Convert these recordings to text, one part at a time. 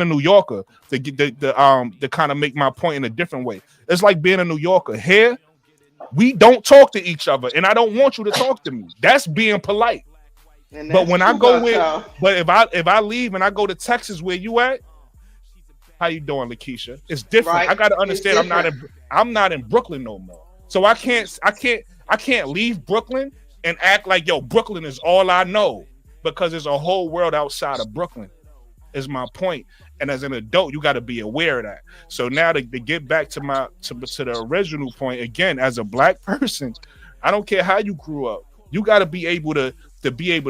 a New Yorker to get to kind of make my point in a different way. It's like being a New Yorker. Here, we don't talk to each other, and I don't want you to talk to me. That's being polite. And But that's when I true go about with, y'all. but if I leave and I go to Texas where you at, how you doing, Lakeisha? It's different. Right? I gotta It's understand. different. I'm not in Brooklyn no more. So I can't leave Brooklyn and act like yo Brooklyn is all I know because there's a whole world outside of Brooklyn. Is my point. And as an adult, you got to be aware of that. So now to get back to the original point again, as a black person, I don't care how you grew up. You got to be able to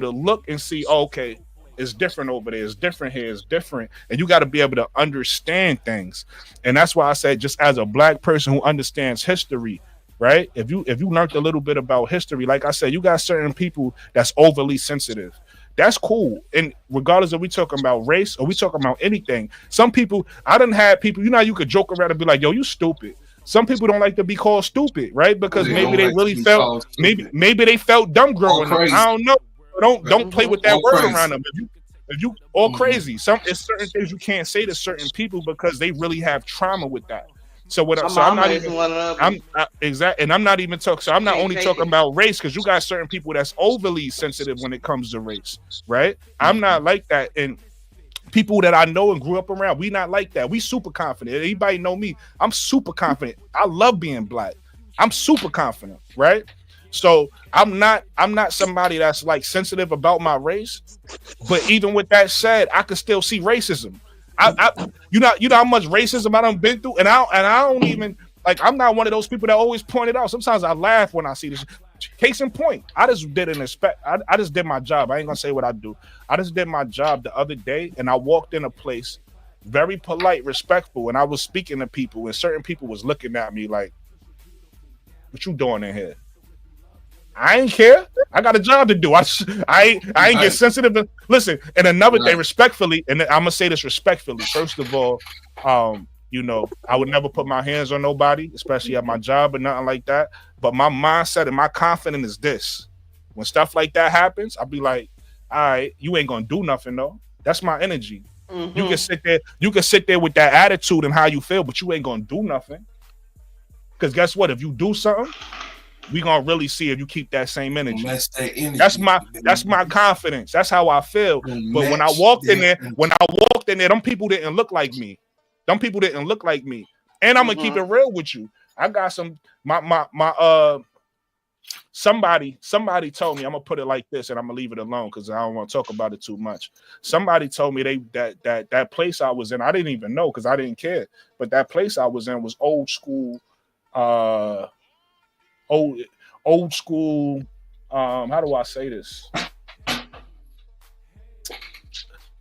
look and see, oh, okay, it's different over there, it's different here, it's different, and you got to be able to understand things. And that's why I said, just as a black person who understands history, right? If you learned a little bit about history, like I said, you got certain people that's overly sensitive. That's cool. And regardless of we talking about race or we talking about anything, some people, I done had people, you know, you could joke around and be like, yo, you stupid. Some people don't like to be called stupid, right? Because They maybe don't they like to really be felt called maybe stupid. maybe they felt dumb All growing up. crazy. I don't know. Don't play with that All word crazy. around them. If you all crazy, it's certain things you can't say to certain people because they really have trauma with that. So My I'm mama not is even one of them. exactly, and I'm not even talking. So I'm not Can't only take talking it. about race because you got certain people that's overly sensitive when it comes to race, right? I'm not like that, and people that I know and grew up around, we not like that. We super confident. Anybody know me? I'm super confident. I love being black. I'm super confident, right? So I'm not somebody that's like sensitive about my race. But even with that said, I could still see racism. You know how much racism I done been through, and I don't even like. I'm not one of those people that always point it out. Sometimes I laugh when I see this. Case in point, I just did an inspect. I just did my job. I ain't gonna say what I do. I just did my job the other day, and I walked in a place, very polite, respectful, and I was speaking to people, and certain people was looking at me like, "What you doing in here?" I ain't care. I got a job to do. I ain't get Right. sensitive. Listen, and another thing, Right. respectfully, and I'm gonna say this respectfully. First of all, I would never put my hands on nobody, especially at my job or nothing like that. But my mindset and my confidence is this: when stuff like that happens, I'll be like, "All right, you ain't gonna do nothing though." That's my energy. You can Mm-hmm. sit there with that attitude and how you feel, but you ain't gonna do nothing. Because guess what? If you do something, we gonna really see if you keep that same Don't energy. match that That's energy. my confidence. That's how I feel. Don't But match that energy. them people didn't look like me. Them people didn't look like me. And I'm gonna keep Mm-hmm. it real with you. I got some my somebody told me, I'm gonna put it like this and I'm gonna leave it alone because I don't want to talk about it too much. Somebody told me that place I was in, I didn't even know because I didn't care. But that place I was in was old school, uh old old school. How do I say this?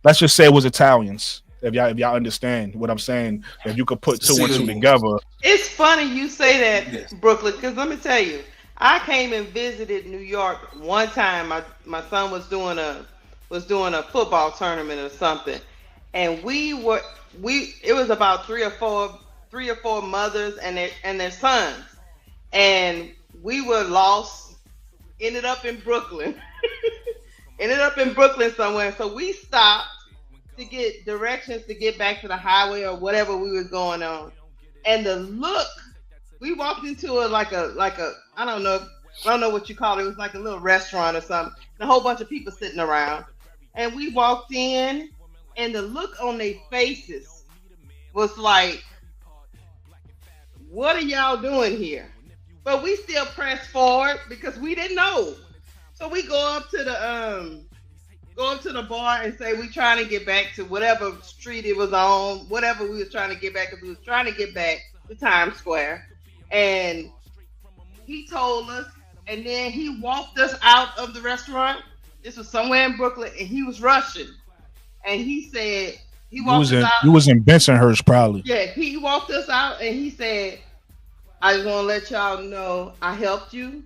Let's just say it was Italians. If y'all understand what I'm saying, if you could put two and two Sicilian. together. It's funny you say Yes. that, Brooklyn, because let me tell you, I came and visited New York one time. My son was doing a football tournament or something, and we it was about three or four mothers and their sons, and we were lost. Ended up in Brooklyn. Ended up in Brooklyn somewhere. So we stopped to get directions to get back to the highway or whatever we was going on. And the look, we walked into a I don't know what you call it. It was like a little restaurant or something. And a whole bunch of people sitting around. And we walked in, and the look on their faces was like, "What are y'all doing here?" But we still pressed forward because we didn't know. So we go up to the bar and say we trying to get back to whatever street it was on, whatever we was trying to get back, because we was trying to get back to Times Square. And he told us, and then he walked us out of the restaurant. This was somewhere in Brooklyn, and he was rushing. And he said he You walked was us in out. you was in Bensonhurst probably. Yeah, he walked us out, and he said, "I just want to let y'all know I helped you,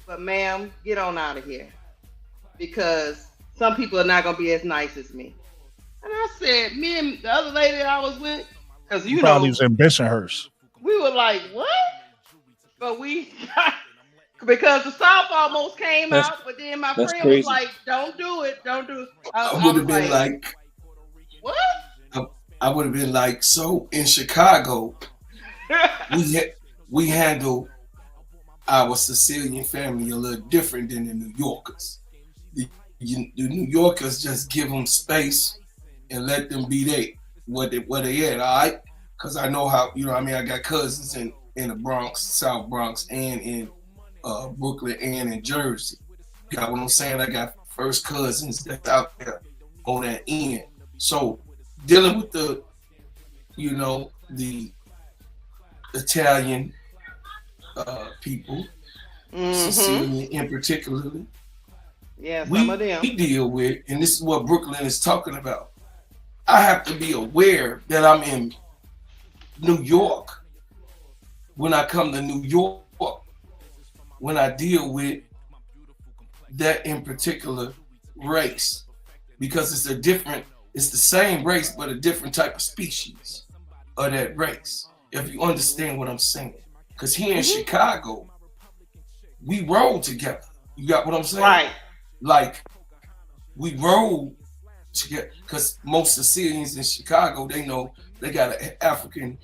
but ma'am, get on out of here because some people are not gonna be as nice as me." And I said, me and the other lady I was with, because You probably was in Bensonhurst. we were like, what? But we, because the South almost came That's out, but then my that's friend was crazy. like, don't do it, don't do it. I I would was have been like, like, what? I, I would have been like, so in Chicago, we handle our Sicilian family a little different than the New Yorkers. The New Yorkers just give them space and let them be they where they at, all right? Because I know how, you know, I mean, I got cousins in the Bronx, South Bronx, and in Brooklyn and in Jersey. You got what I'm saying? I got first cousins that's out there on that end. So dealing with the Italian people, Mm-hmm. Sicilian in particularly, Yeah, some we of them. deal with, and this is what Brooklyn is talking about. I have to be aware that I'm in New York when I come to New York, when I deal with that in particular race, because it's the same race, but a different type of species of that race. If you understand what I'm saying, because here in Mm-hmm. Chicago, we roll together. You got what I'm saying? Right. Like we roll together, because most Sicilians in Chicago, they know they got an African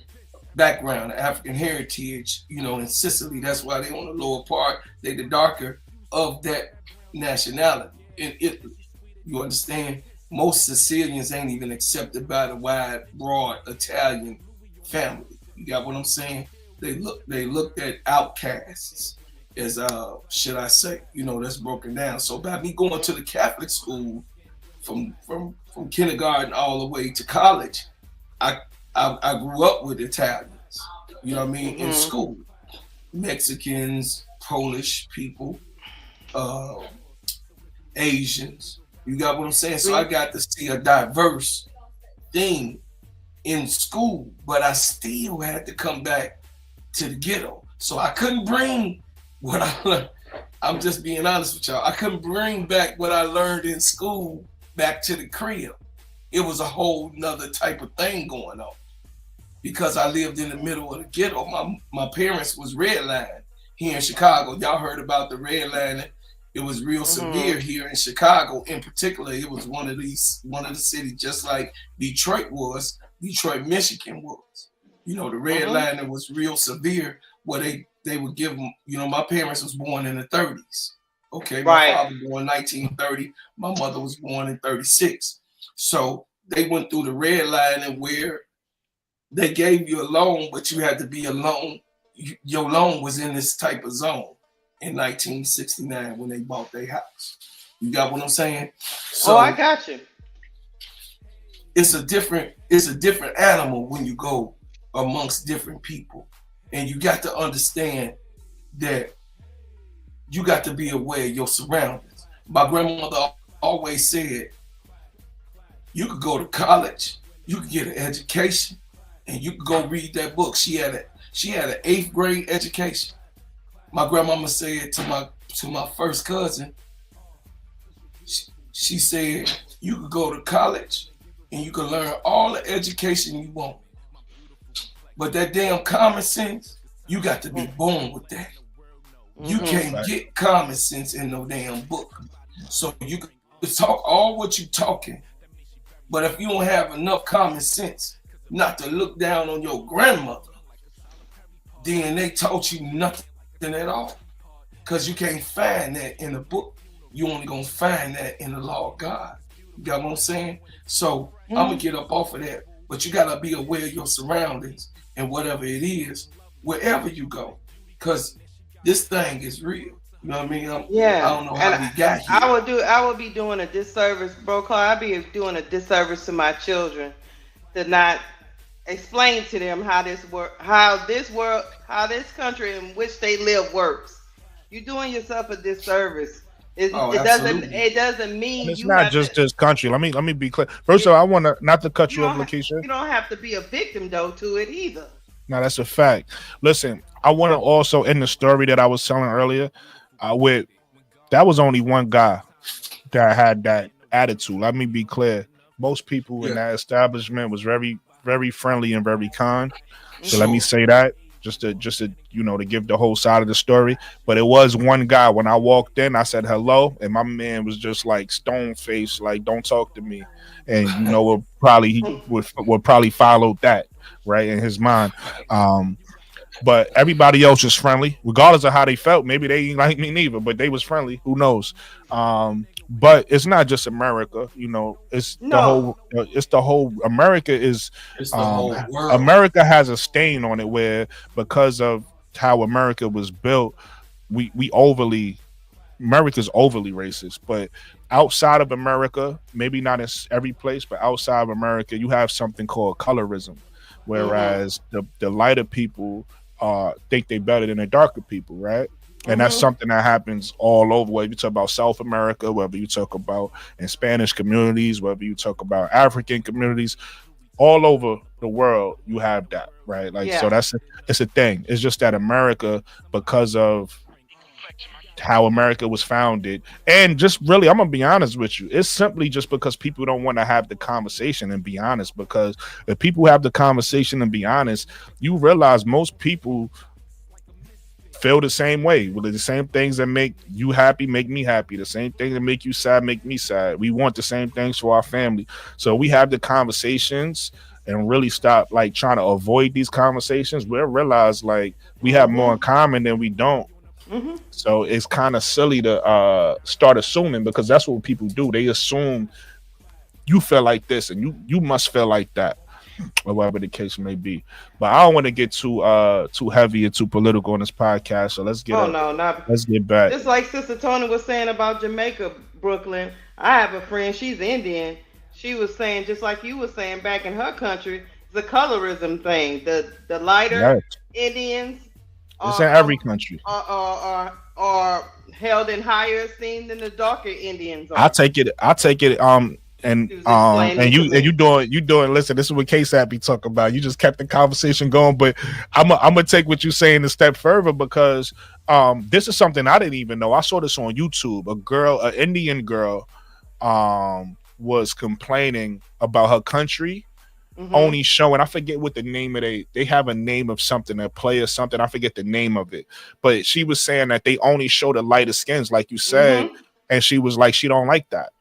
background, African heritage, you know, in Sicily. That's why they on the lower part. They the darker of that nationality in Italy. You understand? Most Sicilians ain't even accepted by the wide, broad Italian family. You got what I'm saying? They looked at outcasts as should I say, you know, that's broken down. So by me going to the Catholic school from kindergarten all the way to college, I I grew up with Italians, you know what I mean, in Mm-hmm. school. Mexicans, Polish people, uh, Asians. You got what I'm saying? So I We. got to see a diverse thing in school, but I still had to come back to the ghetto. So I couldn't bring what I learned. I'm just being honest with y'all. I couldn't bring back what I learned in school back to the crib. It was a whole nother type of thing going on because I lived in the middle of the ghetto. My parents was redlined here in Chicago. Y'all heard about the redlining. It was real Mm-hmm. severe here in Chicago. In particular, it was one of the cities just like Detroit was, Detroit, Michigan was. You know, the Mm-hmm. redlining was real severe where they would give them, you know, my parents was born in the 30s. Okay, my Right. father born 1930, my mother was born in 36. So they went through the redlining where they gave you a loan, but you had to be a loan. Your loan was in this type of zone in 1969 when they bought their house. You got what I'm saying? Oh, I So got you. it's a different animal when you go amongst different people, and you got to understand that you got to be aware of your surroundings. My grandmother always said, you could go to college, you could get an education, and you could go read that book. She had an 8th grade education. My grandmama said to my first cousin, she said, you could go to college and you can learn all the education you want. But that damn common sense, you got to be born with that. You Mm-hmm. can't Right. get common sense in no damn book. So you can talk all what you talking, but if you don't have enough common sense not to look down on your grandmother, then they taught you nothing at all. Because you can't find that in the book. You only gonna find that in the law of God. You got what I'm saying? So I'm gonna Mm-hmm. get up off of that. But you gotta be aware of your surroundings and whatever it is, wherever you go. Cause this thing is real. You know what I mean? I Yeah, don't know and how we got I here. would do. I would be doing a disservice, bro. Cause I'd be doing a disservice to my children to not explain to them how how this country in which they live works. You're doing yourself a disservice. Oh, It doesn't. absolutely. It doesn't And mean it's you not have to. just this country. Let me be clear. First of It, all, I want to not to cut you you off, don't. Lakeisha. You don't have to be a victim though to it either. Now that's a fact. Listen, I want to also end the story that I was telling earlier. With that was only one guy that had that attitude. Let me be clear. Most people in Yeah, that establishment was very, very friendly and very kind. So let me Hmm. sure. say that. just to to give the whole side of the story. But it was one guy when I walked in, I said hello, and my man was just like stone faced, like don't talk to me, and what probably he would probably follow that right in his mind. Um, but everybody else was friendly, regardless of how they felt. Maybe they ain't like me neither, but they was friendly. Who knows? But it's not just America. No. It's the whole. America is. It's the Um, whole world. America has a stain on it where because of how America was built, we overly America's overly racist, but outside of America, maybe not in every place, but outside of America, you have something called colorism, Mhm. whereas the lighter people think they better than the darker people, right? And that's Mhm. something that happens all over. Whether you talk about South America, whether you talk about in Spanish communities, whether you talk about African communities, all over the world, you have that, right? Like, so Yeah. it's a thing. It's just that America, because of how America was founded. And just really, I'm gonna be honest with you. It's simply just because people don't want to have the conversation and be honest. Because if people have the conversation and be honest, you realize most people feel the same way. Well, the same things that make you happy make me happy. The same things that make you sad make me sad. We want the same things for our family. So we have the conversations and really stop like trying to avoid these conversations. We'll realize like we have more in Mhm. common than we don't. Mhm. So it's kind of silly to start assuming because that's what people do. They assume you feel like this and you must feel like that, or whatever the case may be. But I don't want to get too heavy and too political on this podcast. So Oh no, not let's get back. just like Sister Tony was saying about Jamaica, Brooklyn. I have a friend. She's Indian. She was saying just like you were saying back in her country, it's a colorism thing. The lighter Yes, Indians it's in are every country. are held in higher esteem than the darker Indians I are. take it. I take it. She was explaining And to you me. doing. Listen, this is what KSAP be talking about. You just kept the conversation going, but I'm gonna take what you're saying a step further because this is something I didn't even know. I saw this on YouTube. An Indian girl, was complaining about her country Mhm. only showing. I forget what the name of they have a name of something, a play or something. I forget the name of it, but she was saying that they only show the lighter skins, like you said, Mhm. and she was like, she don't like that.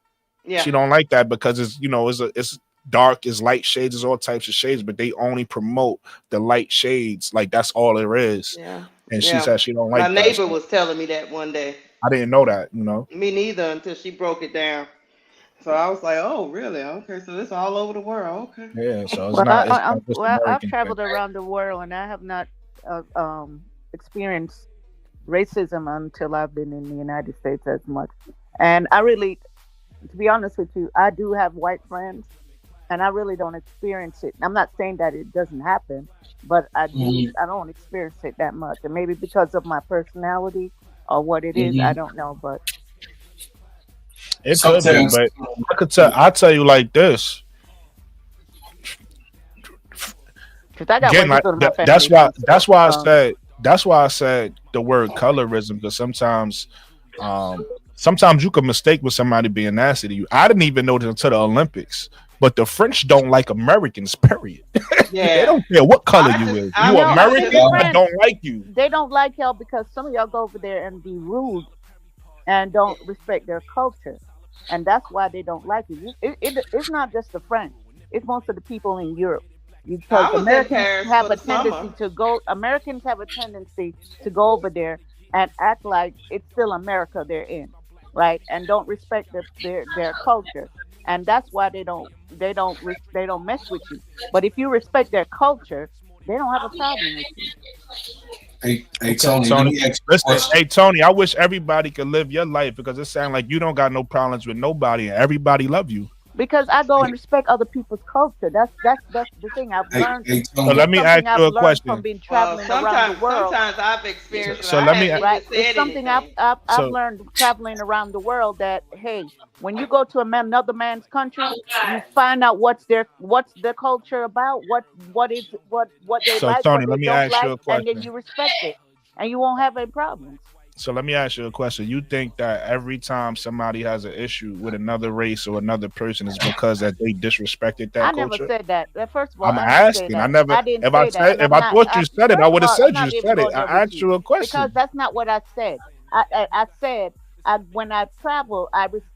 Yeah. She don't like that because it's dark, it's light shades, it's all types of shades, but they only promote the light shades. Like that's all there is. Yeah. And she Yeah. said she don't My like that. neighbor So was telling me that one day. I didn't know that. Me neither until she broke it down. So I was like, oh, really? Okay, so it's all over the world. Okay. Yeah. So Well, it's not just I've American thing. traveled around the world and I have not experienced racism until I've been in the United States as much. And I really, to be honest with you, I do have white friends and I really don't experience it. I'm not saying that it doesn't happen, but Mhm, I don't experience it that much. And maybe because of my personality or what it is, I mhm. don't know. But It could be, Sometimes, but I tell you like this. because I got Again, white like people in my that's family why too. So, I said the word colorism because um sometimes you can mistake with somebody being nasty to you. I didn't even know this until the Olympics. But the French don't like Americans, period. They Yeah. don't care what color you is. I You no, I remember think American, the I French, don't like you. they don't like y'all because some of y'all go over there and be rude and don't respect their culture, and that's why they don't like you. It's not just the French; it's most of the people in Europe. Because I was in Paris for the summer. Americans have a tendency to go over there and act like it's still America they're in, right? And don't respect their culture, and that's why they don't mess with you. But if you respect their culture, they don't have a problem with you. hey Okay, Tony, let Tony. me ask you a Listen, question. hey Tony, I wish everybody could live your life because it sounds like you don't got no problems with nobody and everybody love you. Because I go and Hey, respect other people's culture. That's the thing I've learned. So Tony. let It's me ask something I've you a learned from question. being Well, traveling around the world. sometimes I've experienced it. So I let me haven't even Right, it's said something anything. I've so learned traveling around the world that hey, when you go to another man's country, you find out what's their culture about, what they like, Tony, what let they me don't ask you like, a and then question. you respect it, and you won't have any problems. So let me ask you a question. You think that every time somebody has an issue with another race or another person is because that they disrespected I that never culture? said that. First of all, I'm I didn't say asking. I that. never. I didn't If I say that, said, and if I'm I not. thought you said it, I First would of have all, I'm said you not even said it. going there I with asked you you a because question. that's not what I said. I said when I travel,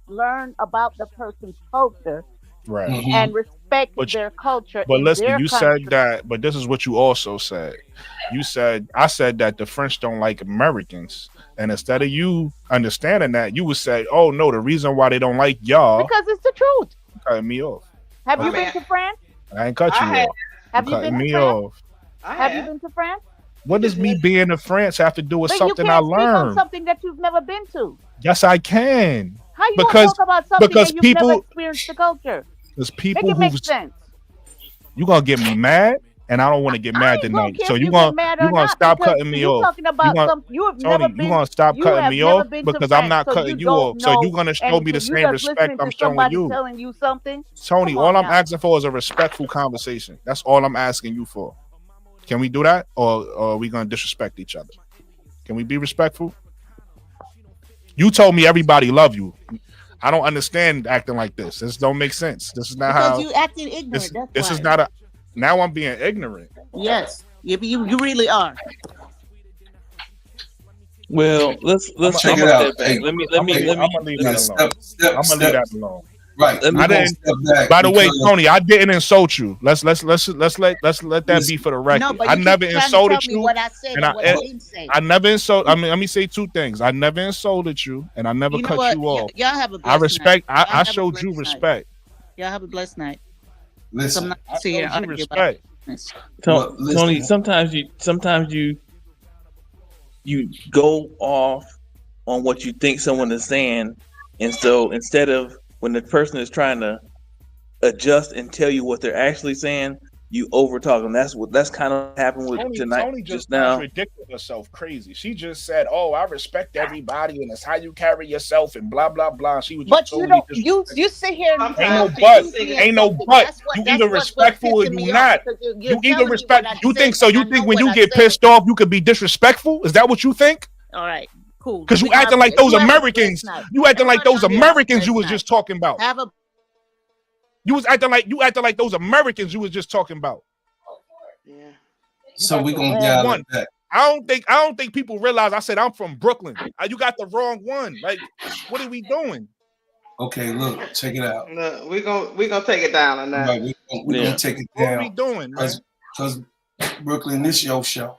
learn about the person's culture Right. and respect But their culture but in listen, their you said country. that. But this is what you also said. You said I said that the French don't like Americans, and instead of you understanding that, you would say, "Oh no, the reason why they don't like y'all Because it's the truth. cutting me off." Have I you Okay, mean, been to France? I ain't cut I you have, off. You Have you cutting been to me France? off. I Have you have. been to France? You What does just me let being in France have to do with But you something I can't speak on learned? something that you've never been to. Yes, I can. How you gonna Because talk about something because and you've never people experienced the culture? there's Make people it make who's sense. you gonna get me mad, and I don't want to get I mad ain't gonna tonight. care So if you get mad you or gonna not stop because cutting me you off. talking about some Tony, you gonna stop you cutting have me off never been to because I'm France, not so you cutting you don't off. So you know gonna show me the anything. You same just respect listening I'm to showing somebody you. telling you something. Tony, Come all on I'm now. asking for is a respectful conversation. That's all I'm asking you for. Can we do that, or are we gonna disrespect each other? Can we be respectful? You told me everybody love you. I don't understand acting like this. This don't make sense. This is not Because how. you acting ignorant. That's This is why. not a. Now I'm being ignorant. Yes, you really are. Well, I'm let's Check take it a out. step back. Hey, Let me hey, I'm gonna leave that yeah, alone. I'm gonna leave that alone. right. let We're me I gonna didn't. step back By the way, because Tony, I didn't insult you. Let's let that be listen, for the No, record. but I you keep never trying to tell insulted me you, what I said and and what I but didn't say. I never insult. I mean, let me say two things. I never insulted you, and I never You know cut what? you off. Y'all have a I blessed night. respect. Y'all I have a showed you blessed night. respect. Y'all have a blessed night. Cause I'm listen, not I gonna sit here showed and you argue about respect. this. well, Tony. listen. Sometimes you go off on what you think someone is saying, and so instead of when the person is trying to adjust and tell you what they're actually saying, you overtalk them. That's kind of what happened with tonight Tony just just now. contradicted herself crazy. She just said, "Oh, I respect everybody, and it's how you carry yourself, and blah blah blah." She was just But you totally don't. You disrespectful. sit here and you try Ain't to no Sometimes people but. accuse think me it's of Ain't no something. but. You either What's respectful or pissing you me off not. because you're You either telling me what respect. I You said think so? and You I think know when what you I get said. pissed off, you could be disrespectful? Is that what you think? All right, cool. Because We gonna have those you have a blessed Americans. night. You acting like Everybody those on here have a Americans you blessed was night. just talking about. Have a You acting like those Americans you was just talking about. yeah. You So got we're the gonna wrong dial it one. back. I don't think people realize I said I'm from Brooklyn. You got the wrong one. Like, what are we doing? Okay, look, check it out. No, we gonna take it down or not. Right, we're gonna Yeah. take it What are we down doing, man? because Brooklyn, this your show,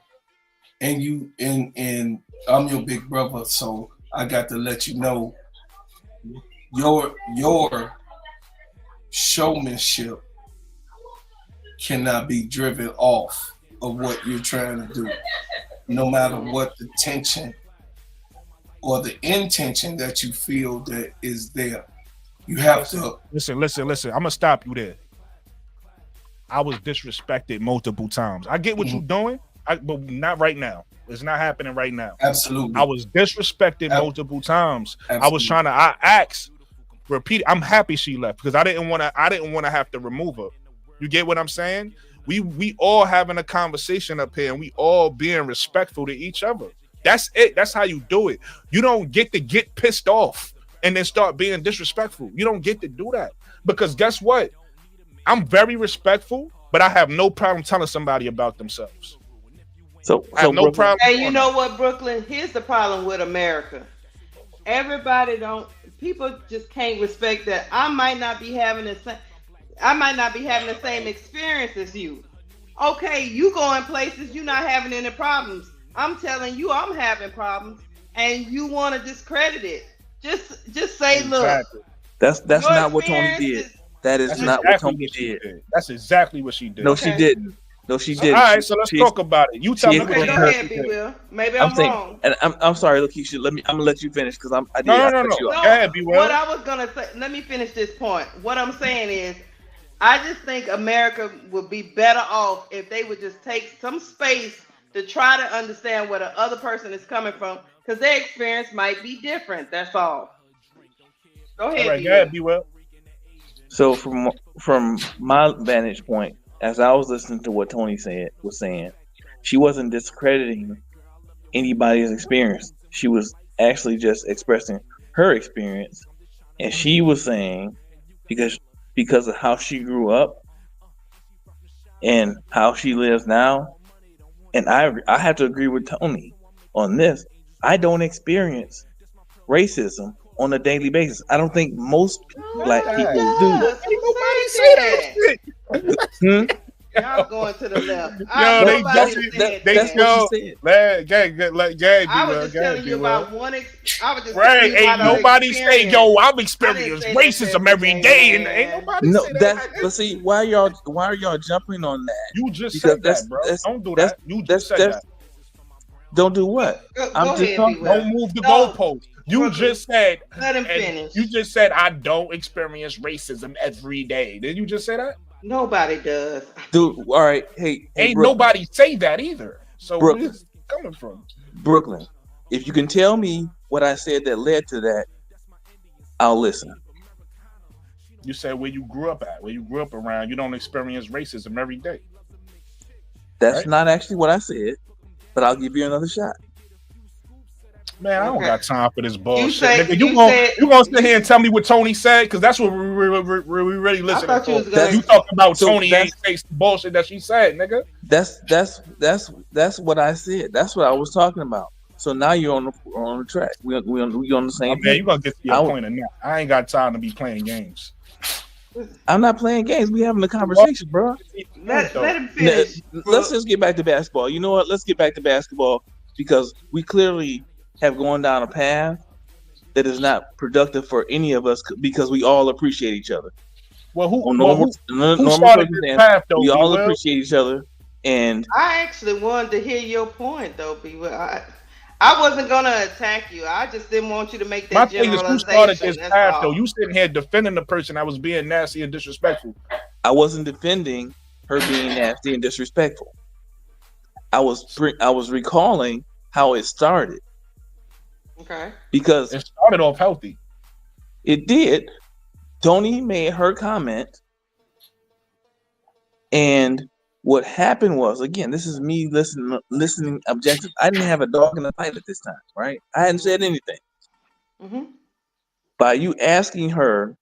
and and I'm your big brother, so I got to let you know your showmanship cannot be driven off of what you're trying to do, no matter what the tension or the intention that you feel that is there. You have to. Listen. I'm gonna stop you there. I was disrespected multiple times. I get what you're Mhm, doing, but not right now. It's not happening right now. I absolutely, was disrespected ab- multiple times. I was absolutely. trying to. I asked, repeat. I'm happy she left because I didn't want to. I didn't want to have to remove her. You get what I'm saying? We all having a conversation up here, and we all being respectful to each other. That's it. That's how you do it. You don't get to get pissed off and then start being disrespectful. You don't get to do that because guess what? I'm very respectful, but I have no problem telling somebody about themselves. So I so have no Brooklyn, problem Hey, you doing know that. what, Brooklyn? Here's the problem with America. Everybody don't. People just can't respect that. I might not be having the same experience as you. Okay, you going places, you not having any problems. I'm telling you, I'm having problems, and you want to discredit it. Just say, look, Exactly. that's your not what Tony experience did. is That is That's you. not what exactly Tony what she did. did. That's exactly what she No, did. she Okay, didn't. No, she So, all didn't. right, so let's talk about it. You tell She me what okay, you go explained heard her. ahead, she be did. Will. Maybe I'm I'm saying, wrong. and I'm sorry, Lakeisha. I'm gonna let you finish because No, I no, no, cut no. you off. Go No, ahead, be what well. I was gonna say. Let me finish this point. What I'm saying is, I just think America would be better off if they would just take some space to try to understand where the other person is coming from, because their experience might be different. That's all. Go All ahead, right, be go ahead, well. be well. So from my vantage point, as I was listening to what Tony was saying, she wasn't discrediting anybody's experience. She was actually just expressing her experience, and she was saying because because of how she grew up and how she lives now, and I have to agree with Tony on this. I don't experience racism on a daily basis. I don't think most black Who people Ain't do. does? Who nobody said say that that? shit. Hmm? Y'all going to the left. Yo, No, they Nobody jumping. said They that's what that. she yo, said. let Gag I be was well. just Gag telling be you well. about one. I was just telling Right? you Ain't about an nobody say, yo, experience. I've I didn't experienced say that racism every every day, day, and ain't man. nobody No, say that's that. but see why are y'all jumping on that? You just Because said that, bro. Don't do that's that. You just that's said that's that. don't do what? I'm Go just ahead, Be talking. Don't well. move the No, goalpost. You Brooklyn, just said, let him and finish. you just said, I don't experience racism every day. Did you just say that? Nobody does. Dude, all right. Hey, Ain't Brooklyn, nobody say that either. So where's Brooklyn, this coming from? Brooklyn. If you can tell me what I said that led to that, I'll listen. You said where you grew up at, where you grew up around, you don't experience racism every day, That's right? not actually what I said, but I'll give you another shot. Man, I don't Okay. got time for this You bullshit, say nigga. you said You gonna sit you. here and tell me what Tony said? Because that's what we really I listening thought you for. was That's gonna. You talking about so Tony ain't say some bullshit that she said, nigga? that's what I said. That's what I was talking about. So now you're on the track. We on the Oh same man, page. you gonna get to your I, point in that. I ain't got time to be playing games. I'm not playing games. We having a Well, conversation, bro. point Let though. him finish, Let's Brooke. just get back to basketball. You know what? Let's get back to basketball because we clearly have gone down a path that is not productive for any of us because we all appreciate each other. Well, On who normal started this circumstance, path though? we Be all well. appreciate each other, and I actually wanted to hear your point, though, B. Well, I wasn't gonna attack you. I just didn't want you to make My that thing is, who started generalization. this That's path though? all. You sitting here defending the person that was being nasty and disrespectful. I wasn't defending her being nasty and disrespectful. I was recalling how it started Okay. because It started off healthy. it did. Tony made her comment, and what happened was, again, this is me listening objective. I didn't have a dog in the fight at this time, right? I hadn't said anything. Mhm. By you asking her,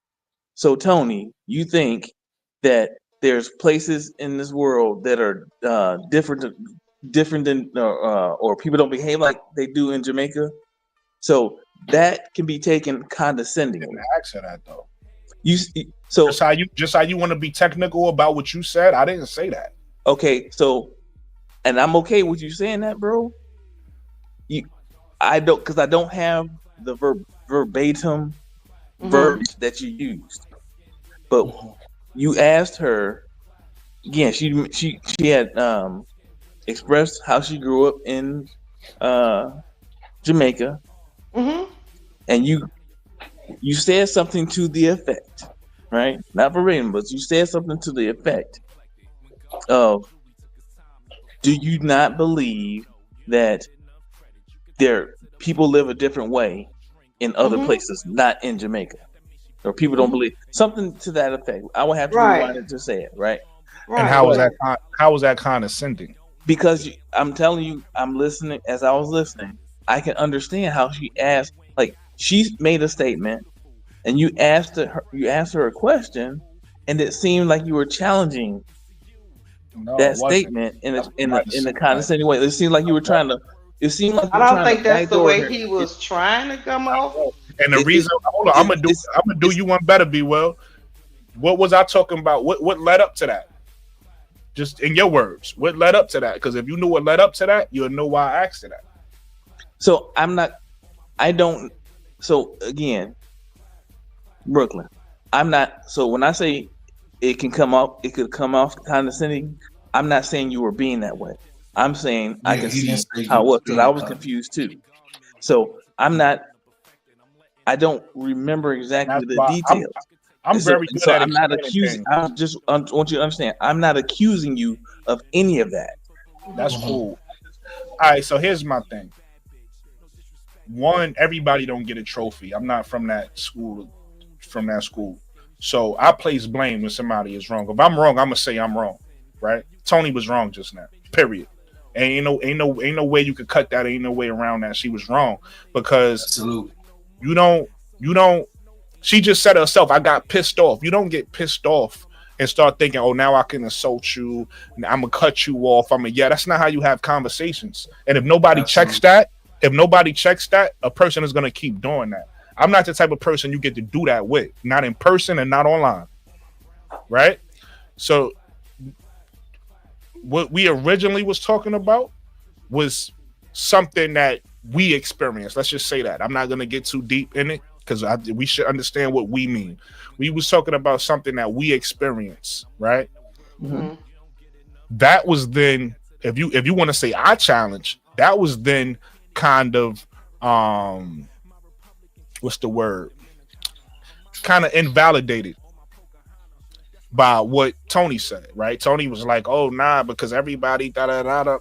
so Tony, you think that there's places in this world that are different than or people don't behave like they do in Jamaica? So that can be taken Didn't condescendingly. ask her that though. You Just so how you want to be technical about what you said. I didn't say that. okay, so and I'm okay with you saying that, bro. You I don't because I don't have the verbatim Mhm. verbiage that you used, but you asked her again. She had expressed how she grew up in uh, Jamaica, Mhm. and you said something to the effect, right? Not verbatim, but you said something to the effect of, "Do you not believe that there people live a different way in other Mhm. places, not in Jamaica, or people don't Mhm. believe something to that effect?" I would have to Right. rewind it to say it, right? And Right. But Right. how was that condescending? because I'm telling you, I'm listening. As I was listening, I can understand how she asked. Like she made a statement, and you asked her a question, and it seemed like you were challenging No, it that wasn't. statement That's what I'm about to in say. a condescending way. It seemed like you were trying to. It seemed like I you were don't trying to think that's the backdoor way her. he was trying to come off. And the It, it, reason, hold on, I'm gonna do it's you one better. Be well. What was I talking about? What led up to that? Just in your words, what led up to that? Because if you knew what led up to that, you'll know why I asked her that. so I'm not. I don't. So again, Brooklyn. I'm not. So when I say it could come off condescending. I'm not saying you were being that way. I'm saying I Yeah, can he didn't see say how you it was was because I being was confused too. So I'm not. I don't remember And exactly that's the why details. I'm very good So at I'm not explaining accusing. things. I want you to understand. I'm not accusing you of any of that. That's Mhm. Mhm. cool. All right, so here's my thing. One, everybody don't get a trophy. I'm not from that school. From that school, so I place blame when somebody is wrong. If I'm wrong, I'm gonna say I'm wrong. Right? Tony was wrong just now. Period. Ain't no way you could cut that. Ain't no way around that. She was wrong because Absolutely. you don't. She just said herself, I got pissed off. You don't get pissed off and start thinking, oh, now I can insult you. I'm gonna cut you off. Yeah, that's not how you have conversations. And if nobody checks that, a person is gonna keep doing that. I'm not the type of person you get to do that with, not in person and not online. Right? So what we originally was talking about was something that we experienced. Let's just say that. I'm not gonna get too deep in it because we should understand what we mean. We was talking about something that we experienced, right? Mm-hmm. That was then, if you want to say I challenge, that was then kind of what's the word? Kind of invalidated by what Tony said, right? Tony was like, "Oh nah, because everybody da da da da."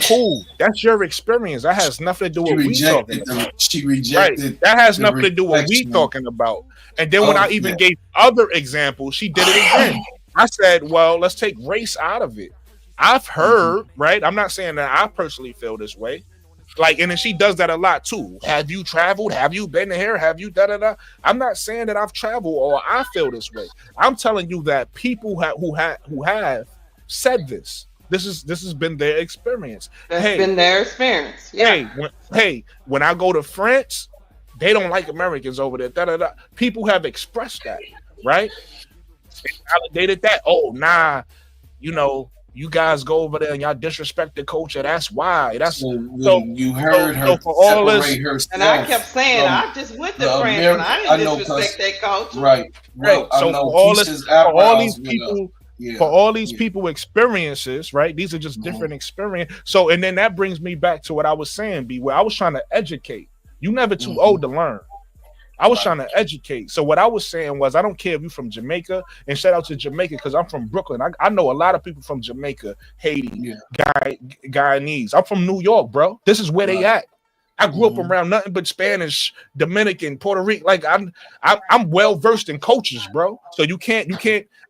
Cool, that's your experience. That has nothing to do with what we talking about. She rejected. Right. That has nothing to do with what we talking about. And then when I even gave other examples, she did it again. I said, "Well, let's take race out of it." I've heard, right? I'm not saying that I personally feel this way. Like, and then she does that a lot too. Have you traveled? Have you been here? Have you da da da? I'm not saying that I've traveled or I feel this way. I'm telling you that people who have said this. This has been their experience. That's been their experience. Yeah. When I go to France, they don't like Americans over there. Da da da. People have expressed that, right? Validated that. Oh, nah, you guys go over there and y'all disrespect the culture. That's why. That's so you heard her for all this, herself. And I kept saying, I just went to France and I didn't disrespect that culture. Right. Well, so for all these people experiences, right? These are just different experiences. So, and then that brings me back to what I was saying, B, where I was trying to educate. You never too old to learn. I was trying to educate. So what I was saying was, I don't care if you're from Jamaica, and shout out to Jamaica because I'm from Brooklyn. I know a lot of people from Jamaica, Haiti, Guyanese. I'm from New York, bro. This is where they at. I grew up around nothing but Spanish, Dominican, Puerto Rican. Like I'm well versed in cultures, bro. So you can't.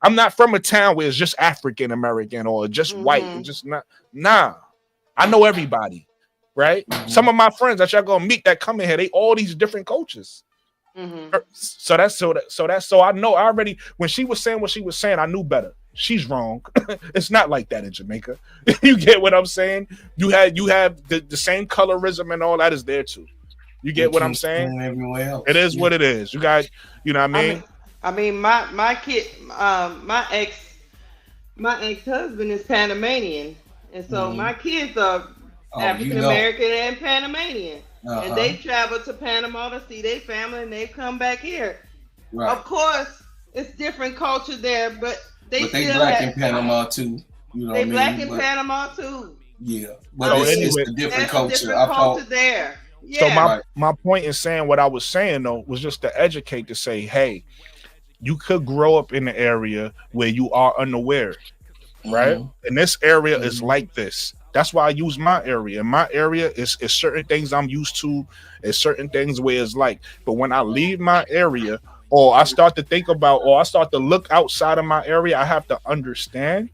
I'm not from a town where it's just African American or just white. It's just not. Nah, I know everybody, right? Some of my friends that y'all gonna meet that come in here, they all these different cultures. So I know already when she was saying what she was saying, I knew better. She's wrong. It's not like that in Jamaica. You get what I'm saying? You have the same colorism and all that is there too. You get what I'm saying? Everywhere else. It is what it is. You got, you know what I mean? I mean, my kid, my ex-husband is Panamanian, and so my kids are African American and Panamanian. And they travel to Panama to see their family, and they come back here. Right. Of course, it's different culture there, but they black in Panama too. You know they black in Panama too. Yeah, but it's a different culture. Different culture there. Yeah. So my point in saying what I was saying though was just to educate, to say, hey, you could grow up in an area where you are unaware, right? And this area is like this. That's why I use my area. And my area is certain things I'm used to, it's certain things where it's like. But when I leave my area, or I start to think about, or I start to look outside of my area, I have to understand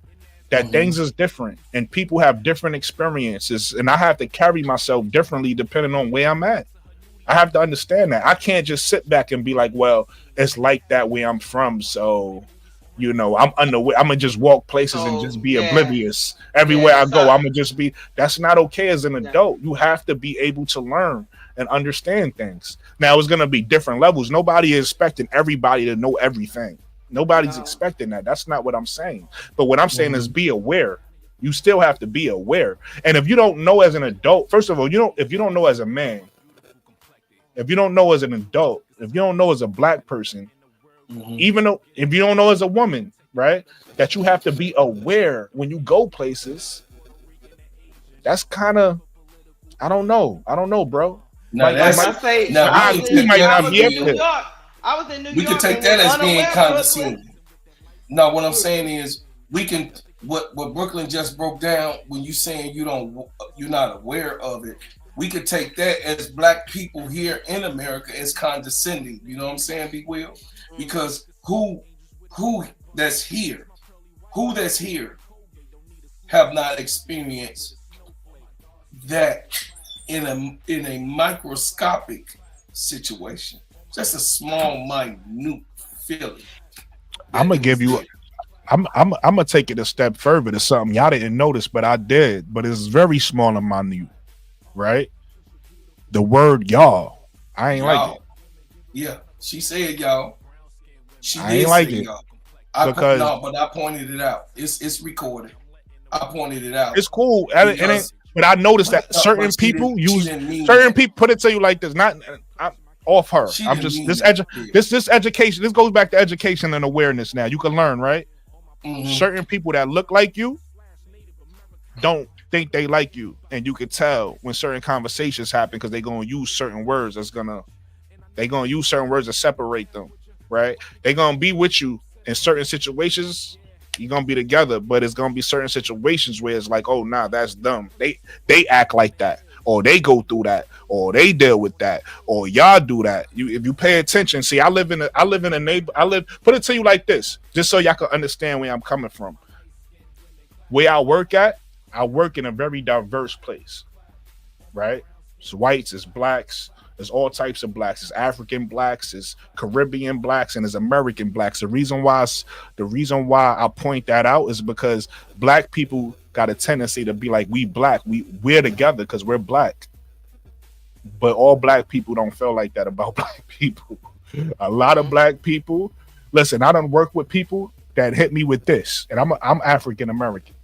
that things is different and people have different experiences, and I have to carry myself differently depending on where I'm at. I have to understand that. I can't just sit back and be like, well, it's like that where I'm from, so I'm unaware. I'm gonna just walk places and just be oblivious everywhere I go. I'm gonna just be. That's not okay as an adult. You have to be able to learn and understand things. Now it's gonna be different levels. Nobody is expecting everybody to know everything. Nobody's expecting that. That's not what I'm saying. But what I'm saying is be aware. You still have to be aware. And if you don't know as an adult, first of all, if you don't know as a man, if you don't know as an adult, if you don't know as a black person, even though if you don't know as a woman, right, that you have to be aware when you go places. That's kind of, I don't know, bro. No, I was in New York. We can take that as being condescending. No, what I'm saying is we can. What Brooklyn just broke down when you saying you're not aware of it. We could take that as black people here in America as condescending. You know what I'm saying, Big Will? Because who that's here have not experienced that in a microscopic situation, just a small, minute feeling. I'm gonna give you. I'm gonna take it a step further to something y'all didn't notice, but I did. But it's very small and minute, right? The word y'all, I ain't like it. Yeah, she said y'all. She I did ain't like say it y'all. because but I pointed it out. It's recorded. I pointed it out. it's cool, Because, but I noticed that certain but she people use didn't mean certain that. people. Put it to you like this, not I'm off her. She I'm didn't just mean this that. this education. This goes back to education and awareness. Now you can learn, right? Mhm. Certain people that look like you don't think they like you, and you can tell when certain conversations happen because they're gonna use certain words they're gonna use certain words to separate them, right? They're gonna be with you in certain situations. You're gonna be together, but it's gonna be certain situations where it's like, oh nah, that's them. They act like that, or they go through that, or they deal with that, or y'all do that. If you pay attention, see, I live in a neighbor. Put it to you like this, just so y'all can understand where I'm coming from. Where I work at, I work in a very diverse place, right? It's whites, it's blacks, there's all types of blacks. It's African blacks, it's Caribbean blacks, and it's American blacks. The reason why I point that out is because black people got a tendency to be like, we black, we're together because we're black. But all black people don't feel like that about black people. A lot of black people, listen, I don't work with people that hit me with this, and I'm African American.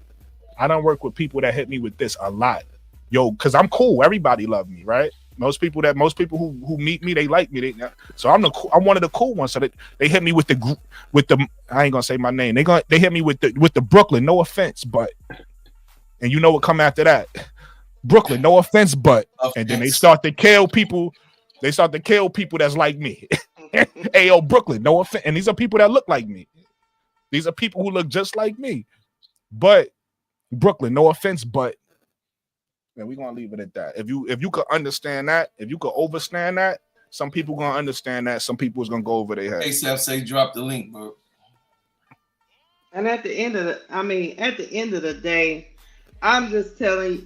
I don't work with people that hit me with this a lot, yo, because I'm cool. Everybody love me, right? Most people who meet me, they like me. So I'm one of the cool ones. So they hit me with the I ain't gonna say my name. They hit me with the Brooklyn. No offense, but and you know what come after that? Brooklyn. No offense, but and then they start to kill people. They start to kill people that's like me. Hey, yo, Brooklyn. No offense, and these are people that look like me. These are people who look just like me, but Brooklyn. No offense, but. And we're gonna leave it at that. If you could understand that, if you could understand that, some people gonna understand that. Some people is gonna go over their head. ASAP say drop the link, bro. And at the end of the day, I'm just telling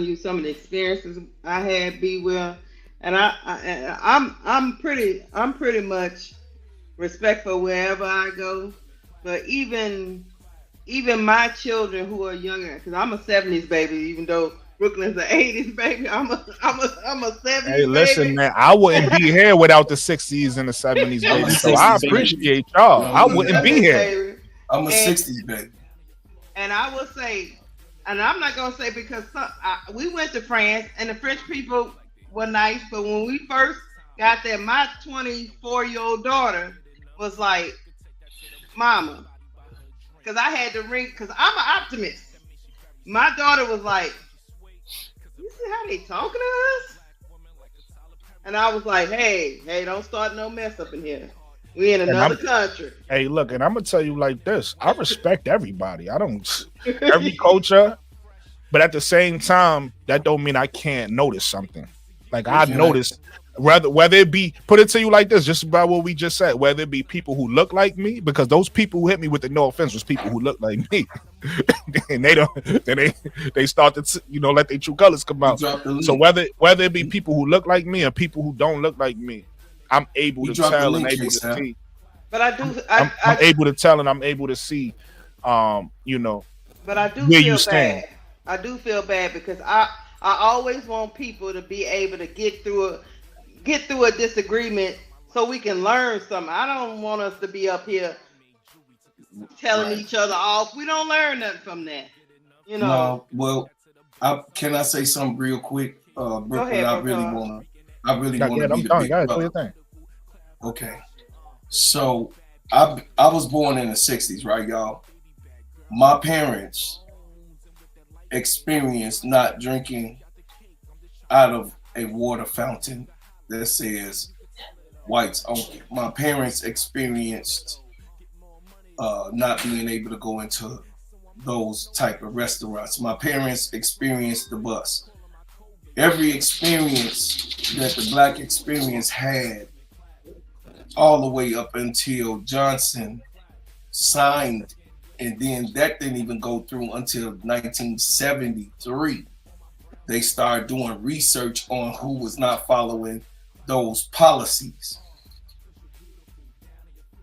you some of the experiences I had, be well, and I'm pretty much respectful wherever I go. But even my children who are younger, because I'm a '70s baby, even though Brooklyn's an '80s baby, I'm a '70s Hey, listen, baby. man, I wouldn't be here without the '60s and the '70s, I'm a baby. So 60s I baby. appreciate y'all. I wouldn't be here. Baby. I'm a '60s baby. And I will say, and I'm not gonna say because we went to France and the French people were nice, but when we first got there, my 24-year-old daughter was like, "Mama," because I had to ring, because I'm an optimist. My daughter was like, "You see how they talking to us?" And I was like, hey, don't start no mess up in here. We in another country. Hey, look, and I'm gonna tell you like this: I respect everybody. I don't every culture, but at the same time, that don't mean I can't notice something. Like I noticed, whether it be, put it to you like this, just about what we just said, whether it be people who look like me, because those people who hit me with the no offense was people who look like me, and they start to let their true colors come out. So whether it be people who look like me or people who don't look like me, I'm able to tell and able to see. But I'm able to tell and I'm able to see, But I do where feel you bad. stand. I do feel bad because I always want people to be able to get through a disagreement so we can learn something. I don't want us to be up here telling each other off. We don't learn nothing from that. No, well, can I say something real quick? Brooklyn, Go ahead, I really want to be the big brother. Okay, so I was born in the '60s, right, y'all? My parents experienced not drinking out of a water fountain that says whites only. My parents experienced not being able to go into those type of restaurants. My parents experienced the bus. Every experience that the black experience had, all the way up until Johnson signed, and then that didn't even go through until 1973. they started doing research on who was not following those policies.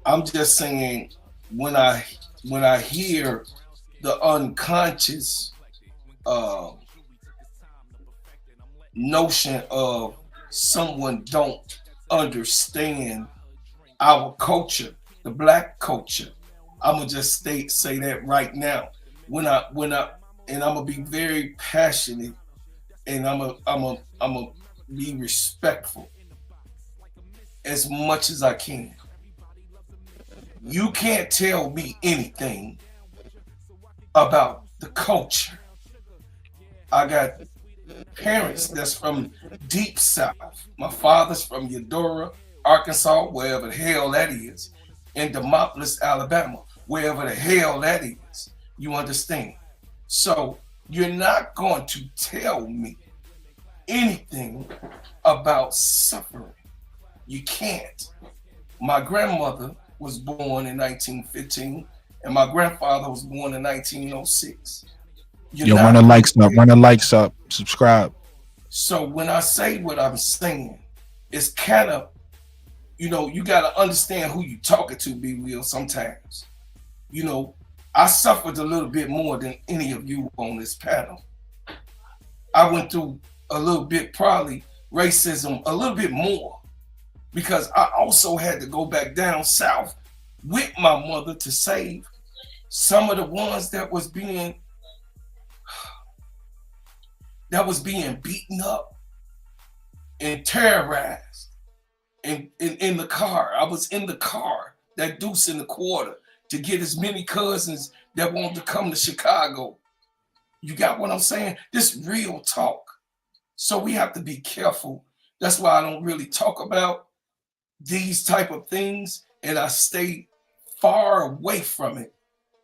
I'm just saying, when I hear the unconscious uh, notion of someone don't understand our culture, the black culture, I'm gonna just say that right now. When I and I'm gonna be very passionate, and I'm a be respectful as much as I can. You can't tell me anything about the culture. I got parents that's from deep south. My father's from Eudora, Arkansas, wherever the hell that is, in Demopolis, Alabama, wherever the hell that is. You understand? So you're not going to tell me anything about suffering. You can't. My grandmother was born in 1915, and my grandfather was born in 1906. You're Yo, run not the going likes up, to. run the likes up, subscribe. So when I say what I'm saying, it's kind of, you got to understand who you talking to, be real sometimes. You know, I suffered a little bit more than any of you on this panel. I went through a little bit, probably racism, a little bit more, because I also had to go back down south with my mother to save some of the ones that was being beaten up and terrorized in the car. I was in the car, that deuce in the quarter, to get as many cousins that wanted to come to Chicago. You got what I'm saying? This real talk. So we have to be careful. That's why I don't really talk about these type of things, and I stay far away from it,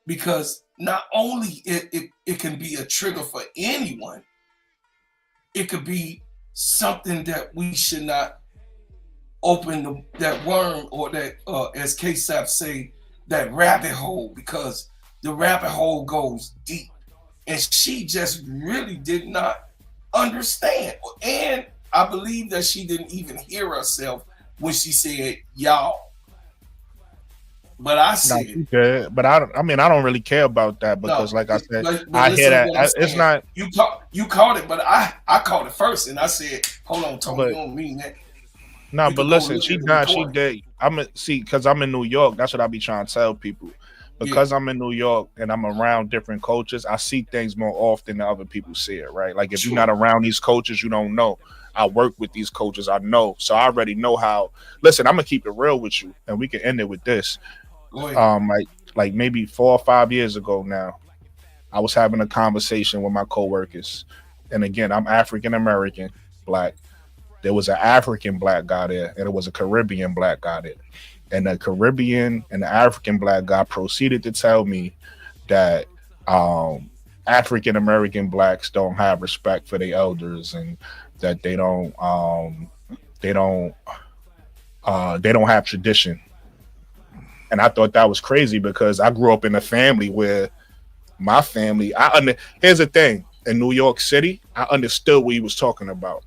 because not only it can be a trigger for anyone, it could be something that we should not open that worm, or that, as K-Sap say, that rabbit hole, because the rabbit hole goes deep. And she just really did not understand. And I believe that she didn't even hear herself when she said y'all. But I No, said she did, but I mean, I don't really care about that no. because, like I said, But I hear listen to that what I'm it's saying. not. You caught it, but I caught it first, and I said, "Hold on, Tony, you But don't mean that." no, You but could go listen, look she at the done, she recording. did. See, because I'm in New York. That's what I be trying to tell people. Yeah, Because I'm in New York and I'm around different cultures, I see things more often than other people see it. Right? Like if you're not sure. around these cultures, you don't know. I work with these coaches. I know, so I already know how. Listen, I'm gonna keep it real with you, and we can end it with this. Go ahead. Like maybe 4 or 5 years ago now, I was having a conversation with my coworkers, and again, I'm African American, black. There was an African black guy there, and it was a Caribbean black guy there. And the Caribbean and the African black guy proceeded to tell me that um, African American blacks don't have respect for their elders, and that they don't they don't have tradition. And I thought that was crazy because I grew up in a family where my family. Here's the thing: in New York City, I understood what he was talking about,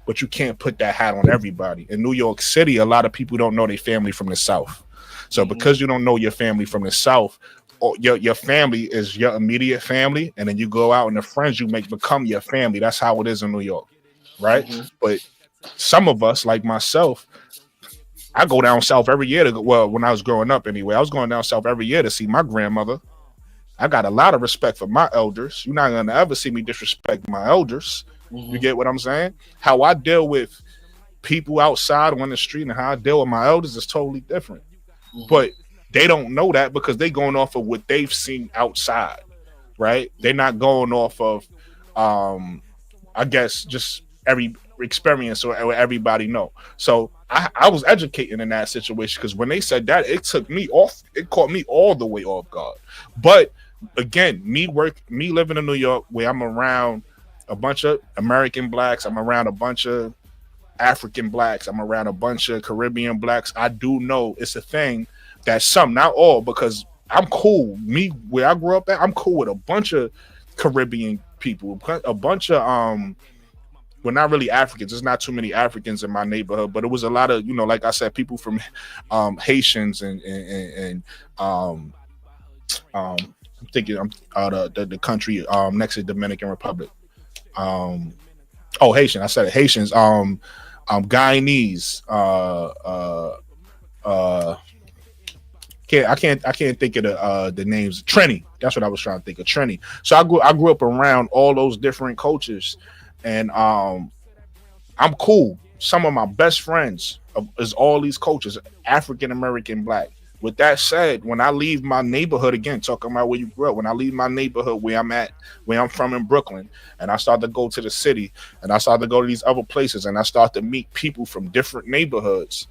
but you can't put that hat on everybody. In New York City, a lot of people don't know their family from the South. So Mm-hmm. because you don't know your family from the South, or your family is your immediate family, and then you go out and the friends you make become your family. That's how it is in New York, right? Mm-hmm. But some of us, like myself, I go down south every year to go, well, when I was growing up anyway, I was going down south every year to see my grandmother. I got a lot of respect for my elders. You're not gonna ever see me disrespect my elders. You Mm-hmm. get what I'm saying? How I deal with people outside on the street and how I deal with my elders is totally different. Mm-hmm. But they don't know that because they going off of what they've seen outside, right? They're not going off of I guess just every experience or everybody know. So I was educating in that situation because when they said that, it took me off. It caught me all the way off guard. But again, me living in New York, where I'm around a bunch of American blacks, I'm around a bunch of African blacks, I'm around a bunch of Caribbean blacks. I do know it's a thing that some, not all, because I'm cool. Me, where I grew up at, I'm cool with a bunch of Caribbean people, a bunch of well, not really Africans. There's not too many Africans in my neighborhood, but it was a lot of, like I said, people from Haitians and I'm thinking the country next to Dominican Republic. Haitian. I said it. Haitians. Guyanese. I can't think of the names. Trini. That's what I was trying to think of. Trini. So I grew up around all those different cultures, and I'm cool. Some of my best friends is all these cultures, African American, Black. With that said, when I leave my neighborhood, again, talking about where you grew up, when I leave my neighborhood where I'm from in Brooklyn, and I start to go to the city, and I start to go to these other places, and I start to meet people from different neighborhoods,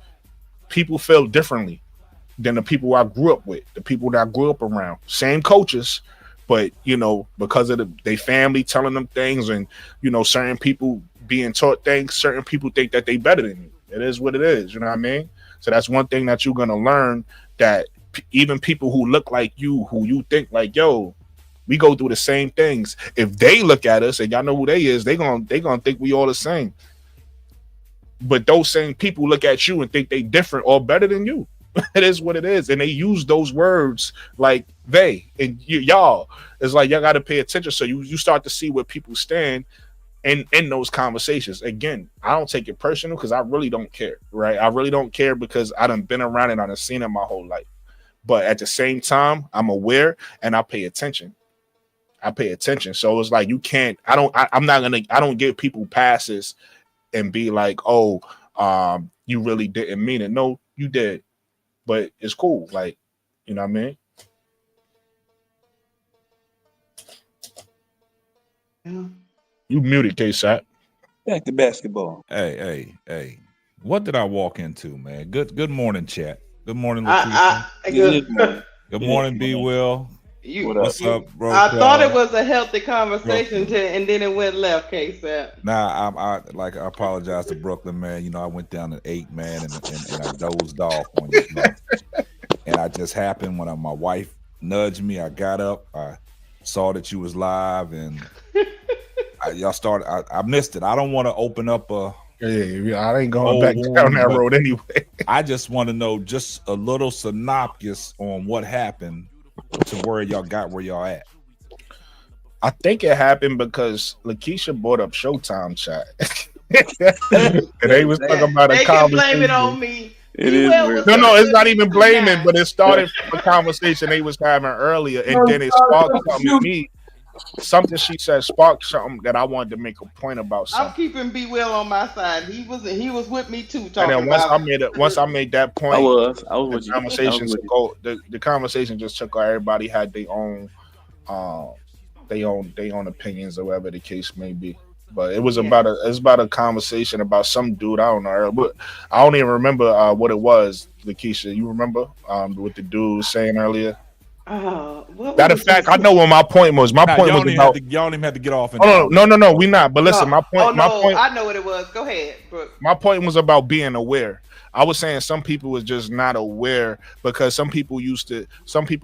people feel differently than the people I grew up with, the people that I grew up around. Same coaches, but because of their family telling them things, and certain people being taught things, certain people think that they better than you. It is what it is. You know what I mean? So that's one thing that you're gonna learn, that even people who look like you, who you think like, yo, we go through the same things. If they look at us and y'all know who they is, they gonna think we all the same. But those same people look at you and think they different or better than you. It is what it is, and they use those words like they and y'all. It's like y'all got to pay attention, so you start to see where people stand in those conversations. Again, I don't take it personal because I really don't care, right? I really don't care because I done been around and I done seen it my whole life. But at the same time, I'm aware and I pay attention. So it's like I don't give people passes and be like, oh, you really didn't mean it. No, you did. But it's cool. Like, you know what I mean? Yeah. You muted, K-Sap. Back to basketball. Hey. What did I walk into, man? Good morning, chat. Good morning, Lakeisha. Good morning, B. Will. What's up, bro? I thought it was a healthy conversation, and then it went left, K-Sap. Nah, I apologize to Brooklyn, man. I went down to 8, man, and I dozed off on you. And I just happened when my wife nudged me. I got up. I saw that you was live, and y'all started. I missed it. I don't want to open up a. Yeah, I ain't going back down that road anyway. I just want to know just a little synopsis on what happened to where y'all got where y'all at. I think it happened because Lakeisha brought up Showtime chat. And they was talking about a conversation. They can blame it on me. No, it's not even blaming, but it started from a conversation they was having earlier, and then it sparked something in me. Something she said sparked something that I wanted to make a point about. Something. I'm keeping B Will on my side. He was with me too. And then once I made that point, I was with you. The conversation just took on. Everybody had their own opinions or whatever the case may be. But it was about a conversation about some dude. I don't know, but I don't even remember what it was. Lakeisha, you remember what the dude was saying earlier? Matter of fact, I know what my point was. My point was about y'all don't even have to get off. No, we not. But listen, my point. I know what it was. Go ahead, Brooke. My point was about being aware. I was saying some people was just not aware because some people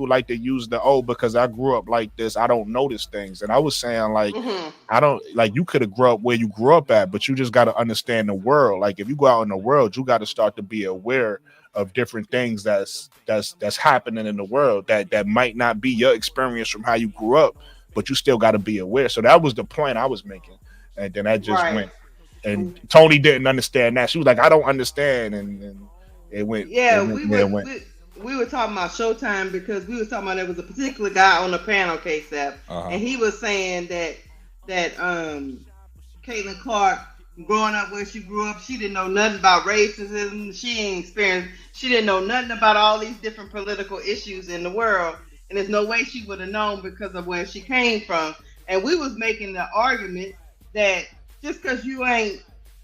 like to use because I grew up like this, I don't notice things. And I was saying like, I don't like, you could have grew up where you grew up at, but you just got to understand the world. Like if you go out in the world, you got to start to be aware of different things that's happening in the world that might not be your experience from how you grew up, but you still got to be aware. So that was the point I was making. And then that just went. And Tony didn't understand that. She was like, I don't understand. And it went. Yeah, we were talking about Showtime because we were talking about there was a particular guy on the panel, K-Sap, and he was saying that Caitlin Clark, growing up where she grew up, she didn't know nothing about racism. She didn't know nothing about all these different political issues in the world. And there's no way she would have known because of where she came from. And we was making the argument that just because you ain't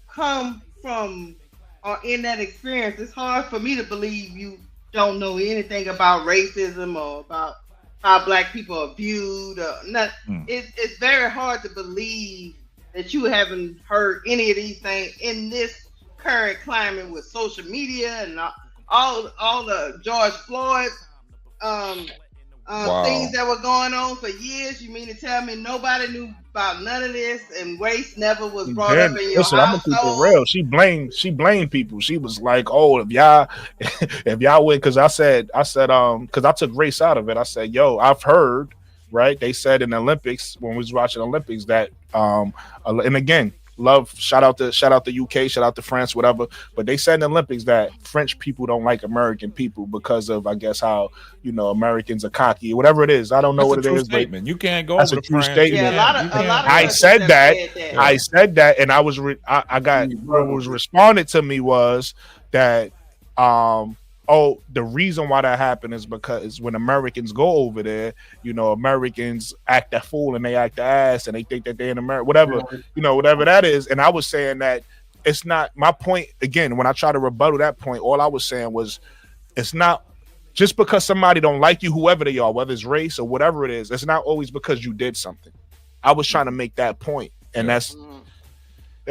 come from or in that experience, it's hard for me to believe you don't know anything about racism or about how Black people are viewed. Or not. It's very hard to believe that you haven't heard any of these things in this current climate with social media and all the George Floyd things Wow. that were going on for years. You mean to tell me nobody knew about none of this, and race never was brought up Then in your listen, I'm gonna keep it real. household? She blamed people. She was like, "Oh, if y'all, if y'all win," because because I took race out of it. I said, "Yo, I've heard, right? They said in the Olympics when we was watching the Olympics that, and again, love shout out to UK, shout out to France, whatever. But they said in the Olympics that French people don't like American people because of, I guess, how Americans are cocky, whatever it is. I don't know That's a what it true is, but statement. You can't go that's over a to true France. Yeah, statement. a lot of I countries said have that. said that. I said that, and I was I got what was responded to me was that the reason why that happened is because when Americans go over there, Americans act a fool and they act the ass and they think that they're in America, whatever that is. And I was saying that it's not my point. Again, when I try to rebuttal that point, all I was saying was it's not just because somebody don't like you, whoever they are, whether it's race or whatever it is. It's not always because you did something. I was trying to make that point, and that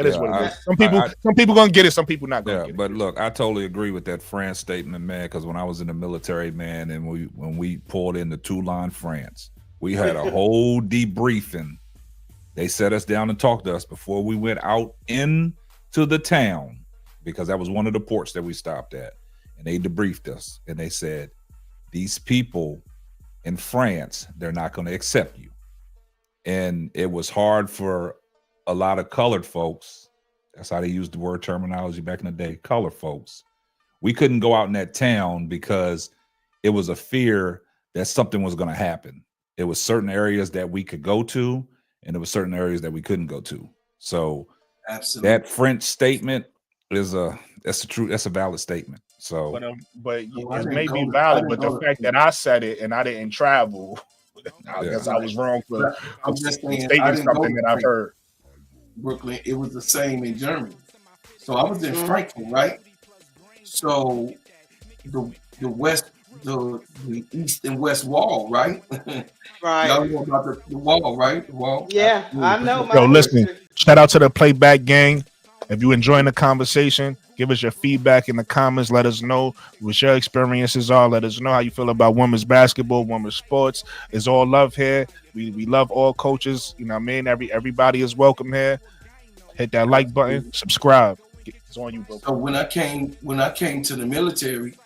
is what it is. Some people gonna get it, some people not gonna get it. But look, I totally agree with that France statement, man. Because when I was in the military, man, and when we pulled into Toulon, France, we had a whole debriefing. They sat us down and talked to us before we went out into the town, because that was one of the ports that we stopped at, and they debriefed us and they said, these people in France, they're not going to accept you. And it was hard for a lot of colored folks. That's how they used the word terminology back in the day, colored folks. We couldn't go out in that town because it was a fear that something was going to happen. It was certain areas that we could go to, and there were certain areas that we couldn't go to. So absolutely, that French statement that's a valid statement. So, but it may be valid, but the fact that I said it and I didn't travel, I guess I was wrong for stating something that I've heard. Brooklyn, it was the same in Germany. So I was in Frankfurt, right? So the east and west wall, right? Right. Y'all know about the wall, right? The wall. Yeah, I know. Yo, listen, shout out to the Playback Gang. If you enjoying the conversation, give us your feedback in the comments. Let us know what your experiences are. Let us know how you feel about women's basketball, women's sports. It's all love here. We love all coaches. You know what I mean? Everybody is welcome here. Hit that like button, subscribe. It's on you, bro. So when I came to the military,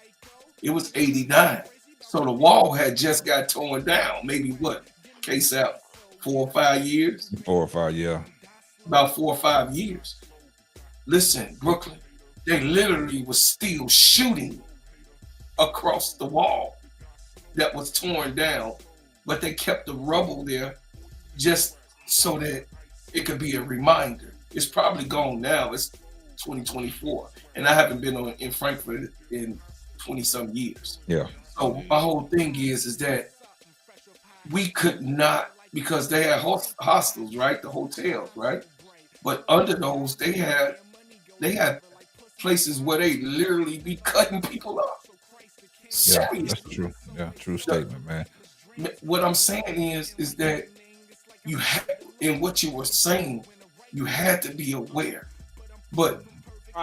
it was 89. So the wall had just got torn down. Maybe case out 4 or 5 years? 4 or 5, yeah. About 4 or 5 years. Listen, Brooklyn, they literally was still shooting across the wall that was torn down, but they kept the rubble there just so that it could be a reminder. It's probably gone now. It's 2024, and I haven't been in Frankfurt in 20-some years. Yeah. So my whole thing is that we could not, because they had hostels, right? The hotels, right? But under those, they had places where they literally be cutting people up. Seriously. Yeah, that's true. Yeah, true statement, man. What I'm saying is that you had, in what you were saying, you had to be aware. But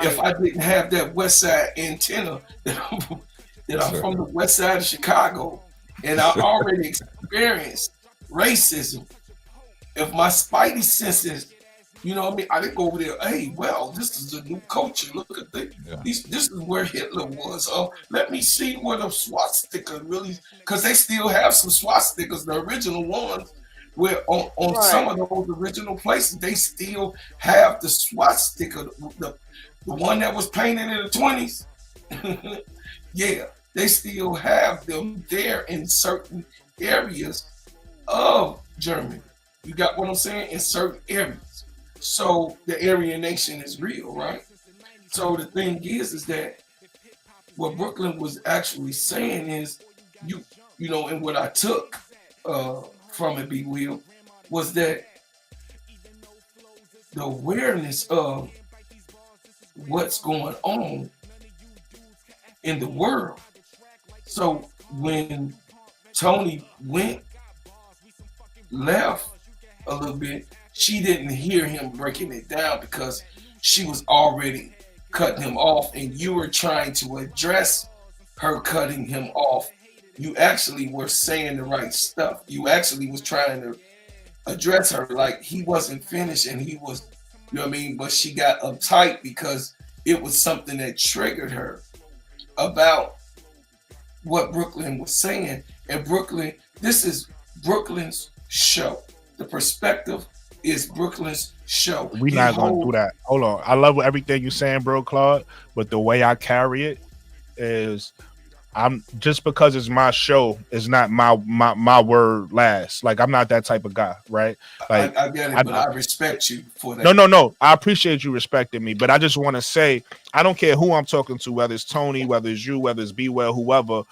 if I didn't have that West Side antenna, that I'm from the West Side of Chicago, and I already experienced racism, if my spidey senses, you know what I mean, I didn't go over there, hey, well, this is a new culture. Look at this is where Hitler was. Oh, let me see what a swastika really, because they still have some swastikas, the original ones, where on some of those original places, they still have the swastika, the one that was painted in the 20s. Yeah, they still have them there in certain areas of Germany. You got what I'm saying? In certain areas. So the Aryan nation is real, right? So the thing is that what Brooklyn was actually saying is, you know, and what I took from it, Big Will, was that the awareness of what's going on in the world. So when Tony left a little bit, she didn't hear him breaking it down because she was already cutting him off, and you were trying to address her cutting him off you actually were saying the right stuff. You actually was trying to address her like he wasn't finished and he was, you know what I mean? But she got uptight because it was something that triggered her about what Brooklyn was saying. And Brooklyn, this is Brooklyn's show. The perspective is Brooklyn's show. We're not gonna do that. Hold on. I love everything you're saying, bro, Claude. But the way I carry it is, I'm just because it's my show is not my word last. Like, I'm not that type of guy, right? Like, I get it, but I respect you for that. No. I appreciate you respecting me, but I just want to say, I don't care who I'm talking to, whether it's Tony, whether it's you, whether it's Be Well, whoever.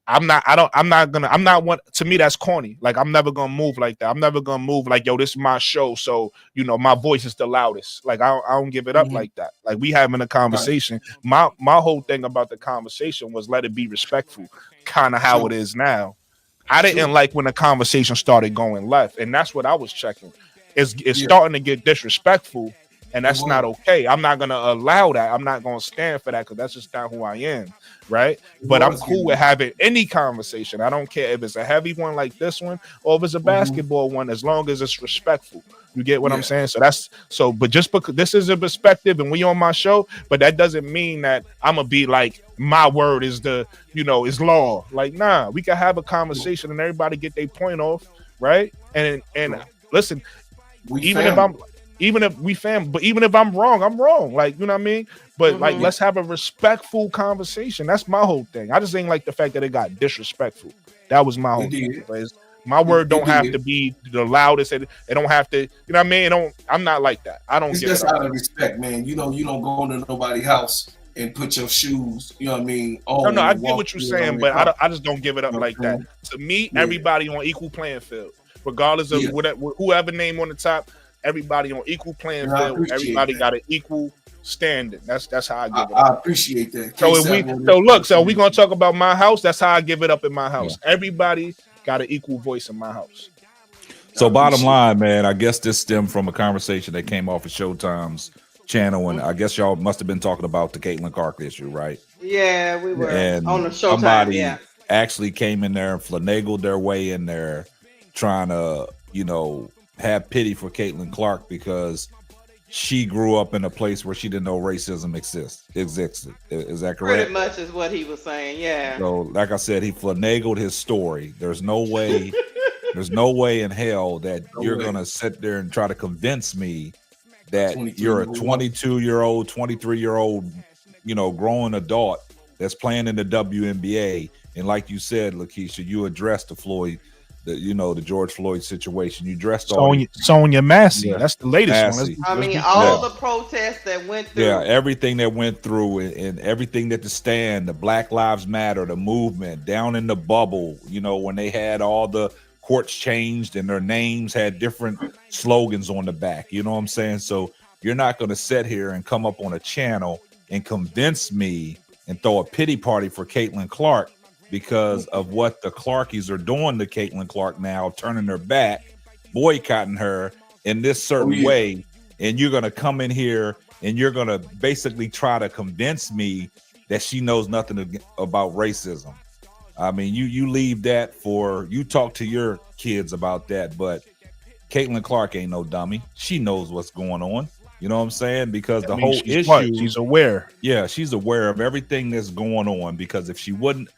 I'm not one. To me, that's corny. Like, I'm never gonna move like that. I'm never gonna move like, yo, this is my show, so my voice is the loudest. Like, I don't give it up like that. Like, we having a conversation. Right. My whole thing about the conversation was let it be respectful, kind of how it is now. I didn't like when the conversation started going left, and that's what I was checking. It's starting to get disrespectful, and that's not okay. I'm not gonna allow that. I'm not gonna stand for that because that's just not who I am, right? But I'm cool with having any conversation. I don't care if it's a heavy one like this one or if it's a basketball one, as long as it's respectful. You get what I'm saying? But just because this is a perspective and we on my show, but that doesn't mean that I'm gonna be like my word is is law. Like, nah, we can have a conversation and everybody get their point off, right? And listen, even if I'm wrong, I'm wrong. Like, you know what I mean? But like, let's have a respectful conversation. That's my whole thing. I just ain't like the fact that it got disrespectful. That was my whole thing. My word don't have to be the loudest. It don't have to, you know what I mean? I'm not like that. I don't get it. It's just out of respect, man. You don't go to nobody's house and put your shoes, you know what I mean? No, I get what you're saying, but I just don't give it up like that. To me, everybody on equal playing field, regardless of whoever name on the top. Everybody on equal playing field. Everybody got an equal standing. That's how I give it up. I appreciate that. So we gonna talk about my house. That's how I give it up in my house. Yeah. Everybody got an equal voice in my house. So bottom line, man, I guess this stemmed from a conversation that came off of Showtime's channel, and I guess y'all must have been talking about the Caitlin Clark issue, right? Yeah, we were on the Showtime. Somebody actually came in there and finagled their way in there, trying to, have pity for Caitlin Clark because she grew up in a place where she didn't know racism existed. Is that correct? Pretty much is what he was saying. Yeah. So, like I said, he finagled his story. There's no way in hell that you're gonna sit there and try to convince me that you're a 22-year-old, 23-year-old, grown adult that's playing in the WNBA. And like you said, Lakeisha, you addressed the George Floyd situation. You dressed Sonya Massey. Yeah. That's the latest one. All the protests that went through. Yeah, everything that went through and everything that the Black Lives Matter, the movement down in the bubble, when they had all the courts changed and their names had different slogans on the back. You know what I'm saying? So you're not going to sit here and come up on a channel and convince me and throw a pity party for Caitlin Clark because of what the Clarkies are doing to Caitlin Clark now, turning their back, boycotting her in this certain way. And you're going to come in here and you're going to basically try to convince me that she knows nothing about racism. I mean, you leave that you talk to your kids about that, but Caitlin Clark ain't no dummy. She knows what's going on. You know what I'm saying? Because the whole issue, she's aware. Yeah, she's aware of everything that's going on, because if she wasn't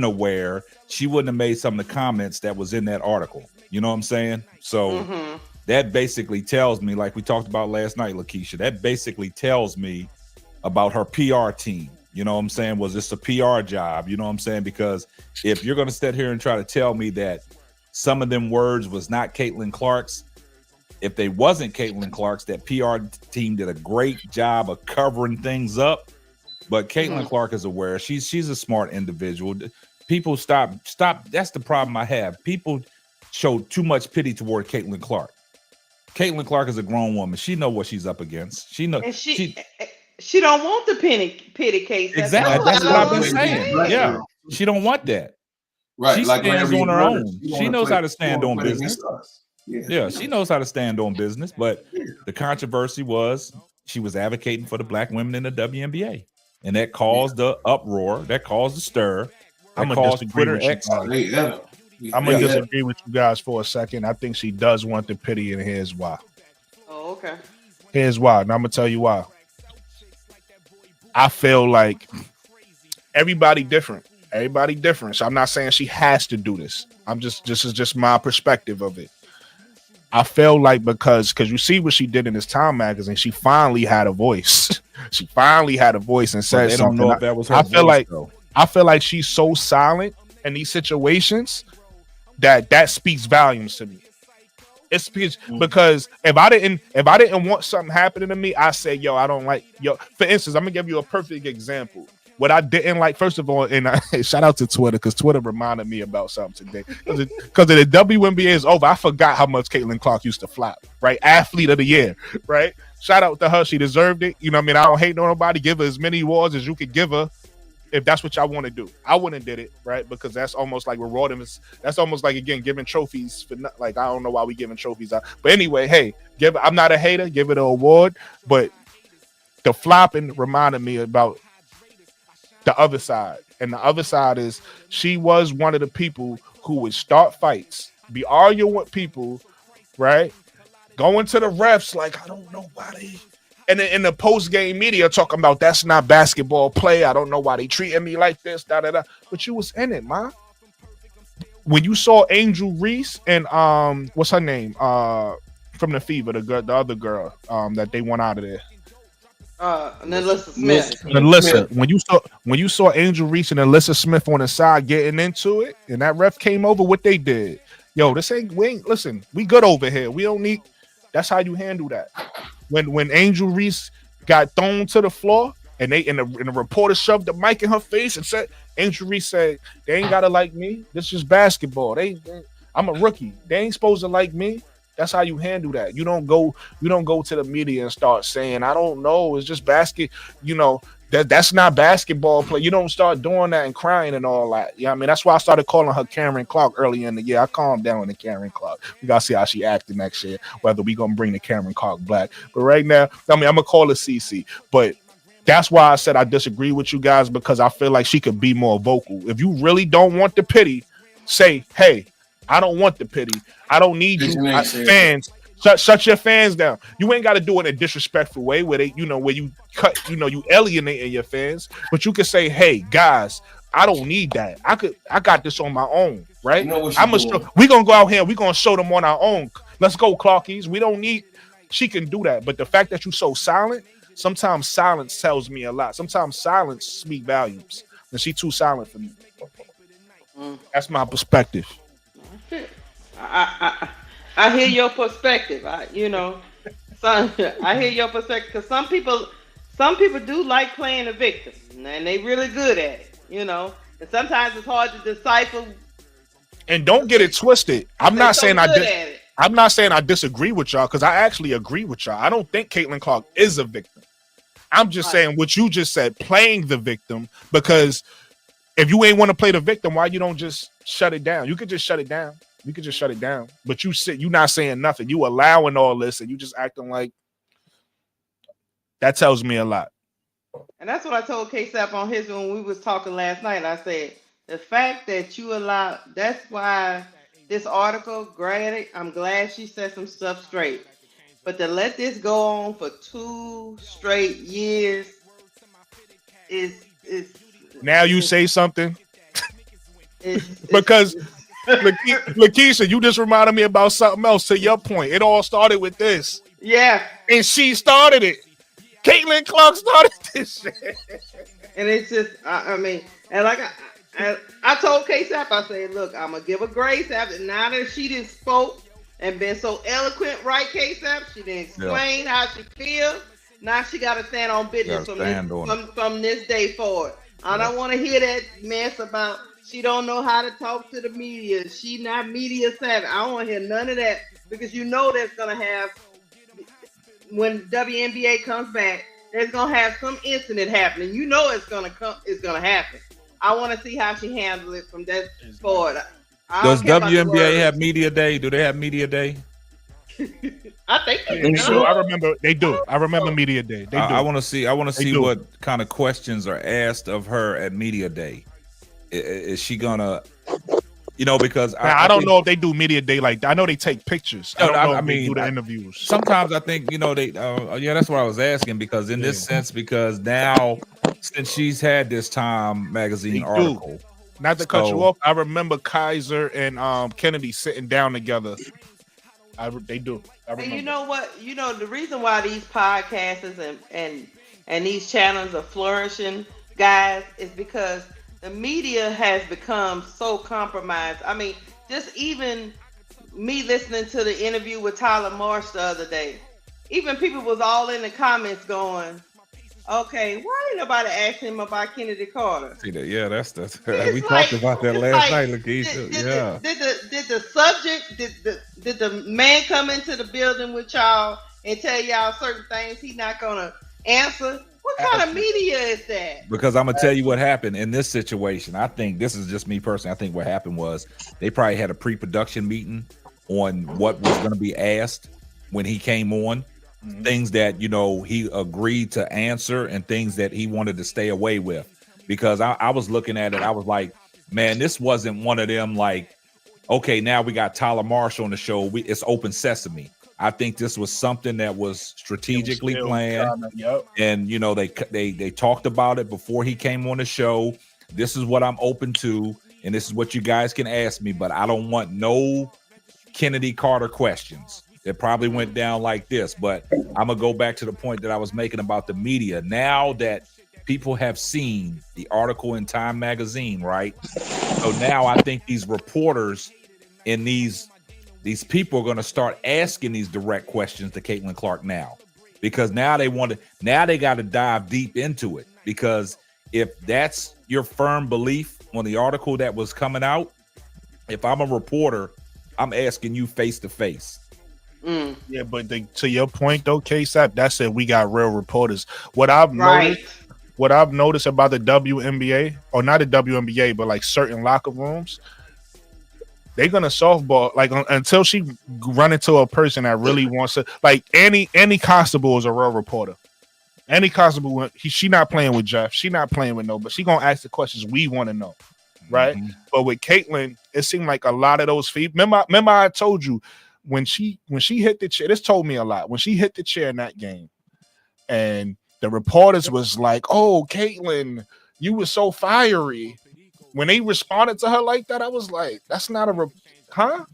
aware, she wouldn't have made some of the comments that was in that article. You know what I'm saying? So that basically tells me, like we talked about last night, Lakeisha, that basically tells me about her PR team. You know what I'm saying? Was this a PR job? You know what I'm saying? Because if you're going to sit here and try to tell me that some of them words was not Caitlin Clark's, if they wasn't Caitlin Clark's, that PR team did a great job of covering things up. But Caitlin Clark is aware. She's a smart individual. People stop. That's the problem I have. People show too much pity toward Caitlin Clark. Caitlin Clark is a grown woman. She know what she's up against. She know. And she don't want the pity case. Exactly. That's what I've been saying. Right. Yeah. She don't want that. Right. She like stands on her own. She knows how to stand on play business. Yeah, she knows how to stand on business. But the controversy was she was advocating for the black women in the WNBA. And that caused the uproar, that caused the stir. I'm gonna calls disagree Twitter with you X. guys. I'm gonna disagree with you guys for a second. I think she does want the pity, and here's why. Oh, okay. Here's why. Now I'm gonna tell you why. I feel like everybody different. Everybody different. So I'm not saying she has to do this. This is just my perspective of it. I feel like because you see what she did in this Time magazine, she finally had a voice. She finally had a voice and said something. Don't know if that was her I feel voice, like though. I feel like she's so silent in these situations that speaks volumes to me. It speaks because if I didn't want something happening to me, I say, yo, I don't like yo. For instance, I'm gonna give you a perfect example. What I didn't like, first of all, and shout out to Twitter because Twitter reminded me about something today. Because the WNBA is over, I forgot how much Caitlin Clark used to flop. Right, athlete of the year. Right, shout out to her, she deserved it. You know what I mean? I don't hate nobody. Give her as many awards as you could give her. If that's what y'all want to do, I wouldn't did it, right? Because that's almost like rewarding. That's almost like, again, giving trophies for like, I don't know why we giving trophies out. But anyway, hey, I'm not a hater. Give it an award. But the flopping reminded me about the other side. And the other side is she was one of the people who would start fights, be arguing with people, right? Going to the refs like, I don't know why they... And then in the post-game media talking about that's not basketball play. I don't know why they treating me like this, da-da-da. But you was in it, man. When you saw Angel Reese and what's her name? From the Fever, the other girl that they went out of there. Alyssa Smith. Alyssa. When you saw Angel Reese and Alyssa Smith on the side getting into it, and that ref came over, what they did. Yo, listen, we good over here. We don't need. That's how you handle that. When Angel Reese got thrown to the floor and the reporter shoved the mic in her face and said, Angel Reese said, they ain't gotta like me. This is just basketball. I'm a rookie. They ain't supposed to like me. That's how you handle that. You don't go to the media and start saying, I don't know, it's just basket, that's not basketball play. You don't start doing that and crying and all that. Yeah, I mean, that's why I started calling her Karen Clark earlier in the year. I calmed down with the Karen Clark. We gotta see how she acted next year, whether we gonna bring the Karen Clark back. But right now, I mean, I'm gonna call her CC. But that's why I said I disagree with you guys, because I feel like she could be more vocal. If you really don't want the pity, say, hey, I don't want the pity. I don't need you fans. Shut your fans down. You ain't got to do it in a disrespectful way where they, where you cut, you alienating your fans. But you can say, hey, guys, I don't need that. I got this on my own, right? We gonna go out here. We gonna show them on our own. Let's go, Clarkies. We don't need. She can do that. But the fact that you're so silent, sometimes silence tells me a lot. Sometimes silence speaks volumes, and she too silent for me. That's my perspective. I hear your perspective. I hear your perspective, because some people do like playing a victim, and they really good at it, And sometimes it's hard to decipher. And don't get it twisted. I'm not saying I disagree with y'all, because I actually agree with y'all. I don't think Caitlin Clark is a victim. I'm just saying what you just said, playing the victim, because if you ain't want to play the victim, why you don't just shut it down? You could just shut it down. But you not saying nothing. You allowing all this, and you just acting like that tells me a lot. And that's what I told K-Sap on his when we was talking last night. I said, the fact that you allow, that's why this article, granted, I'm glad she said some stuff straight. But to let this go on for 2 straight years is now you say something. Because Lakeisha, you just reminded me about something else. To your point, it all started with this. Yeah. And she started it. Caitlin Clark started this shit. And it's just, I mean, and like I told K-Sap, I said, look, I'm going to give her grace after, now that she done spoke and been so eloquent, right, K-Sap? She didn't explain how she feels. Now she got to stand on business from this day forward. I don't want to hear that mess about she don't know how to talk to the media. She not media savvy. I don't want to hear none of that, because that's going to have, when WNBA comes back, there's going to have some incident happening. It's going to happen. I want to see how she handles it from that forward. Does WNBA have media day? Do they have media day? I think they do. So I remember they do. I remember media day. They do. I want to see what kind of questions are asked of her at media day. is she gonna, because Now, I don't know if they do media day like that. I know they take pictures. I No, don't know I if they mean, do the interviews. sometimes I think they. Yeah, that's what I was asking because in this sense, because now since she's had this Time magazine They do. article, Not to cut you off, I remember Kaiser and Kennedy sitting down together. They do. I And remember. you know what? The reason why these podcasts and these channels are flourishing, guys, is because the media has become so compromised. I mean, just even me listening to the interview with Tyler Marsh the other day, even people was all in the comments going, okay, why ain't nobody asking him about Kennedy Carter? See that? Yeah, that's we It's talked like- about that it's last like, night, Lakeisha. Yeah. Did the subject, did the man come into the building with y'all and tell y'all certain things he not gonna answer? What kind of media is that? Because I'm gonna tell you what happened in this situation. I think this is just me personally. I think what happened was they probably had a pre-production meeting on what was going to be asked when he came on, things that he agreed to answer and things that he wanted to stay away with. Because I was looking at it, I was like, man, this wasn't one of them like, okay, now we got Tyler Marsh on the show. It's open sesame. I think this was something that was strategically planned, and they talked about it before he came on the show. This is what I'm open to, and this is what you guys can ask me, but I don't want no Kennedy Carter questions. It probably went down like this, but I'm gonna go back to the point that I was making about the media. Now that people have seen the article in Time magazine, right? So now I think these reporters and these people are going to start asking these direct questions to Caitlin Clark now, because now they got to dive deep into it. Because if that's your firm belief on the article that was coming out, if I'm a reporter, I'm asking you face to face. Yeah, but to your point though, KSAP, that's it. We got real reporters. What I've noticed about the WNBA, or not the WNBA, but like certain locker rooms, they're gonna softball like until she run into a person that really wants to. Like any constable is a real reporter. Any constable, she not playing with Jeff. She not playing with nobody. She gonna ask the questions we want to know, right? But with Caitlin, it seemed like a lot of those feet. Remember, I told you when she hit the chair. This told me a lot. When she hit the chair in that game, and the reporters was like, "Oh, Caitlin, you were so fiery." When they responded to her like that, I was like, "That's not huh?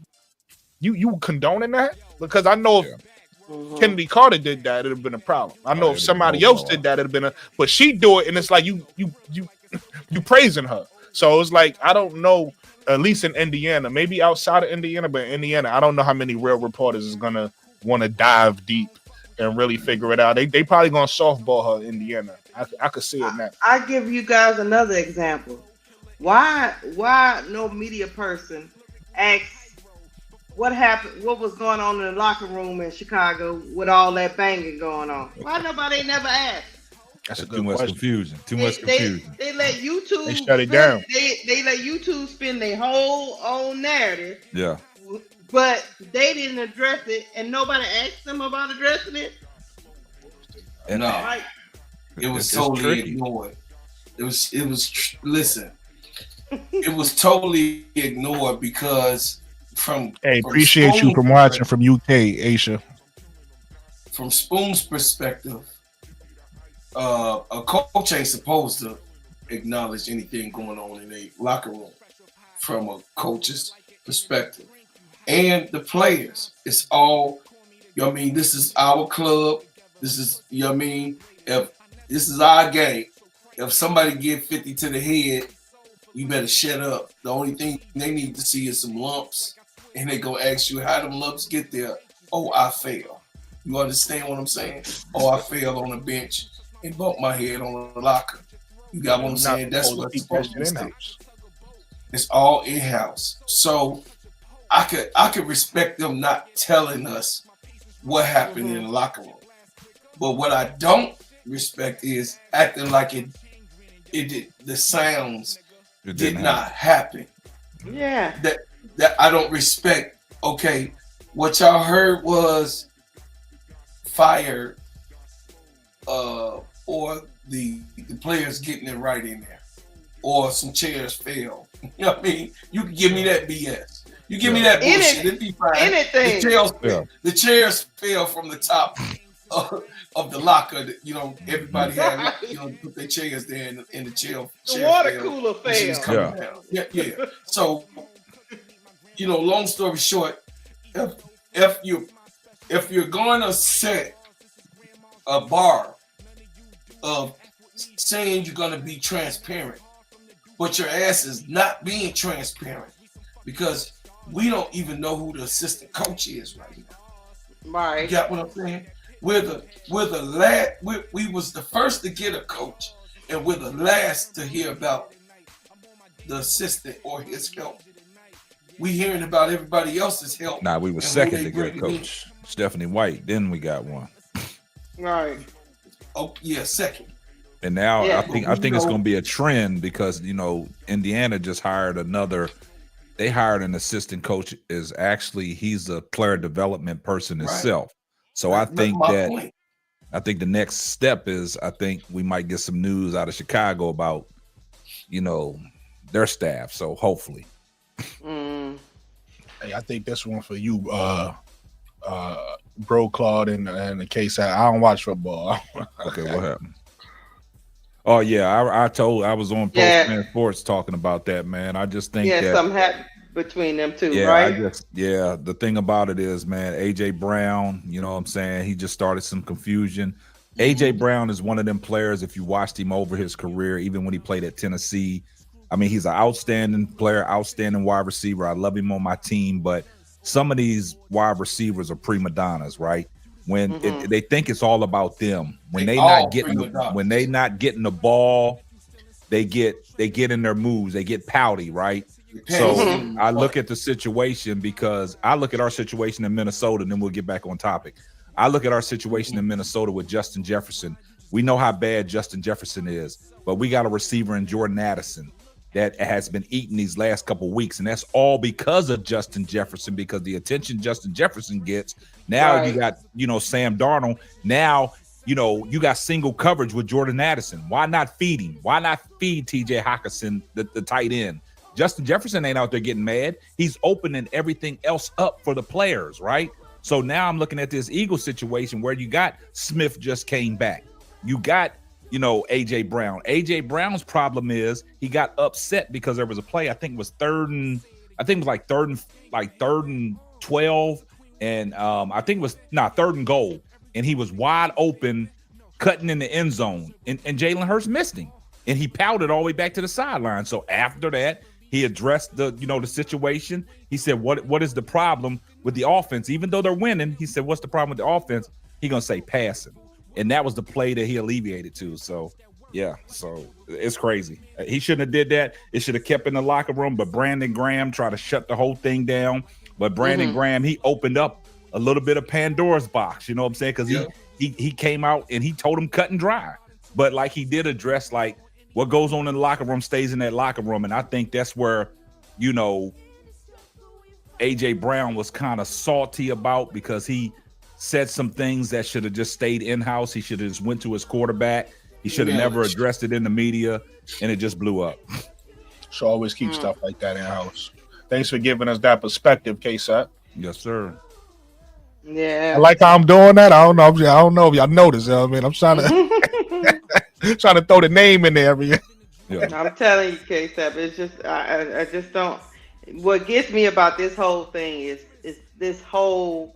You condoning that?" Because I know if Kennedy Carter did that, it'd have been a problem. I know if somebody else did that, it'd have been but she do it, and it's like you praising her. So it's like, I don't know, at least in Indiana, maybe outside of Indiana, but in Indiana, I don't know how many real reporters is gonna want to dive deep and really figure it out. They probably gonna softball her in Indiana. I could see it now. I give you guys another example. Why no media person asks what happened, what was going on in the locker room in Chicago with all that banging going on? Why nobody never asked? That's too much confusion. Too much confusion. They let YouTube they shut it down. They let YouTube spin their whole own narrative. Yeah. But they didn't address it, and nobody asked them about addressing it. And it was totally ignored. It was listen. It was totally ignored because appreciate you from watching from UK, Aisha. From Spoon's perspective, a coach ain't supposed to acknowledge anything going on in a locker room from a coach's perspective. And the players, it's all, this is our club. This is, if this is our game. If somebody get 50 to the head, you better shut up. The only thing they need to see is some lumps, and they go ask you how them lumps get there. Oh, I fell. You understand what I'm saying? Oh, I fell on the bench and bumped my head on the locker. You got what I'm saying? That's what it's supposed to be. It's all in-house. So I could respect them not telling us what happened in the locker room. But what I don't respect is acting like it did, the sounds did not happen. Yeah. That I don't respect. Okay, what y'all heard was fire, or the players getting it right in there, or some chairs fell. You know what I mean? You can give me that BS. You give me that bullshit, it'd be fine. Anything. The chairs fell from the top of the locker. That, you know, everybody had, you know, put their chairs there in the chair. The water cooler fell. Yeah. So, you know, long story short, if you're going to set a bar of saying you're going to be transparent, but your ass is not being transparent because we don't even know who the assistant coach is right now. Right. You got what I'm saying? We're the last. We was the first to get a coach, and we're the last to hear about the assistant or his help. We hearing about everybody else's help. Nah, we were second to get a coach, Stephanie White. Then we got one. Right. Oh yeah, second. And now I think it's going to be a trend because, you know, Indiana just hired another. They hired an assistant coach. He's a player development person himself. So I think the next step is I think we might get some news out of Chicago about, you know, their staff. So hopefully. Hey, I think this one for you, Bro Claude, and the case I don't watch football. Okay, what happened? Oh yeah, I was on Postman Sports talking about that, man. I just think that something happened between them two, yeah, right? The thing about it is, man, AJ Brown, you know what I'm saying? He just started some confusion. AJ Brown is one of them players, if you watched him over his career, even when he played at Tennessee, I mean, he's an outstanding player, outstanding wide receiver. I love him on my team, but some of these wide receivers are prima donnas, right? When they think it's all about them, when they not getting the ball, they get in their moves, they get pouty, right? So I look at the situation because I look at our situation in Minnesota, and then we'll get back on topic. I look at our situation in Minnesota with Justin Jefferson. We know how bad Justin Jefferson is, but we got a receiver in Jordan Addison that has been eating these last couple weeks, and that's all because of Justin Jefferson, because the attention Justin Jefferson gets. Now you got, you know, Sam Darnold. Now, you know, you got single coverage with Jordan Addison. Why not feed him? Why not feed TJ Hawkinson, the tight end? Justin Jefferson ain't out there getting mad. He's opening everything else up for the players, right? So now I'm looking at this Eagle situation where you got Smith just came back. You got, you know, AJ Brown. AJ Brown's problem is he got upset because there was a play. I think it was third and 12, and I think it was third and goal, and he was wide open, cutting in the end zone, and Jalen Hurts missed him, and he pouted all the way back to the sideline. So after that, he addressed the situation. He said, "What is the problem with the offense? Even though they're winning," he said, "What's the problem with the offense?" He gonna say passing. And that was the play that he alleviated to. So, yeah, so it's crazy. He shouldn't have did that. It should have kept in the locker room. But Brandon Graham tried to shut the whole thing down. But Brandon Graham, he opened up a little bit of Pandora's box. You know what I'm saying? Because he came out and he told him cut and dry. But like he did address like what goes on in the locker room stays in that locker room. And I think that's where, you know, AJ Brown was kind of salty about, because he said some things that should have just stayed in-house. He should have just went to his quarterback. He should have never addressed it in the media, and it just blew up. So always keep stuff like that in-house. Thanks for giving us that perspective, K-Sat. Yes, sir. Yeah. I like how I'm doing that. I don't know if y'all noticed. You know what I mean? I'm trying to trying to throw the name in there every year. Yeah. I'm telling you, K-Sat, it's just I just don't. What gets me about this whole thing is this whole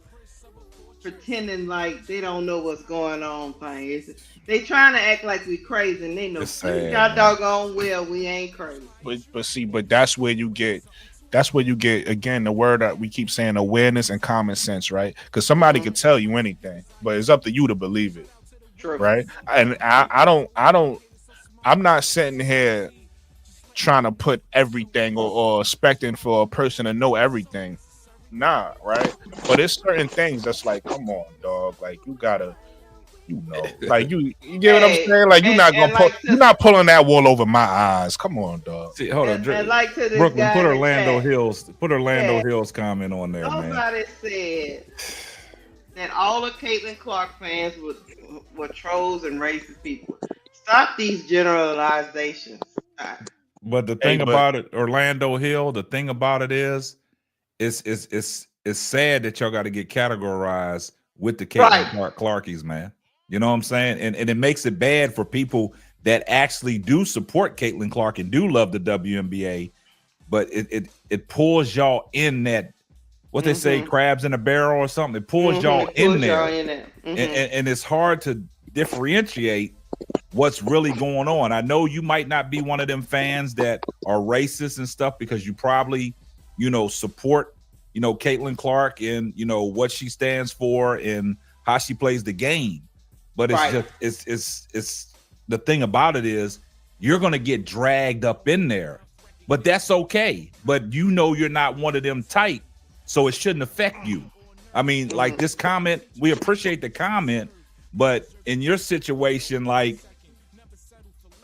pretending like they don't know what's going on thing. They trying to act like we crazy, and they know y'all doggone well we ain't crazy. But that's where you get again the word that we keep saying, awareness and common sense, right? Because somebody could tell you anything, but it's up to you to believe it. True. Right? And I'm not sitting here trying to put everything or expecting for a person to know everything. Nah, right? But it's certain things that's like, come on, dog. Like you gotta, you know, like you get what I'm saying? Like you're not pulling that wool over my eyes. Come on, dog. See, hold on, like to this Brooklyn, guy put Orlando Hills comment on there, Somebody man. said that all the Caitlin Clark fans were trolls and racist people. Stop these generalizations. But the Hey, thing about it, Orlando Hill, the thing about it is, it's sad that y'all got to get categorized with the Caitlin Clarkies, man. You know what I'm saying? And it makes it bad for people that actually do support Caitlin Clark and do love the WNBA, but it pulls y'all in that what they say, crabs in a barrel or something. It pulls y'all in there, and it's hard to differentiate what's really going on. I know you might not be one of them fans that are racist and stuff because you probably, support, Caitlin Clark and what she stands for and how she plays the game. But it's just it's the thing about it is you're gonna get dragged up in there, but that's okay. But you're not one of them tight, so it shouldn't affect you. I mean, like this comment, we appreciate the comment, but in your situation, like,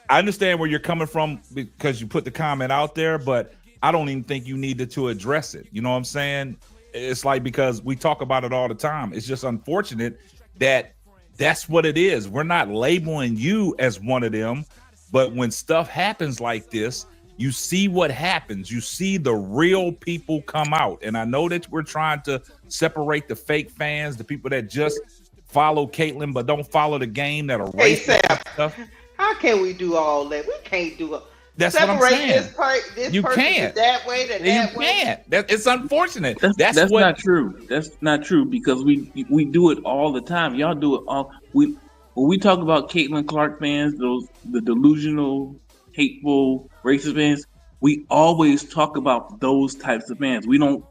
I understand where you're coming from because you put the comment out there, but I don't even think you needed to address it. You know what I'm saying? It's like, because we talk about it all the time. It's just unfortunate that that's what it is. We're not labeling you as one of them, but when stuff happens like this, you see what happens. You see the real people come out. And I know that we're trying to separate the fake fans, the people that just follow Caitlin but don't follow the game, that are racist and stuff. How can we do all that? We can't do it. That's what I'm saying. This you person can't. That way, that you way. Can't. It's unfortunate. That's not true. That's not true because we do it all the time. Y'all do it all. When we talk about Caitlin Clark fans, the delusional, hateful, racist fans, we always talk about those types of fans. We never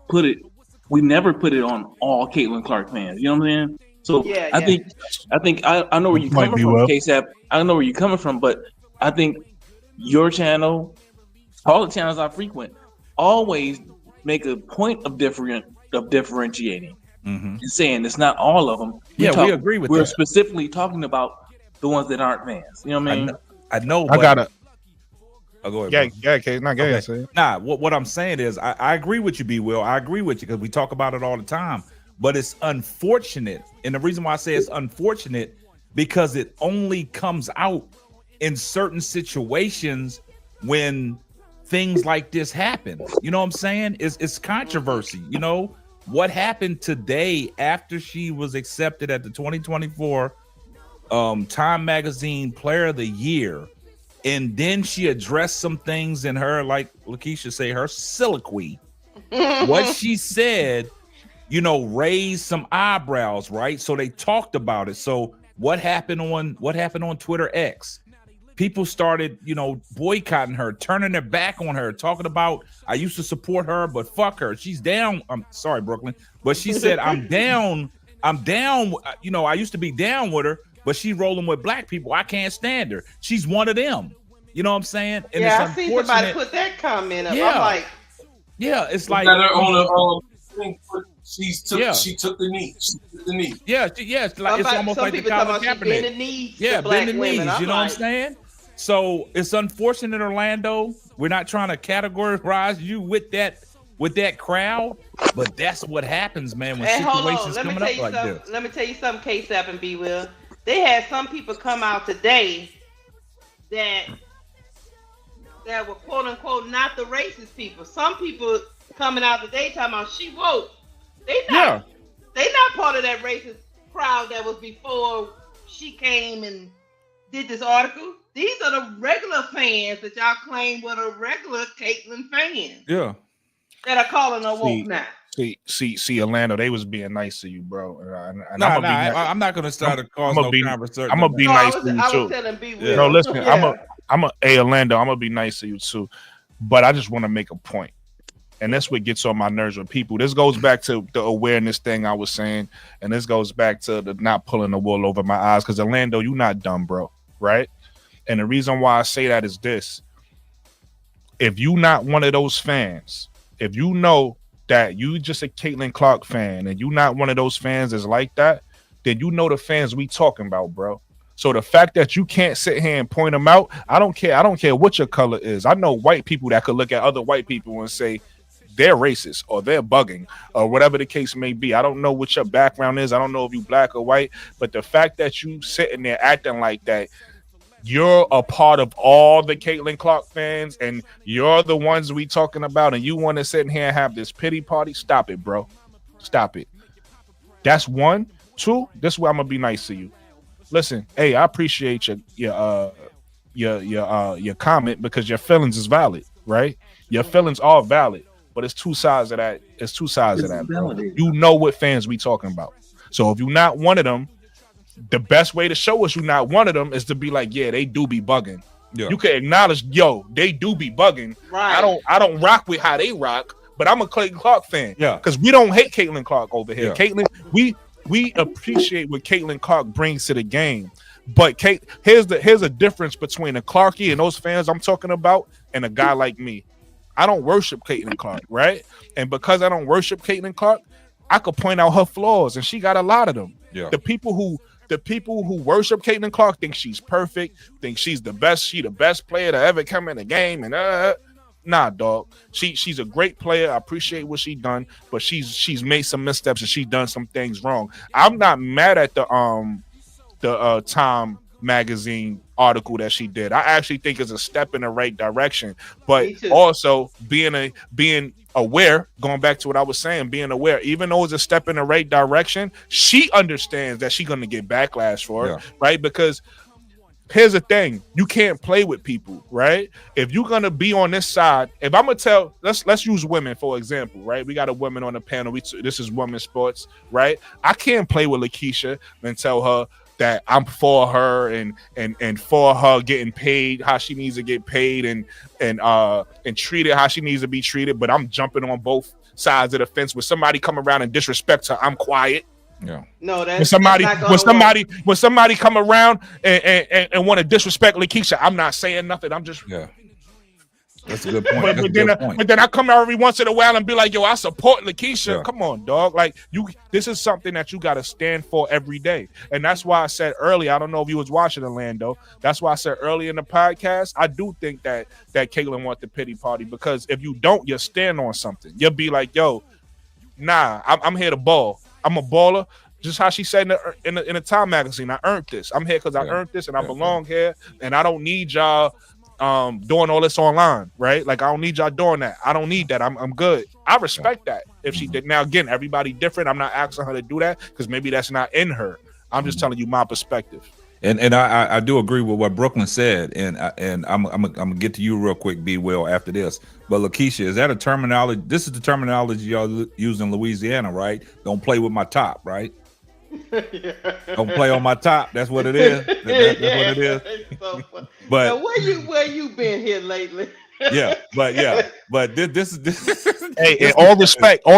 put it on all Caitlin Clark fans. You know what I'm saying? So I think I know where you're coming from, KSAP. I know where you're coming from, but I think your channel, all the channels I frequent, always make a point of differentiating and saying it's not all of them. We agree with that. We're specifically talking about the ones that aren't fans. You know what I mean? I know. I gotta. Oh, go ahead. Okay. Nah, what I'm saying is I agree with you, B. Will. I agree with you because we talk about it all the time. But it's unfortunate, and the reason why I say it's unfortunate because it only comes out in certain situations when things like this happen. You know what I'm saying? It's controversy. What happened today after she was accepted at the 2024 Time Magazine Player of the Year, and then she addressed some things in her, like Lakeisha say, her soliloquy. What she said, raised some eyebrows, right? So they talked about it. So what happened on Twitter X? People started, boycotting her, turning their back on her, talking about, I used to support her, but fuck her. She's down. I'm sorry, Brooklyn. But she said, I'm down. I used to be down with her, but she's rolling with black people. I can't stand her. She's one of them. You know what I'm saying? And I see somebody put that comment up. I'm like, it's like she took the knee. It's almost like the Colin Kaepernick. Bend the knees. Bend the knees. You know what I'm saying? So it's unfortunate, Orlando. We're not trying to categorize you with that crowd, but that's what happens, man, when situations coming up like this. Let me tell you something, K-Sap and B. Will. They had some people come out today that were quote unquote not the racist people. Some people coming out today talking about she woke. They not part of that racist crowd that was before she came and did this article. These are the regular fans that y'all claim were the regular Caitlin fans. Yeah. That are calling her woke now. See, Orlando, they was being nice to you, bro. I'm not gonna start to cause no conversation. I'm gonna be nice to you too. I was telling B. Will. No, listen, hey Orlando, I'm gonna be nice to you too. But I just want to make a point. And that's what gets on my nerves with people. This goes back to the awareness thing I was saying. And this goes back to the not pulling the wool over my eyes. Because Orlando, you're not dumb, bro. Right? And the reason why I say that is this. If you not one of those fans, if you know that you just a Caitlin Clark fan and you not one of those fans that's like that, then you know the fans we talking about, bro. So the fact that you can't sit here and point them out, I don't care. I don't care what your color is. I know white people that could look at other white people and say, they're racist or they're bugging or whatever the case may be. I don't know what your background is. I don't know if you black or white, but the fact that you sitting there acting like that, you're a part of all the Caitlin Clark fans, and you're the ones we talking about, and you want to sit in here and have this pity party. Stop it, bro. Stop it. That's one. Two, this is where I'm gonna be nice to you. Listen, hey, I appreciate your comment because your feelings is valid, right? Your feelings are valid, but it's two sides of that. It's two sides of that, bro. You know what fans we talking about. So if you're not one of them, the best way to show us you're not one of them is to be like, yeah, they do be bugging. Yeah. You can acknowledge, yo, they do be bugging. Right. I don't rock with how they rock, but I'm a Caitlin Clark fan. Yeah, because we don't hate Caitlin Clark over here. Yeah. Caitlin, we appreciate what Caitlin Clark brings to the game. But here's a difference between a Clarkie and those fans I'm talking about and a guy like me. I don't worship Caitlin Clark, right? And because I don't worship Caitlin Clark, I could point out her flaws, and she got a lot of them. Yeah. The people who worship Caitlin Clark think she's perfect, think she's the best. She the best player to ever come in the game, and nah, dog. She's a great player. I appreciate what she done, but she's made some missteps and she's done some things wrong. I'm not mad at the Time magazine article that she did. I actually think it's a step in the right direction, but also being aware, going back to what I was saying, being aware, even though it's a step in the right direction, she understands that she's going to get backlash for it, right? Because here's the thing, you can't play with people, right? If you're going to be on this side, if I'm going to tell, let's use women for example, right? We got a woman on the panel. This is women's sports, right? I can't play with Lakeisha and tell her that I'm for her and for her getting paid how she needs to get paid and treated how she needs to be treated, but I'm jumping on both sides of the fence. When somebody come around and disrespect her, I'm quiet. Yeah. No, that's when somebody come around and want to disrespect Lakeisha, I'm not saying nothing. I'm just That's a good point. But then I come out every once in a while and be like, yo, I support Lakeisha. Yeah. Come on, dog. Like this is something that you got to stand for every day. And that's why I said earlier, I don't know if you was watching Orlando. That's why I said early in the podcast, I do think that Caitlin want the pity party, because if you don't, you'll stand on something. You'll be like, yo, nah, I'm here to ball. I'm a baller. Just how she said in the Time magazine, I earned this. I'm here because I earned this and I belong here. And I don't need y'all doing all this online, right? Like I don't need y'all doing that. I don't need that. I'm good. I respect that. If she did, now again, everybody different. I'm not asking her to do that because maybe that's not in her. I'm just telling you my perspective. And I do agree with what Brooklyn said, and I'm gonna get to you real quick, B. Will, after this. But Lakeisha, is that a terminology? This is the terminology y'all use in Louisiana, right? Don't play with my top, right? Don't play on my top. That's what it is. That's what it is. So but now, where you been here lately? but this is hey, and all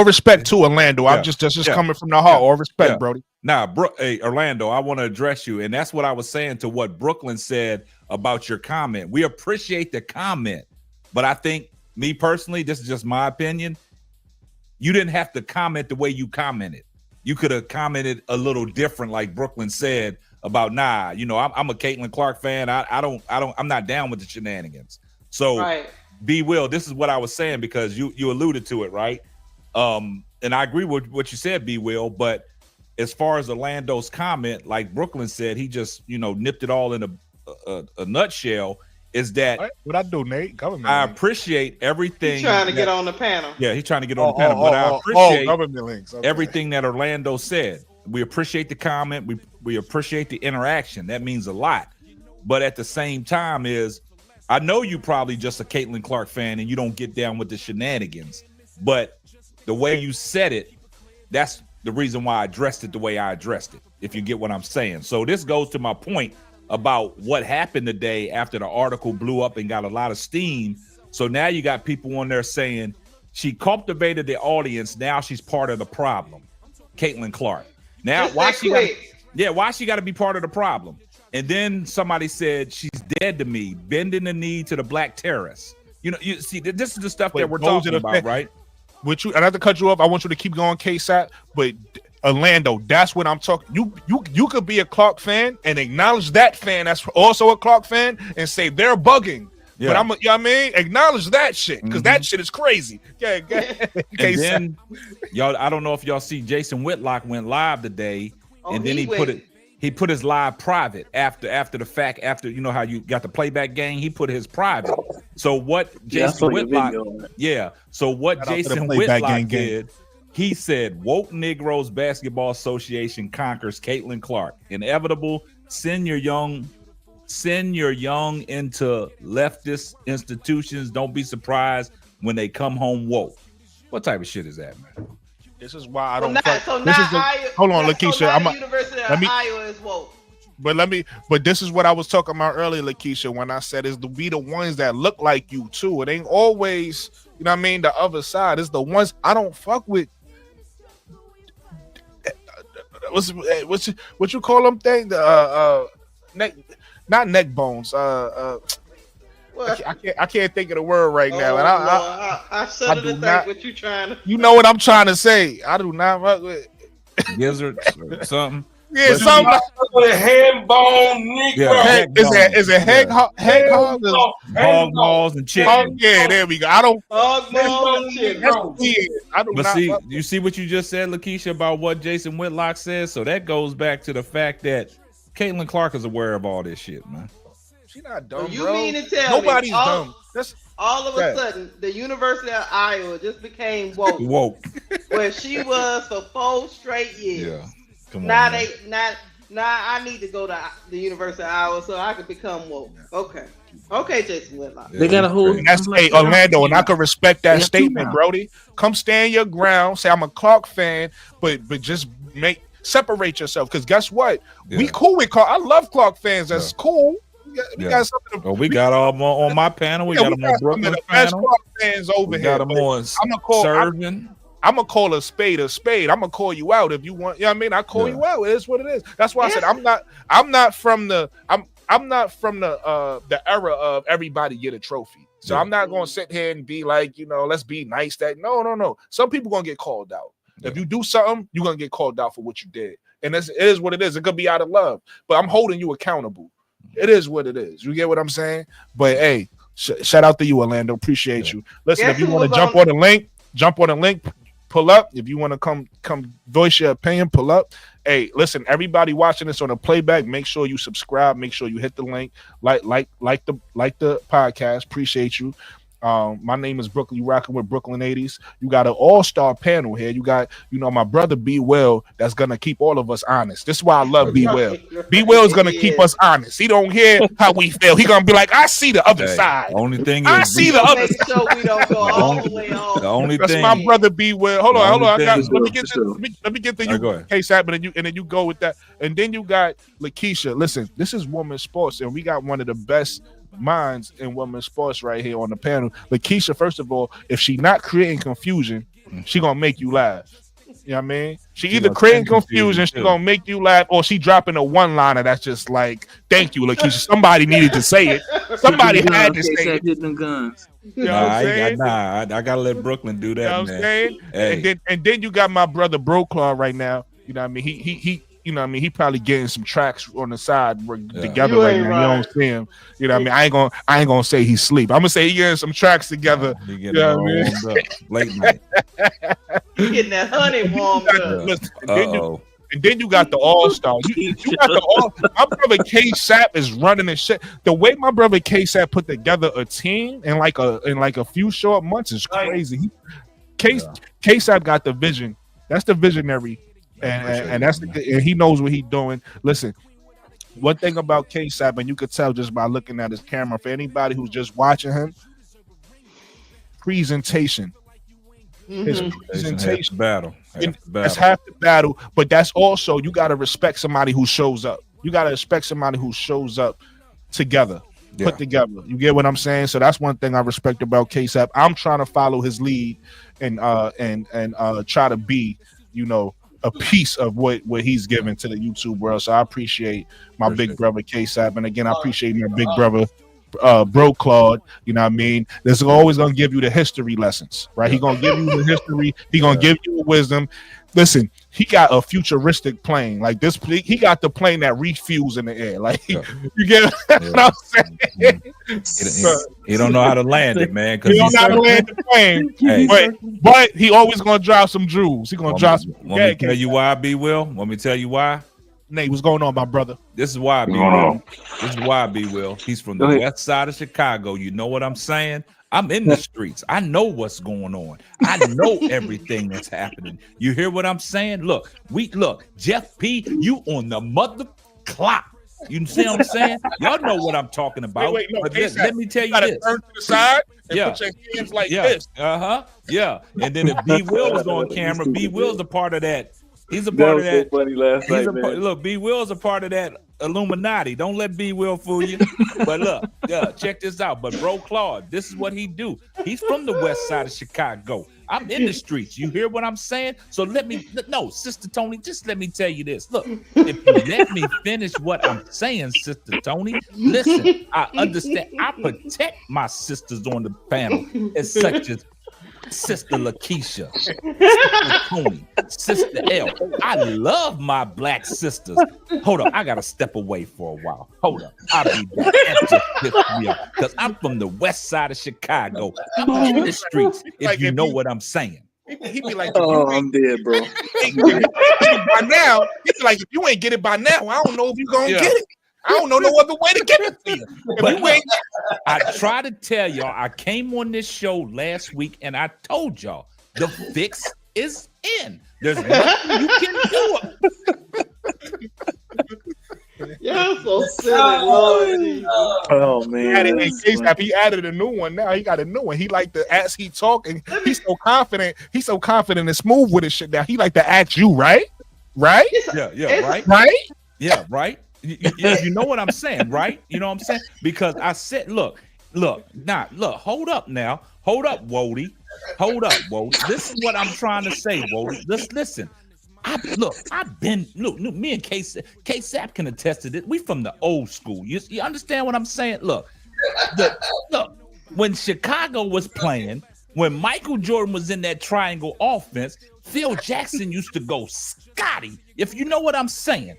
respect to Orlando. I'm just coming from the heart. All respect, Brody. Now, hey, Orlando, I want to address you, and that's what I was saying to what Brooklyn said about your comment. We appreciate the comment, but I think, me personally, this is just my opinion, you didn't have to comment the way you commented. You could have commented a little different, like Brooklyn said about, nah, I'm a Caitlin Clark fan. I'm not down with the shenanigans. So, B. Will, this is what I was saying because you alluded to it, right? And I agree with what you said, B. Will. But as far as Orlando's comment, like Brooklyn said, he just nipped it all in a nutshell. Is that what I do, Nate? Government. I appreciate everything. He's trying to get on the panel. Yeah, he's trying to get on the panel. But I appreciate everything that Orlando said. We appreciate the comment. We appreciate the interaction. That means a lot. But at the same time, I know you probably just a Caitlin Clark fan and you don't get down with the shenanigans. But the way you said it, that's the reason why I addressed it the way I addressed it. If you get what I'm saying. So this goes to my point about what happened today after the article blew up and got a lot of steam. So now you got people on there saying she cultivated the audience. Now she's part of the problem. Caitlin Clark. Now why she got to be part of the problem? And then somebody said she's dead to me, bending the knee to the black terrorists. You see, this is the stuff that we're talking about, right? With you, and I have to cut you off. I want you to keep going, KSAT, but Orlando, that's what I'm talking. You could be a Clark fan and acknowledge that fan that's also a Clark fan and say they're bugging. Yeah. But acknowledge that shit because that shit is crazy. Yeah. And then y'all, I don't know if y'all see Jason Whitlock went live today, and then he put it. he put his live private after the fact. After you know how you got the playback game, he put his private. So what Jason Whitlock? Yeah. So what Jason Whitlock did? He said, "Woke Negroes Basketball Association conquers Caitlin Clark. Inevitable. Send your young into leftist institutions. Don't be surprised when they come home woke." What type of shit is that, man? This is why I don't. Hold on, Lakeisha. University of Iowa is woke. But this is what I was talking about earlier, Lakeisha, when I said it's to be the ones that look like you too. It ain't always, you know what I mean, the other side. It's the ones I don't fuck with. What you call them thing? Neck, not neck bones. I can't think of the word right now. And I shudder to think what you trying to. You know what I'm trying to say. I do not fuck with gizzards or something. Yeah, something like with hand bone, Negro. Is it head hog? Hog balls and chicken. Yeah, there we go. I don't hog balls and chicken. I do but not. See, you see what you just said, Lakeisha, about what Jason Whitlock says. So that goes back to the fact that Caitlin Clark is aware of all this shit, man. She's not dumb, so you bro. mean to tell Nobody's me dumb. All of a sudden, the University of Iowa just became woke. Where she was for 4 straight years. Yeah. Come on. Now I need to go to the University of Iowa so I can become woke. Okay, Jason Whitlock. They got a whole. Hey, Orlando, and I can respect that statement, Brody. Come stand your ground. Say I'm a Clark fan, but just separate yourself. Because guess what? Yeah. We cool with Clark. I love Clark fans. That's cool. We got something. We got all on my panel. We got them on Brooklyn panel. Clark fans over we here. Got them on Serv'n. I'm gonna call a spade a spade. I'm gonna call you out if you want. You know what I mean? I call you out. It is what it is. That's why I said I'm not from the era of everybody get a trophy. So I'm not gonna sit here and be like, let's be nice. No. Some people gonna get called out. If you do something, you're gonna get called out for what you did. And it is what it is. It could be out of love, but I'm holding you accountable. It is what it is. You get what I'm saying? But hey, shout out to you, Orlando. Appreciate you. Listen, if you want to jump on the link, pull up. If you want to come voice your opinion, pull up. Hey, listen, everybody watching this on the playback, make sure you subscribe. Make sure you hit the link, like the podcast. Appreciate you. My name is Brooklyn. You rocking with Brooklyn 80s. You got an all-star panel here. You got, my brother B Will that's gonna keep all of us honest. This is why I love B Will. B Will is gonna keep us honest. He don't hear how we feel. He gonna be like, I see the other side. Only thing I see the other side. So we don't go all the way on. The only that's thing. My brother B Will. Hold on. Let me get the case out, and then you go with that, and then you got Lakeisha. Listen, this is women's sports, and we got one of the best minds in women's sports right here on the panel. Lakeisha, first of all, if she not creating confusion, she gonna make you laugh. You know what I mean? She either creating confusion, she gonna make you laugh, or she dropping a one-liner that's just like, thank you, Lakeisha. Somebody needed to say it. Somebody had to say it. Guns. You know what I'm saying? I gotta let Brooklyn do that. You know what I'm saying? Hey. And then you got my brother Broclaw right now. You know what I mean? He you know what I mean? He probably getting some tracks on the side together right now. You don't see him. You know what I mean? I ain't gonna say he's asleep. I'm gonna say he getting some tracks together. You know what I mean? Late night. He getting that honey warmed up. Listen, and then you got the all-star. You got the all. My brother K-Sap is running and shit. The way my brother K-Sap put together a team in like a few short months is crazy. K-Sap got the vision. That's the visionary. And and he knows what he's doing. Listen, one thing about K-Sap, and you could tell just by looking at his camera, for anybody who's just watching him, presentation. His presentation battle. That's half the battle, but that's also, you got to respect somebody who shows up. You got to respect somebody who shows up together, put together. You get what I'm saying? So that's one thing I respect about K-Sap. I'm trying to follow his lead and try to be, a piece of what he's given to the YouTube world. So I appreciate my big brother K-Sap, and again I appreciate my big brother Bro Claude. You know what I mean? There's always gonna give you the history lessons, right? He gonna give you the history, he gonna give you wisdom. Listen, he got a futuristic plane like this. He got the plane that refuels in the air. Like you get what I'm saying? He don't know how to land it, man. He don't know how to land the plane. But he always gonna drop some jewels. He gonna drop some. Want me to tell you why, B Will? Want me to tell you why? Nate, what's going on, my brother? This is why, B. Will. This is why, B. Will. He's from the Go ahead. west side of Chicago. You know what I'm saying? I'm in the streets. I know what's going on. I know everything that's happening. You hear what I'm saying? Look, Jeff P, you on the mother clock. You see what I'm saying? Y'all know what I'm talking about. Wait, no, but K-Sap, let me tell you gotta this. turn to the side and Yeah. put your hands like Yeah. this. Yeah. And then if B. Will was on camera, B. Will's a part of that. He's a That part was of that. so funny last night, man. Look, B. Will's a part of that Illuminati. Don't let B. Will fool you. But look, check this out. But bro, Claude, this is what he do. He's from the west side of Chicago. I'm in the streets. You hear what I'm saying? So Sister Tony, just let me tell you this. Look, if you let me finish what I'm saying, Sister Tony, listen, I understand. I protect my sisters on the panel as such as Sister Lakeisha, Sister Tony, Sister L. I love my black sisters. Hold up, I gotta step away for a while. Hold up, I'll be back. Because I'm from the west side of Chicago. I'm in the streets, if you know what I'm saying. He'd be like, Oh, I'm dead, bro. by now, he'd be like, if you ain't get it by now, I don't know if you're gonna get it. I don't know no other way to give it to you. But I try to tell y'all, I came on this show last week and I told y'all the fix is in. There's nothing you can do. You're so silly, Lord. Oh man, He added a new one now. He got a new one. He like to as he talking. He's so confident. He's so confident and smooth with his shit now. He like to ask you, right? Right? Yeah, right? Right? Yeah, right. You know what I'm saying, right? You know what I'm saying? Because I said, look, hold up now. Hold up, Wody. Hold up, Wody. This is what I'm trying to say, Wody. Listen. Me and K-Sap can attest to this. We from the old school. You understand what I'm saying? Look, when Chicago was playing, when Michael Jordan was in that triangle offense, Phil Jackson used to go Scotty. If you know what I'm saying.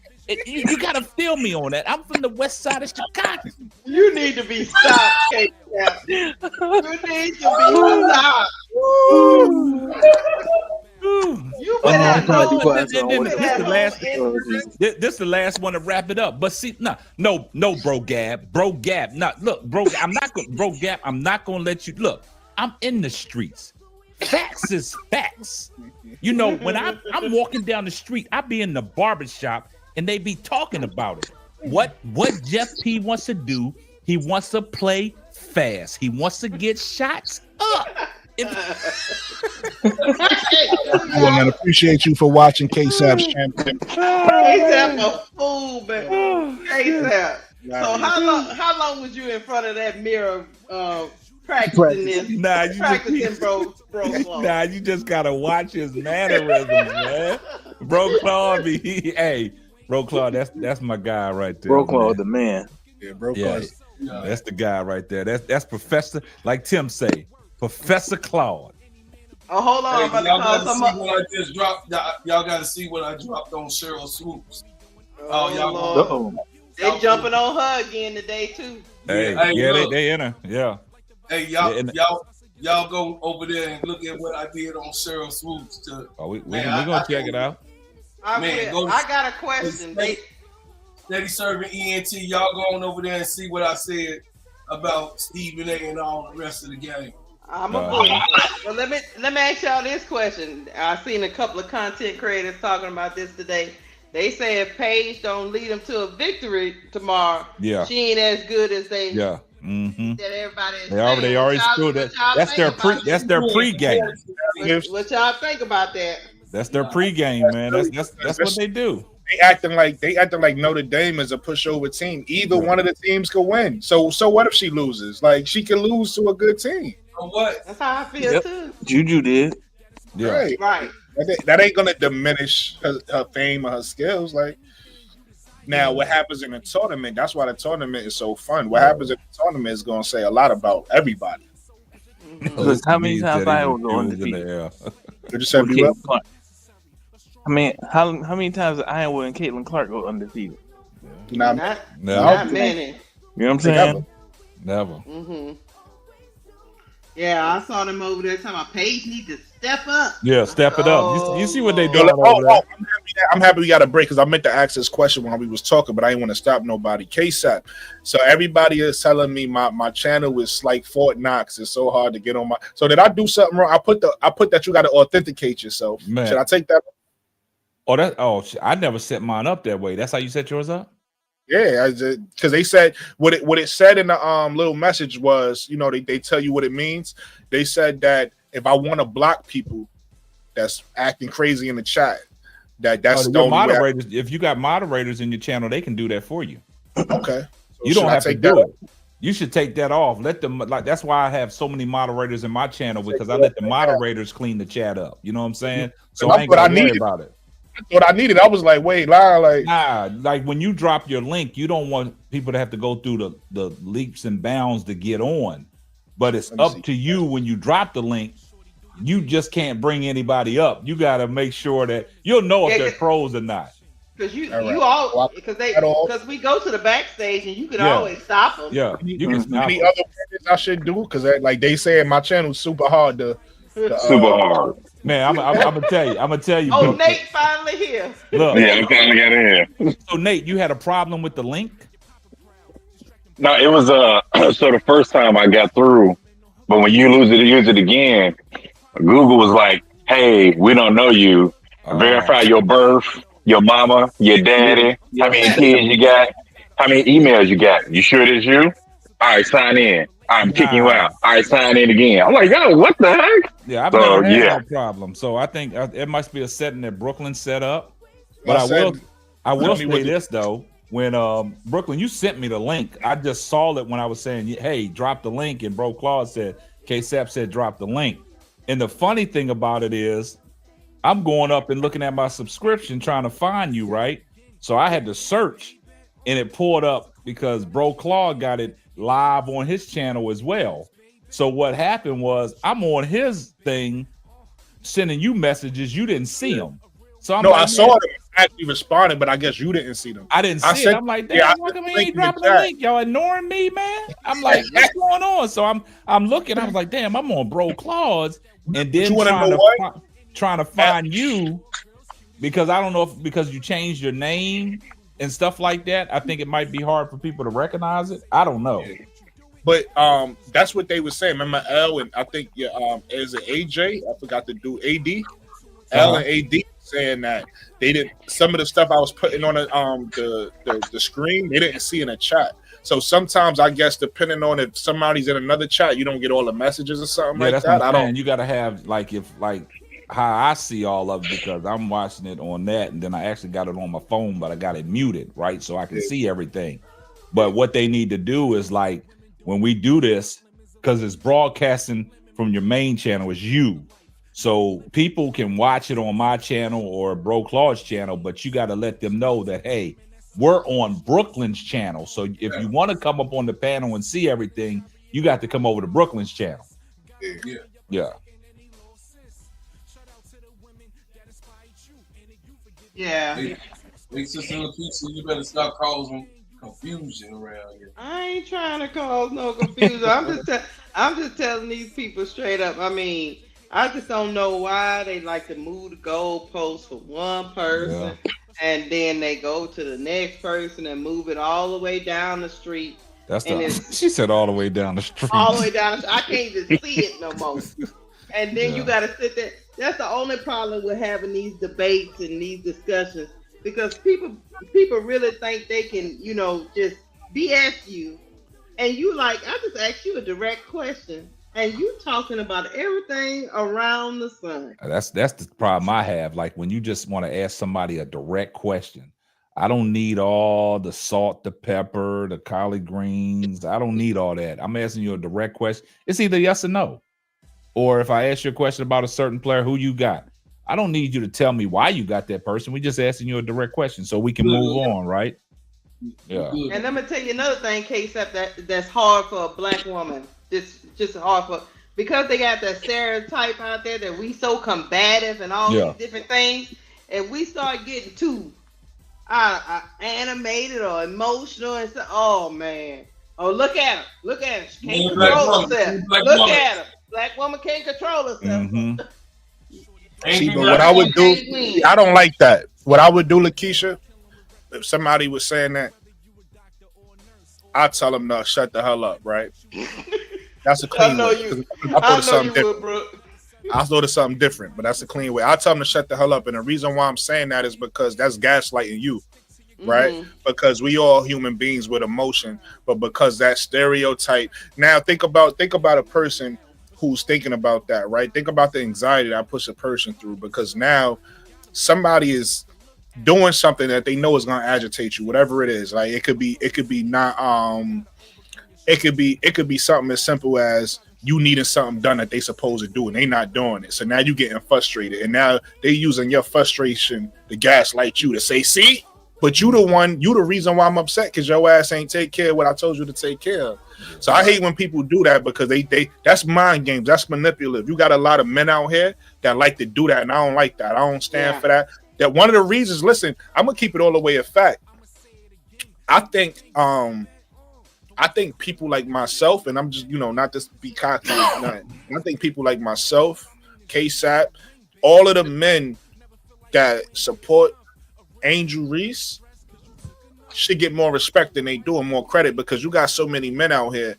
You gotta feel me on that. I'm from the west side of Chicago. You need to be stopped, K-Sap. You need to be stopped. You better This the last one to wrap it up. But see, no, bro, Gab. Look, bro, I'm not gonna let you look. I'm in the streets. Facts is facts. You know, when I'm walking down the street, I be in the barbershop and they be talking about it. What Jeff P wants to do, he wants to play fast. He wants to get shots up. Well, man, appreciate you for watching K-Sap's champion. K-Sap a fool, man. K-Sap. So how long was you in front of that mirror practicing this? Bro Claude. Nah, you just gotta watch his mannerisms, man. Bro Claude, Bro Claude, that's my guy right there. Bro Claude, the man. Yeah, Bro Claude. That's the guy right there. That's Professor, like Tim say, Professor Claude. Oh, hold on, y'all gotta see what I dropped on Cheryl Swoops. They jumping on her again today too. They in her. Yeah. Hey, y'all go over there and look at what I did on Cheryl Swoops. We're gonna check it out. I got a question. Steady Serv'n ENT, y'all go on over there and see what I said about Stephen A. and all the rest of the game. I'm a boy. Well, let me ask y'all this question. I've seen a couple of content creators talking about this today. They say if Paige don't lead them to a victory tomorrow, she ain't as good as they. Yeah. Mm-hmm. That everybody is saying. They already screwed that. That's their pregame. What y'all think about that? That's their pregame, man. That's what they do. They acting like Notre Dame is a pushover team. Either one of the teams could win. So what if she loses? Like she can lose to a good team. What? That's how I feel too. Juju did. Yeah. Right. That ain't gonna diminish her fame or her skills. Like now, what happens in the tournament? That's why the tournament is so fun. What happens in the tournament is gonna say a lot about everybody. Because how many times I will go undefeated? Did you say I mean, how many times Iowa and Caitlin Clark go undefeated? Not many. You know what I'm saying? Never. Mm-hmm. Yeah, I saw them over there talking about Paige need to step up. Yeah, step it up. You see what they Yo, doing over there? I'm happy we got a break because I meant to ask this question while we was talking, but I didn't want to stop nobody. KSAP. So everybody is telling me my channel is like Fort Knox. It's so hard to get on my. So did I do something wrong? I put that you got to authenticate yourself. Man. Should I take that? I never set mine up that way. That's how you set yours up? Yeah, because they said what it said in the little message was, they tell you what it means. They said that if I want to block people that's acting crazy in the chat, that's the only moderators. If you got moderators in your channel, they can do that for you. Okay, so you don't have to do it. You should take that off. Let them that's why I have so many moderators in my channel, because I let the moderators clean the chat up. You know what I'm saying? So I ain't gonna worry about it. What I needed, I was like, wait, like when you drop your link, you don't want people to have to go through the leaps and bounds to get on. But it's up to you when you drop the link. You just can't bring anybody up. You got to make sure that you'll know if they're pros or not. Because because we go to the backstage and you can always stop them. Yeah, you can stop any other things I should do, because like they say my channel is super hard to super hard. Man, I'm gonna tell you. Oh, Nate finally here. Look, yeah, I finally got in here. So Nate, you had a problem with the link? No, it was so the first time I got through, but when you use it again, Google was like, "Hey, we don't know you. Verify your birth, your mama, your daddy, how many kids you got, how many emails you got. You sure it's you? All right, sign in. I'm kicking you out. All right, sign in again." I'm like, yo, what the heck? Yeah, I've never had no problem. So I think it must be a setting that Brooklyn set up. But I will say this though. When Brooklyn, you sent me the link. I just saw it when I was saying, hey, drop the link. And Bro Claude said, KSAP said, drop the link. And the funny thing about it is, I'm going up and looking at my subscription trying to find you, right? So I had to search and it pulled up because Bro Claude got it live on his channel as well. So what happened was I'm on his thing sending you messages. You didn't see them. So I saw them actually responding, but I guess you didn't see them. I didn't see it. I'm like, damn, how come he ain't dropping the link? Y'all ignoring me, man? I'm like, what's going on? So I'm looking. I was like, damn, I'm on Bro Claude's, and then trying to find you because I don't know because you changed your name and stuff like that. I think it might be hard for people to recognize it. I don't know. But that's what they were saying. Remember L and I think is it AJ? I forgot to do AD. L and AD saying that they didn't. Some of the stuff I was putting on the screen, they didn't see in the chat. So sometimes I guess depending on if somebody's in another chat, you don't get all the messages or something like that. I don't. You got to have like how I see all of it because I'm watching it on that, and then I actually got it on my phone, but I got it muted, right, so I can see everything. But what they need to do is like when we do this, because it's broadcasting from your main channel, is you. So people can watch it on my channel or Bro Claude's channel, but you got to let them know that, hey, we're on Brooklyn's channel. So if you want to come up on the panel and see everything, you got to come over to Brooklyn's channel. Yeah. Hey, Sister Lakeisha, you better start causing confusion around here. I ain't trying to cause no confusion. I'm just telling these people straight up. I mean, I just don't know why they like to move the goalposts for one person and then they go to the next person and move it all the way down the street. She said all the way down the street. All the way down the street. I can't even see it no more. And then you got to sit there. That's the only problem with having these debates and these discussions, because people really think they can, just BS you. And you like, I just asked you a direct question. And you talking about everything around the sun. That's the problem I have. Like when you just want to ask somebody a direct question, I don't need all the salt, the pepper, the collard greens. I don't need all that. I'm asking you a direct question. It's either yes or no. Or if I ask you a question about a certain player, who you got? I don't need you to tell me why you got that person. We're just asking you a direct question so we can move on, right? Yeah. And let me tell you another thing, KSAP, that's hard for a black woman. Just hard for, because they got that stereotype out there that we so combative and all these different things, and we start getting too animated or emotional and stuff. Oh man! Oh, look at him! Look at him! She can't control herself. Look at him! Black woman can't control herself. Mm-hmm. See, but what I would do, I don't like that. What I would do, Lakeisha, if somebody was saying that, I'd tell them to shut the hell up, right? That's a clean way. I thought you would, bro. I thought of something different, but that's a clean way. I tell them to shut the hell up, and the reason why I'm saying that is because that's gaslighting you, right? Mm-hmm. Because we all human beings with emotion, but because that stereotype. Now think about a person who's thinking about that, right? Think about the anxiety that I push a person through, because now somebody is doing something that they know is going to agitate you, whatever it is. Like it could be not it could be something as simple as you needing something done that they supposed to do and they not doing it. So now you getting frustrated, and now they using your frustration to gaslight you to say, see, but you the reason why I'm upset, because your ass ain't take care of what I told you to take care of. So I hate when people do that, because they that's mind games. That's manipulative. You got a lot of men out here that like to do that, and I don't like that. I don't stand for that. That one of the reasons, listen, I'm gonna keep it all the way a fact. I think people like myself, and I'm just, not to be cocky, I think people like myself, KSAP, all of the men that support Angel Reese should get more respect than they do, and more credit, because you got so many men out here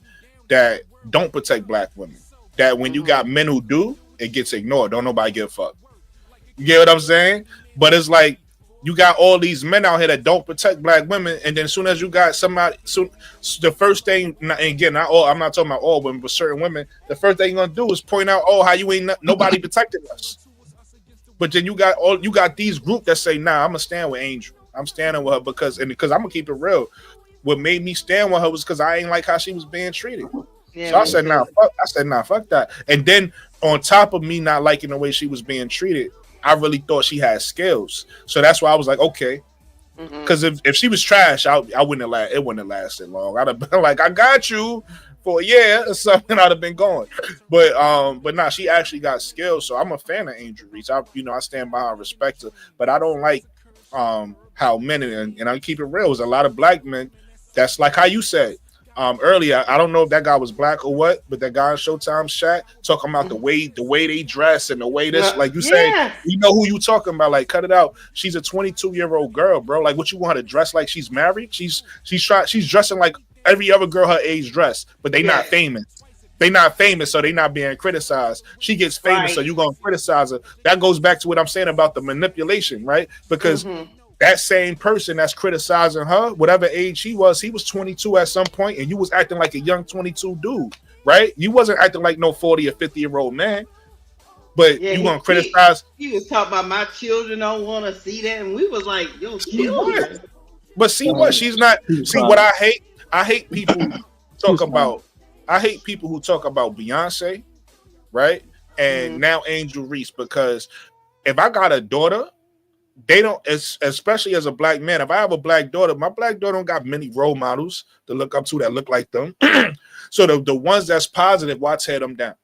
that don't protect black women. That when you got men who do, it gets ignored. Don't nobody give a fuck. You get what I'm saying? But it's like you got all these men out here that don't protect black women, and then as soon as you got somebody, the first thing, and again, I'm not talking about all women, but certain women, the first thing you're gonna do is point out, how you ain't nobody protecting us. But then you got these group that say, nah, I'm gonna stand with Angel. I'm standing with her because I'm gonna keep it real. What made me stand with her was because I ain't like how she was being treated. Yeah, so I said, fuck that. And then on top of me not liking the way she was being treated, I really thought she had skills. So that's why I was like, okay. Because if she was trash, it wouldn't have lasted long. I'd have been like, I got you for a year or something. I'd have been going. But nah, she actually got skills. So I'm a fan of Angel Reese. I stand by her, respect her. But I don't like how men, and I keep it real, there's a lot of black men that's like how you said earlier. I don't know if that guy was black or what, but that guy on Showtime's chat talking about the way they dress and the way this, like you say, you know who you talking about. Like, cut it out. She's a 22-year-old girl, bro. Like, what you want her to dress like? She's married. She's dressing like every other girl her age dress, but they not famous. They not famous, so they not being criticized. She gets famous, so you gonna criticize her. That goes back to what I'm saying about the manipulation, right? Because that same person that's criticizing her, whatever age he was 22 at some point, and you was acting like a young 22 dude, right? You wasn't acting like no 40 or 50-year-old man, but you gonna criticize. He was talking about my children don't want to see that, and we was like, yo, children. But see what? She's not. See what I hate? I hate people who talk about. I hate people who talk about Beyonce, right? And now Angel Reese, because if I got a daughter, they don't, especially as a black man, if I have a black daughter, my black daughter don't got many role models to look up to that look like them. So the ones that's positive, why tear them down,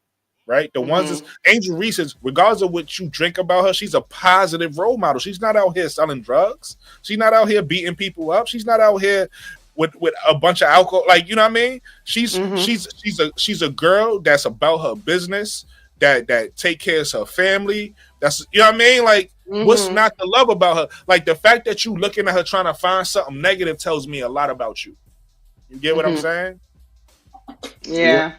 right? The ones that's Angel Reese is, regardless of what you drink about her, she's a positive role model. She's not out here selling drugs. She's not out here beating people up. She's not out here with a bunch of alcohol. Like, you know what I mean? She's a girl that's about her business, that take care of her family. That's, you know what I mean? Like, what's not to love about her? Like, the fact that you looking at her trying to find something negative tells me a lot about you. You get what I'm saying? Yeah.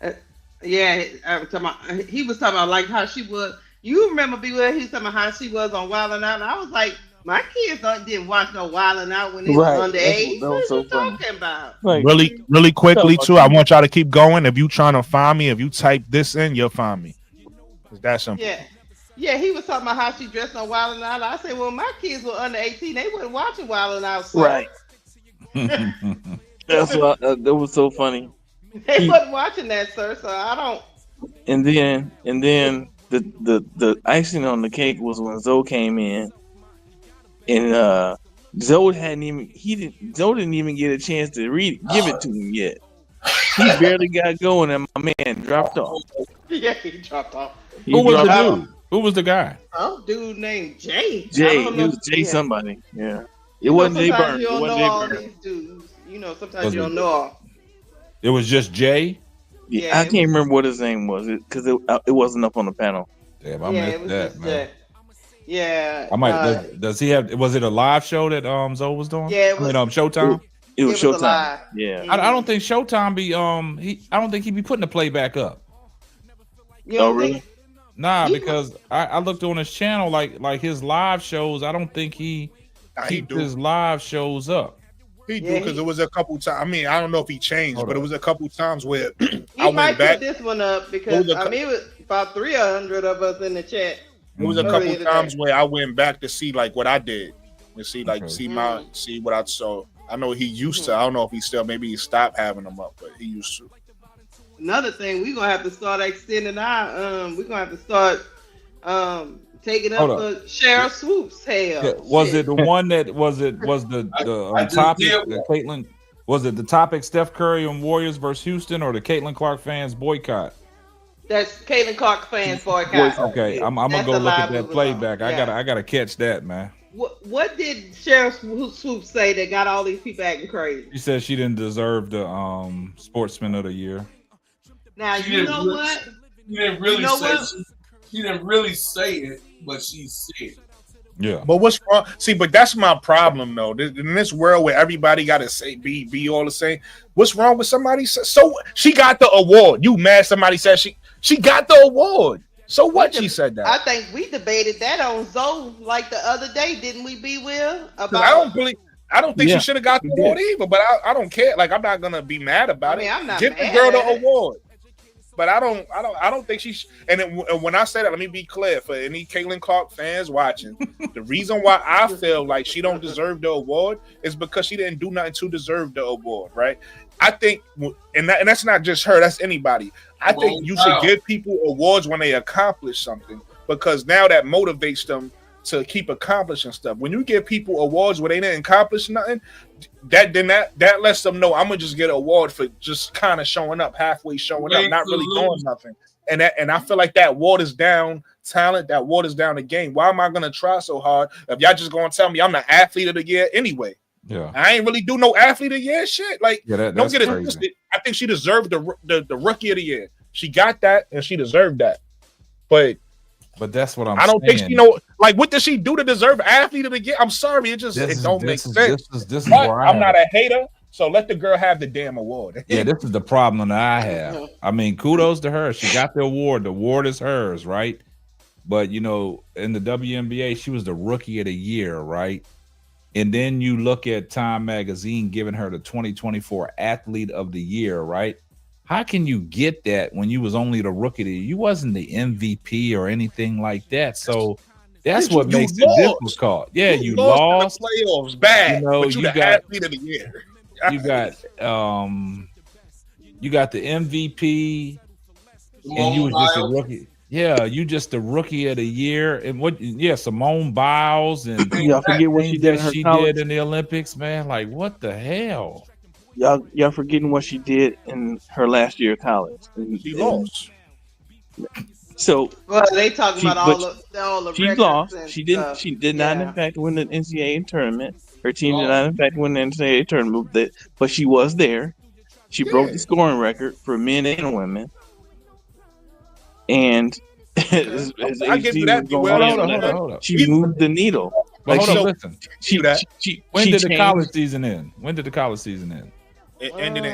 I'm talking about, he was talking about like how she was. You remember Beware? He was talking about how she was on Wild 'N Out, and I was like, my kids didn't watch no Wild 'N Out when they was underage. That was so funny. Talking about? Like, really quickly too. I want y'all to keep going. If you trying to find me, if you type this in, you'll find me. It's that simple. Yeah, he was talking about how she dressed on Wild 'N Out. I said, well, my kids were under 18. They weren't watching Wild 'N Out. So. Right. That's what that was so funny. They wasn't watching that, sir. So I don't. And then the icing on the cake was when Zoe came in, and Zoe didn't even get a chance to give it to him yet. He barely got going, and my man dropped off. Yeah, he dropped off. Who was the dude? Who was the guy? Oh, dude named Jay. Jay, it was Jay somebody. Yeah, it wasn't Jay Burns. You don't know all these dudes. Sometimes you don't know all. It was just Jay. I can't remember what his name was because it wasn't up on the panel. Damn, I missed that, man. Yeah. I might. Does he have? Was it a live show that Zoe was doing? Yeah, it was. Showtime. It was Showtime. Live. Yeah. I don't think Showtime be I don't think he'd be putting the playback up. Oh really? Nah, because I looked on his channel like his live shows. I don't think he keeps his live shows up. He do because it was a couple times. I mean, I don't know if he changed, but it was a couple times where I might put this one up because it was about 300 of us in the chat. It was a couple times where I went back to see like what I did and see see what I saw. I know he used to. I don't know if he still maybe he stopped having them up, but he used to. Another thing, we're gonna have to start extending our we're gonna have to start taking up for Cheryl Swoop's hair. Yeah, was it the one that was the topic Caitlin? Was it the topic Steph Curry and Warriors versus Houston or the Caitlin Clark fans boycott? That's Caitlin Clark fans boycott. Okay, I'm gonna go look at that playback. I gotta catch that, man. What did Cheryl Swoop say that got all these people acting crazy? She said she didn't deserve the Sportsman of the Year. Now you know what? She didn't really she didn't really say it, but she said. Yeah. But what's wrong? See, but that's my problem though. In this world where everybody got to say be all the same, what's wrong with somebody? So she got the award. You mad? Somebody said she got the award. So what? She said that. I think we debated that on Zoe like the other day, didn't we? Be Will about. I don't think she should have got the award either. But I don't care. Like I'm not gonna be mad about it. I'm not Give mad the girl the at award. But I don't think she. And when I say that, let me be clear for any Caitlin Clark fans watching. The reason why I feel like she don't deserve the award is because she didn't do nothing to deserve the award, right? I think, and that's not just her. That's anybody. I think you should give people awards when they accomplish something because now that motivates them to keep accomplishing stuff. When you give people awards where they didn't accomplish nothing, that lets them know I'm gonna just get an award for just kind of showing up, halfway showing up, not really doing nothing. And I feel like that waters down talent, that waters down the game. Why am I gonna try so hard if y'all just gonna tell me I'm the athlete of the year anyway? Yeah, I ain't really do no athlete of the year shit. Like, don't get it crazy. twisted. I think she deserved the rookie of the year. She got that, and she deserved that. But that's what I don't think she know. Like, what did she do to deserve athlete of the year? I'm sorry, it don't make sense. This is where I'm not a hater, so let the girl have the damn award. Yeah, this is the problem that I have. I mean, kudos to her. She got the award. The award is hers, right? But in the WNBA, she was the rookie of the year, right? And then you look at Time Magazine giving her the 2024 Athlete of the Year, right? How can you get that when you was only the rookie of the year? You wasn't the MVP or anything like that. So that's what makes it difficult. Yeah, you lost. Playoffs bad. But you got Athlete of the Year. You got the MVP, and you was just a rookie. Yeah, you just the rookie of the year, and Simone Biles, and y'all forget what she did in the Olympics, man. Like, what the hell? Y'all forgetting what she did in her last year of college. She lost. So they talking about all the she lost. She didn't. She did not in fact win the NCAA tournament. Her team did not in fact win the NCAA tournament, but she was there. She broke the scoring record for men and women. And I give you that. Hold up. She moved the needle. But hold on, listen. When did the college season end? It ended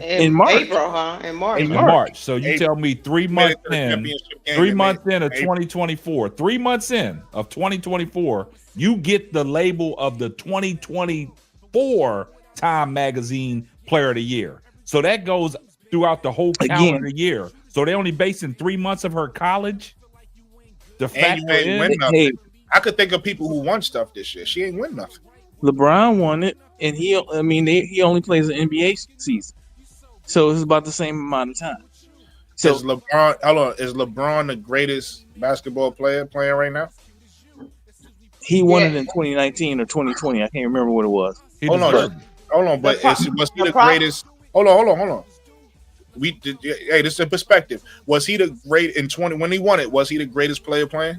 in March. April, huh? In March. So you tell me 3 months in, 3 months in of 2024, 3 months in of 2024, you get the label of the 2024 Time Magazine Player of the Year. So that goes throughout the whole calendar year. So they only basing 3 months of her college. The fact that I could think of people who won stuff this year. She ain't win nothing. LeBron won it, and he only plays the NBA season, so it's about the same amount of time. So is LeBron the greatest basketball player playing right now? He won it in 2019 or 2020. I can't remember what it was. Hold on. But was he the greatest? Hold on. This is a perspective. Was he the great in 20 when he won it? Was he the greatest player playing?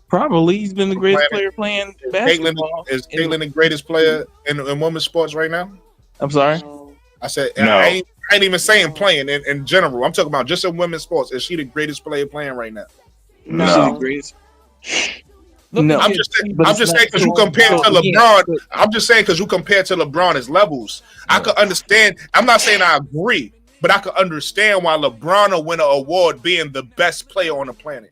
Probably. He's been the greatest player playing basketball. Is Caitlin the greatest player in women's sports right now? I'm sorry. I said no. I I ain't even saying playing in general. I'm talking about just in women's sports. Is she the greatest player playing right now? No. She's the greatest. No, I'm just saying because you compare to LeBron. I'm just saying because you compare to LeBron as levels. I could understand. I'm not saying I agree, but I could understand why LeBron will win an award being the best player on the planet.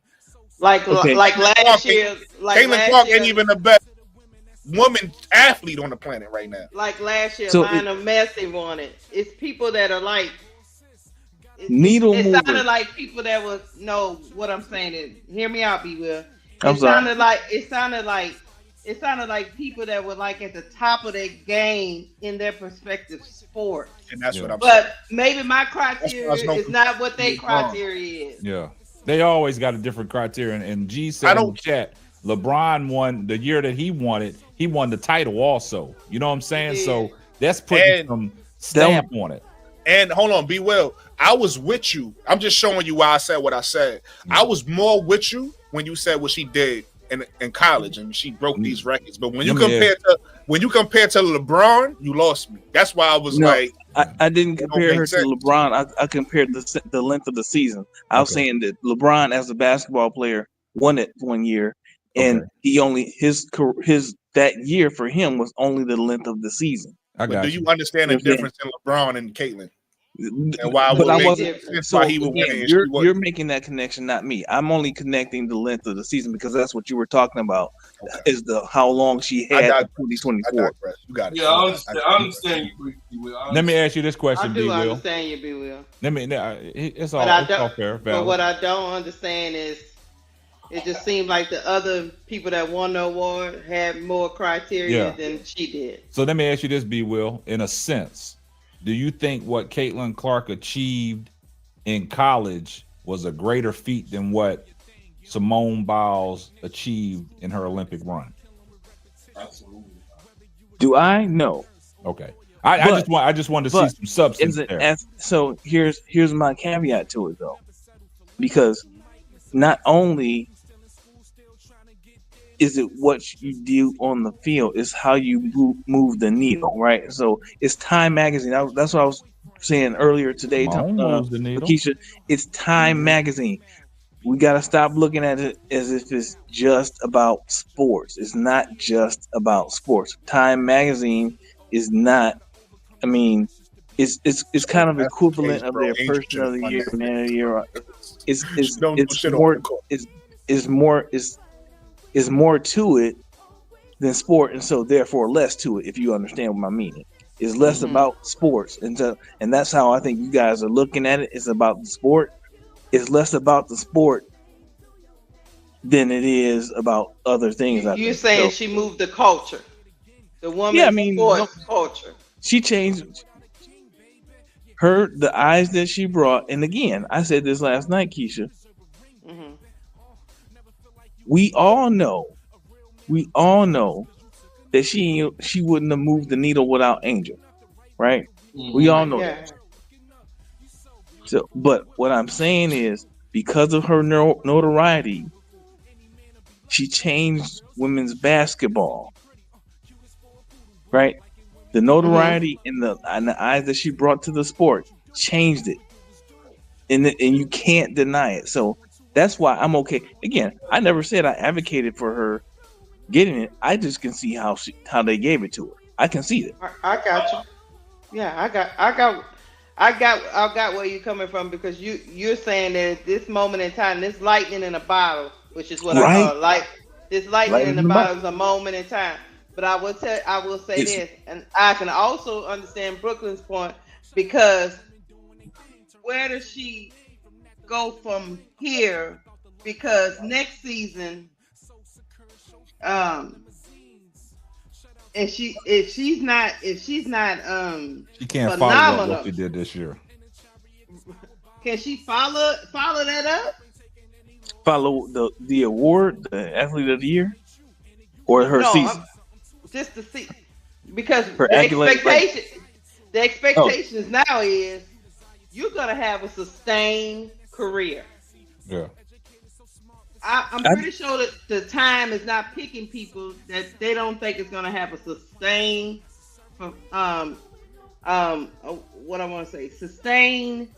Like last year, Caitlin Clark ain't even the best woman athlete on the planet right now. Like last year, Lionel Messi won it. It's people that are like needle movers. It sounded like people that was what I'm saying is hear me out, B Will. It sounded like people that were like at the top of their game in their respective sport. And that's what I'm saying. But maybe my criteria is not what their criteria is. Yeah. They always got a different criteria. And G said in the chat, LeBron won the year that he won it. He won the title also. You know what I'm saying? Yeah. So that's putting some stamp on it. And hold on, be well. I was with you. I'm just showing you why I said what I said. I was more with you when you said what she did in college and she broke these records. But when you compare to LeBron, you lost me. That's why I was I didn't compare her to LeBron. I compared the length of the season. I was saying that LeBron as a basketball player won it one year, and he only his that year for him was only the length of the season. But do you understand the difference in LeBron and Caitlin? And why he would win? You're making that connection, not me. I'm only connecting the length of the season because that's what you were talking about. Is the how long she had in 2024. You got it. Yeah, I understand you. Let me ask you this question, B. Will. I do understand you, B. Will. It's all fair. But what I don't understand is it just seemed like the other people that won the award had more criteria than she did. So let me ask you this, B. Will. In a sense, do you think what Caitlin Clark achieved in college was a greater feat than what Simone Biles achieved in her Olympic run? Absolutely. Do I? No. Okay. I just wanted to see some substance there. So here's my caveat to it though, because not only is it what you do on the field, it's how you move the needle, right? So it's Time Magazine. That's what I was saying earlier today. Keisha, it's Time Magazine. We got to stop looking at it as if it's just about sports. It's not just about sports. Time Magazine is not. I mean, it's kind of equivalent of their Person of the Year, Man of the Year. It's more to it than sport, and so therefore less to it. If you understand what I mean, it's less about sports, and that's how I think you guys are looking at it. It's about the sport. It's less about the sport than it is about other things. You're saying she moved the culture, the woman's sports culture. She changed the eyes that she brought, and again, I said this last night, Keisha. Mm-hmm. We all know that she wouldn't have moved the needle without Angel, right? Mm-hmm. We all know that. So, but what I'm saying is, because of her notoriety, she changed women's basketball, right? The notoriety and the eyes that she brought to the sport changed it, and you can't deny it. So that's why I'm okay. Again, I never said I advocated for her getting it. I just can see how they gave it to her. I can see it. I got you. Yeah, I got where you're coming from, because you're saying that at this moment in time, this lightning in a bottle, which is what I call it, this lightning in the bottle is a moment in time. But I will say this, and I can also understand Brooklyn's point, because where does she go from here? Because next season, if she's not she can't phenomenal, follow what she did this year. Can she follow that up? Follow the award, the Athlete of the Year, or her season? Just to see, because the expectations now is you're gonna have a sustained career. Yeah. I'm pretty sure that the time is not picking people that they don't think is gonna have a sustained what I want to say, sustained,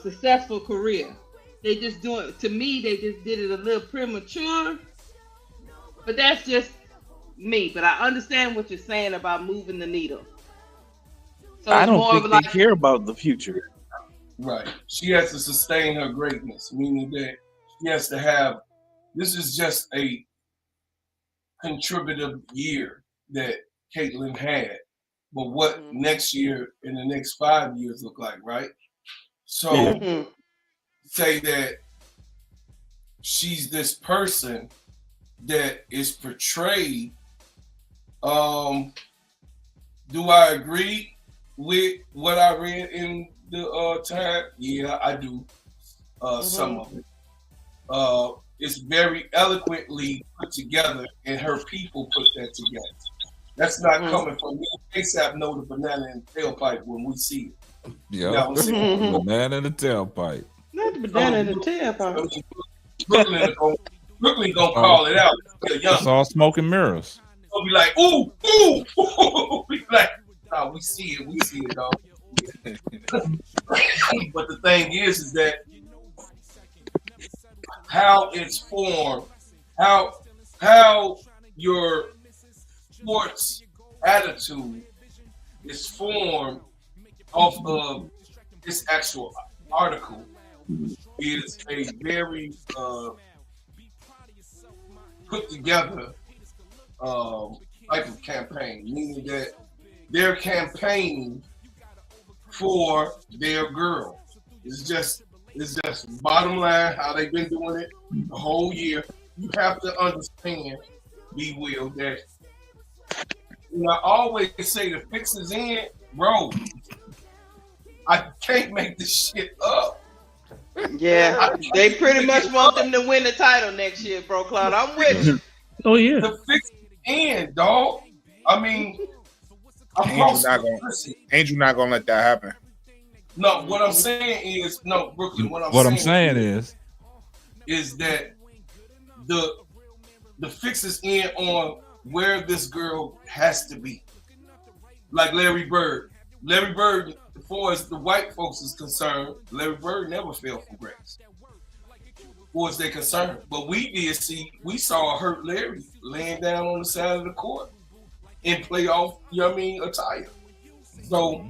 successful career. They just doing, to me, they just did it a little premature. But that's just me. But I understand what you're saying about moving the needle. So I it's don't more think of they like, care about the future. Right. She has to sustain her greatness, meaning that she has to have. This is just a contributive year that Caitlyn had, but what next year and the next 5 years look like, right? So say that she's this person that is portrayed. Do I agree with what I read in the time? Yeah, I do. Some of it. It's very eloquently put together, and her people put that together. That's not coming from me. ASAP know the banana in the tailpipe when we see it. Yeah, banana in the tailpipe. Not the banana in the tailpipe. Brooklyn gonna call it out. It's all smoke and mirrors. We'll be like, ooh, ooh. We like, no, we see it, dog. But the thing is that how it's formed, how your sports attitude is formed off of this actual article is a very put together type of campaign, meaning that they're campaigning for their girls. It's just bottom line how they've been doing it the whole year. You have to understand, B. Will, that I always say the fix is in, bro. I can't make this shit up. Yeah, they pretty much want them to win the title next year, bro, Cloud. I'm with you. Oh yeah, the fix is in, dog. I mean, Angel not gonna let that happen. No, what I'm saying is Brooklyn. What I'm saying is that the fix is in on where this girl has to be. Like Larry Bird. Larry Bird, as far as the white folks is concerned, Larry Bird never fell from grace. As far as they're concerned. But we saw a hurt Larry laying down on the side of the court in playoff, attire. So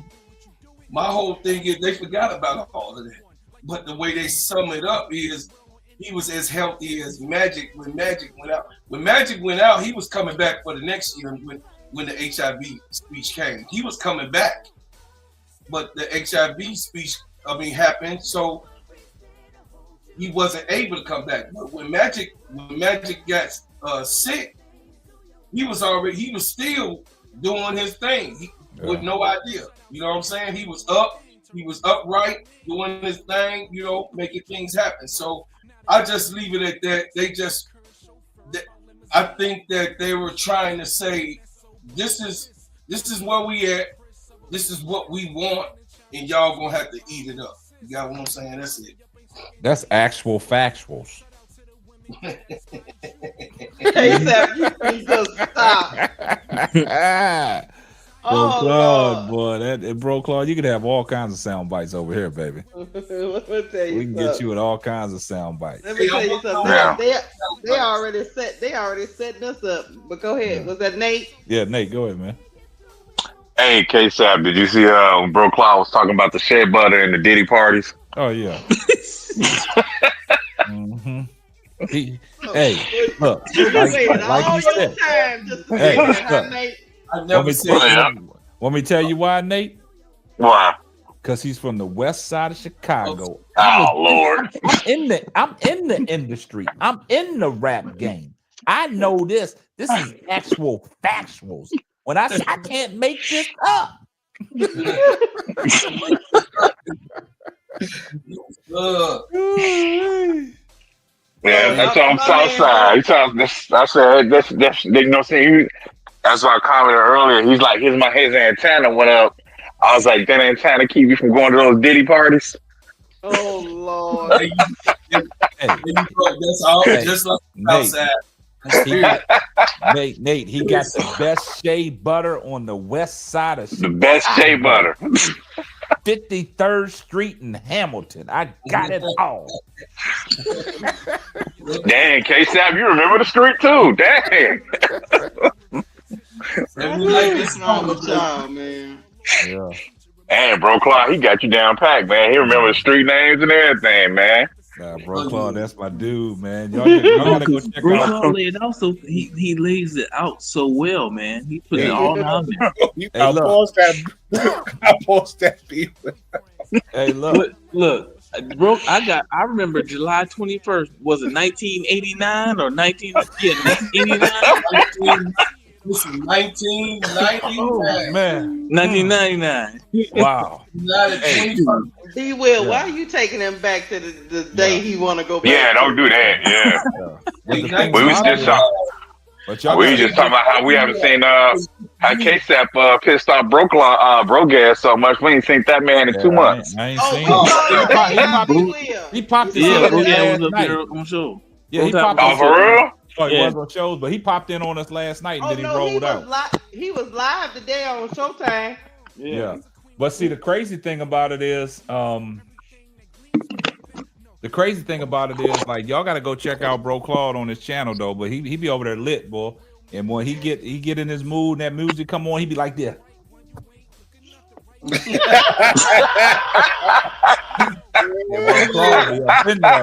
my whole thing is they forgot about all of that. But the way they sum it up is he was as healthy as Magic when Magic went out. When Magic went out, he was coming back for the next year when the HIV speech came. He was coming back. But the HIV speech, happened, so he wasn't able to come back. But when Magic got sick, he was still doing his thing. With no idea. You know what I'm saying? He was upright, doing his thing, making things happen. So I just leave it at that. I think that they were trying to say, this is where we at, this is what we want, and y'all gonna have to eat it up. You got what I'm saying? That's it. That's actual factuals. You just stop. Bro, Claude, boy, Bro, Claude, you could have all kinds of sound bites over here, baby. We can get you with all kinds of sound bites. Let me tell you something. They already setting us up. But go ahead. Was that Nate? Yeah, Nate, go ahead, man. Hey, K-Sap, did you see Bro Cloud was talking about the shea butter and the Diddy parties? Oh yeah. Hey, look, like you said. Hey, I never want me to tell you why, Nate? Why? Because he's from the west side of Chicago. Lord. I'm in the industry. I'm in the rap game. I know this. This is actual factuals. When I say I can't make this up. Yeah, that's on South Side. I said that's you know saying. That's why I commented earlier. He's like, his antenna went up. I was like, that antenna keep you from going to those Diddy parties. Oh Lord! That's all. Just like outside. Nate, he got the best shea butter on the west side of The best shea butter. 53rd Street in Hamilton. I got it all. Dang, K-Sap, you remember the street too. Dang. What's wrong with y'all, man? Yeah. And Bro Claw, he got you down packed, man. He remember the street names and everything, man. Bro Claw, that's my dude, man. Y'all gotta go check Bro out. Claw laid also he lays it out so well, man. He put it all down there. I post that people. Hey, look, bro. I remember July 21st. Was it 1989 or 1989? This is 1999. oh man, 1999. Wow. D. Will, why are you taking him back to the day he want to go back? Yeah, don't do that. Yeah. We was just talking about how we haven't seen how K-Sap pissed off Bro Gas so much. We ain't seen that man in 2 months. I ain't seen him. He popped his head last night. On show. Yeah, he popped. Oh, for real? He was on shows, but he popped in on us last night and then he rolled out. He was live today on Showtime. Yeah. But see, the crazy thing about it is, like, y'all got to go check out Bro Claude on his channel though. But he be over there lit, boy. And when he get in his mood and that music come on, he be like this.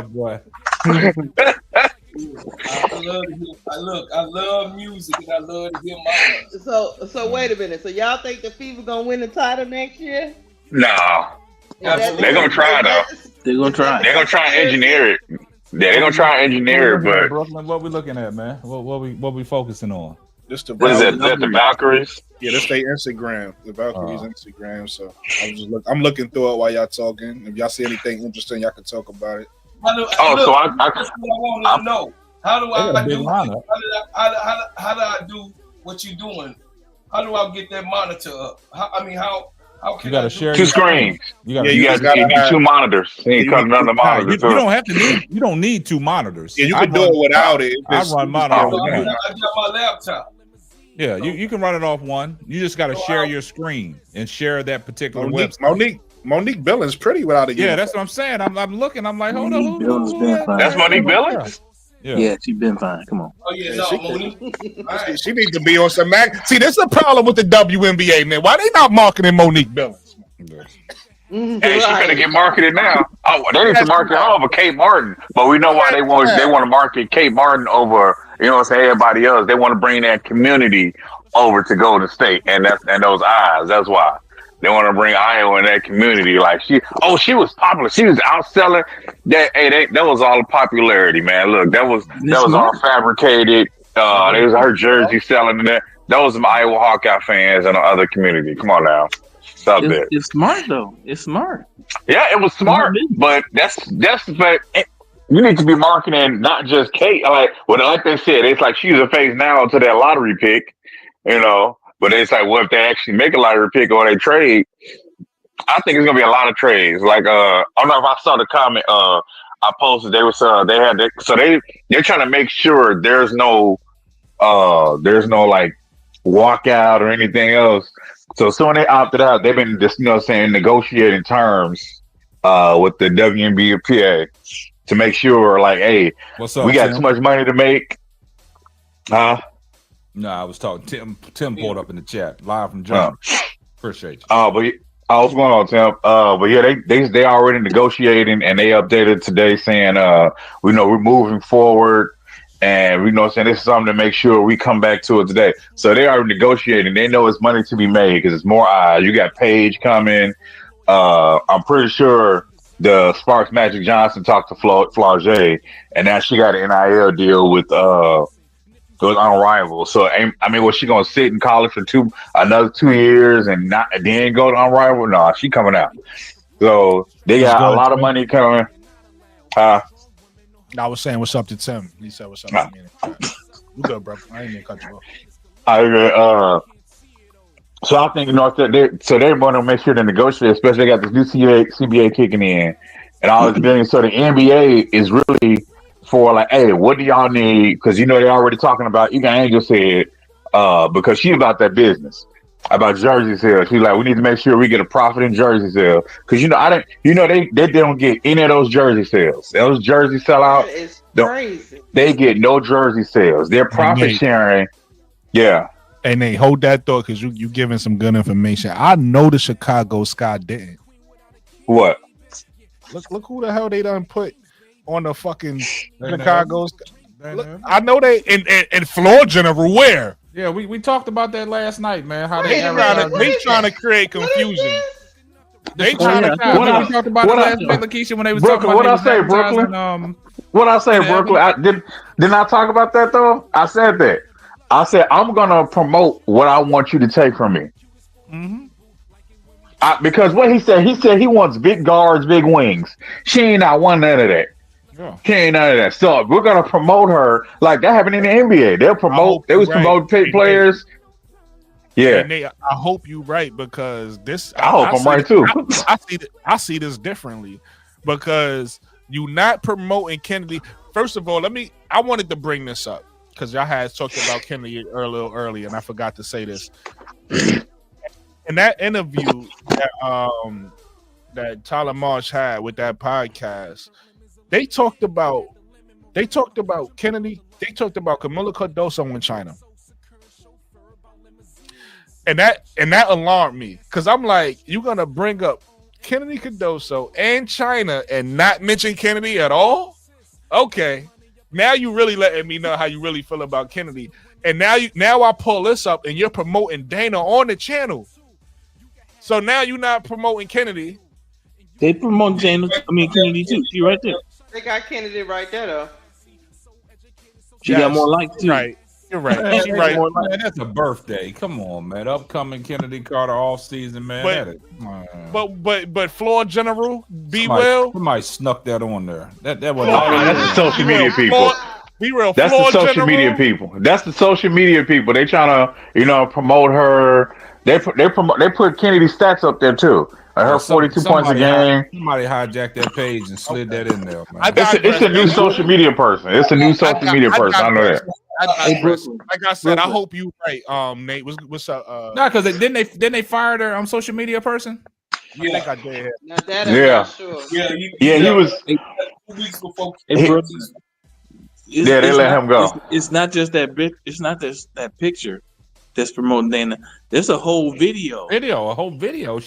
Boy. I love music and I love to hear my. So wait a minute. So y'all think the Fever gonna win the title next year? No. They're gonna try though. They're gonna try. They're gonna try and engineer it. They're gonna try and engineer it, but Brooklyn, what we looking at, man? What we focusing on? What is that? Is that the Valkyries? Yeah, that's their Instagram. The Valkyries Instagram. So I'm looking through it while y'all talking. If y'all see anything interesting, y'all can talk about it. I want to know. How do I do what you're doing? How do I get that monitor up? How can you gotta share two screens? You need 2 monitors. You cut another monitor. You don't have to need. You don't need 2 monitors. Yeah, you can do it without it. I run monitor. I got my laptop. Yeah, you can run it off one. You just got to share your screen and share that particular website. Monique Billings pretty without it. Yeah, that's what I'm saying. I'm looking. I'm like, hold on. That's Monique Billings? Yeah, she's been fine. Come on. Oh, yeah, no, Monique. She needs to be on some Mac. See, this is a problem with the WNBA, man. Why they not marketing Monique Billings? Hey, she gonna get marketed now. Oh, they need to market her over Kate Martin, but we know why they want to market Kate Martin over, you know what I'm saying, everybody else. They want to bring that community over to Golden State and those eyes. That's why. They want to bring Iowa in that community. Like she was popular. She was outselling that. Hey, that was all popularity, man. Look, that was all fabricated. There was her jersey selling in there. Those some Iowa Hawkeye fans and the other community. Come on now, stop that. It's smart though. It's smart. Yeah, it was smart, but but you need to be marketing not just Kate. Like they said, it's like she's a face now to that lottery pick, you know. But it's like, what if they actually make a lottery pick or they trade? I think it's gonna be a lot of trades. Like, I don't know if I saw the comment I posted. They're trying to make sure there's no like walkout or anything else. So when they opted out, they've been just negotiating terms with the WNBA to make sure, like, hey, what's up, we got Tim? too much money to make. No, I was talking. Tim pulled up in the chat live from Germany. Appreciate you. But what's going on, Tim? But yeah, they already negotiating, and they updated today saying, we're moving forward, and saying this is something to make sure we come back to it today. So they are negotiating. They know it's money to be made because it's more eyes. You got Paige coming. I'm pretty sure the Sparks Magic Johnson talked to Flau'jae, and now she got an NIL deal with goes Unrivaled. So I mean, was she gonna sit in college for another 2 years and then go to Unrivaled? No, she coming out. So they got a lot of money coming. I was saying what's up to Tim. He said what's up to me. You good, bro? I ain't even cut you off. I agree. So I think they want to make sure to negotiate, especially they got this new CBA kicking in and all this billion. So the NBA is really for like, hey, what do y'all need? Because you know they're already talking about. Even Angel said, because she about that business about jersey sales. She's like, we need to make sure we get a profit in jersey sales because I don't. They don't get any of those jersey sales. Those jersey sellouts. That is crazy. They get no jersey sales. Their profit sharing. Yeah. Hey Nate, hold that thought because you giving some good information. I know the Chicago Sky didn't. What? Look who the hell they done put on the fucking Chicago Sky. Look, I know they in floor general where. Yeah, we talked about that last night, man. How they trying to create confusion. They trying to. We talked about it last night, Lakeisha, when they was Brooklyn, talking about what I say, Brooklyn. What I say, Brooklyn. Didn't I talk about that though? I said that. I said I'm gonna promote what I want you to take from me. Mm-hmm. Because what he said he wants big guards, big wings. She ain't not one none of that. Yeah. She ain't none of that. So we're gonna promote her like that happened in the NBA. They'll promote. They was promoting pick players. Yeah. Nate, I hope you right because this. I hope I'm right too. I see this differently because you not promoting Kennedy. First of all, I wanted to bring this up because y'all had talked about Kennedy a little earlier, and I forgot to say this. In that interview that Tyler Marsh had with that podcast, they talked about Kennedy. They talked about Camila Cardoso in China, and that alarmed me because I'm like, you're gonna bring up Kennedy Cardoso and China and not mention Kennedy at all? Okay, now you really letting me know how you really feel about Kennedy, and now I pull this up and you're promoting Dana on the channel. So now you're not promoting Kennedy. They promote Kennedy too. She right there. They got Kennedy right there though. She got more likes too. Right. You're right. She right. Man, that's a birthday. Come on, man. Upcoming Kennedy Carter off season, man. But floor general, somebody snuck that on there. That was that's the social media people. Be real. That's the social media people. That's the social media people. They trying to promote her. They put Kennedy stats up there too. Her 42 points a game. Somebody hijacked that page and slid that in there, man. It's a new social media person. It's a new social media person. I know that. Like I said, I hope you right, Nate. What's up? No, because didn't they fire their social media person? Yeah, I think I did. Now that I'm not sure. Yeah, he was. 2 weeks before. They let him go. It's not just that bit. It's not just that picture that's promoting Dana. There's a whole video. A whole video.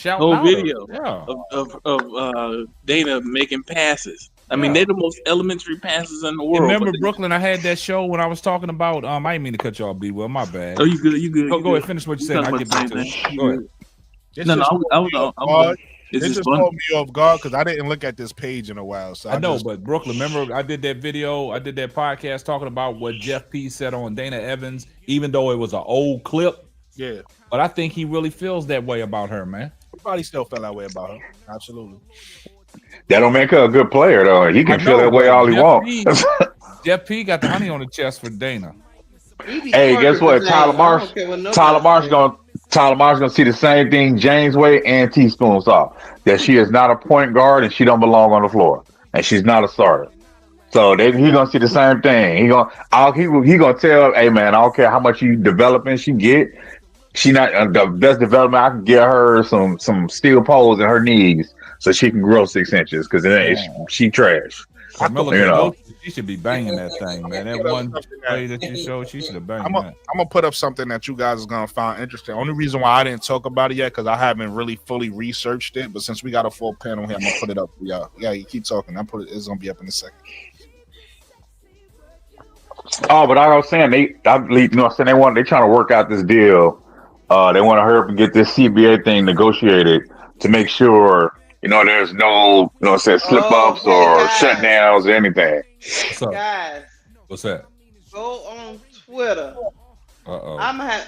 Of Dana making passes. I mean, they're the most elementary passes in the world. Remember, Brooklyn, I had that show when I was talking about. I didn't mean to cut you off, B. Well, my bad. Oh, you good? You good? Go ahead. Finish what you said. I'll get back to it. Go ahead. This just caught me off guard because I didn't look at this page in a while. So I know, but Brooklyn, remember I did that video, I did that podcast talking about what Jeff P said on Dana Evans, even though it was an old clip. Yeah. But I think he really feels that way about her, man. Everybody still felt that way about her. Absolutely. That don't make her a good player, though. He can feel that way all he wants. Jeff P got the honey on the chest for Dana. Hey, guess what? Tyler Marsh gonna see the same thing James Wade and Teaspoon saw. That she is not a point guard and she don't belong on the floor. And she's not a starter. So he gonna see the same thing. He gonna tell, hey man, I don't care how much you developing she get. She not the best development. I can get her some steel poles in her knees so she can grow 6 inches because she trash. She should be banging that thing, man. That one play that you showed, she should have banged that. I'm gonna put up something that you guys is gonna find interesting. Only reason why I didn't talk about it yet because I haven't really fully researched it. But since we got a full panel here, I'm gonna put it up for y'all. Yeah, you keep talking. It's gonna be up in a second. Oh, but I was saying they trying to work out this deal. They want to hurry up and get this CBA thing negotiated to make sure there's no slip ups or shutdowns or anything. What's up? Guys, what's that? Go on Twitter. I'm gonna have.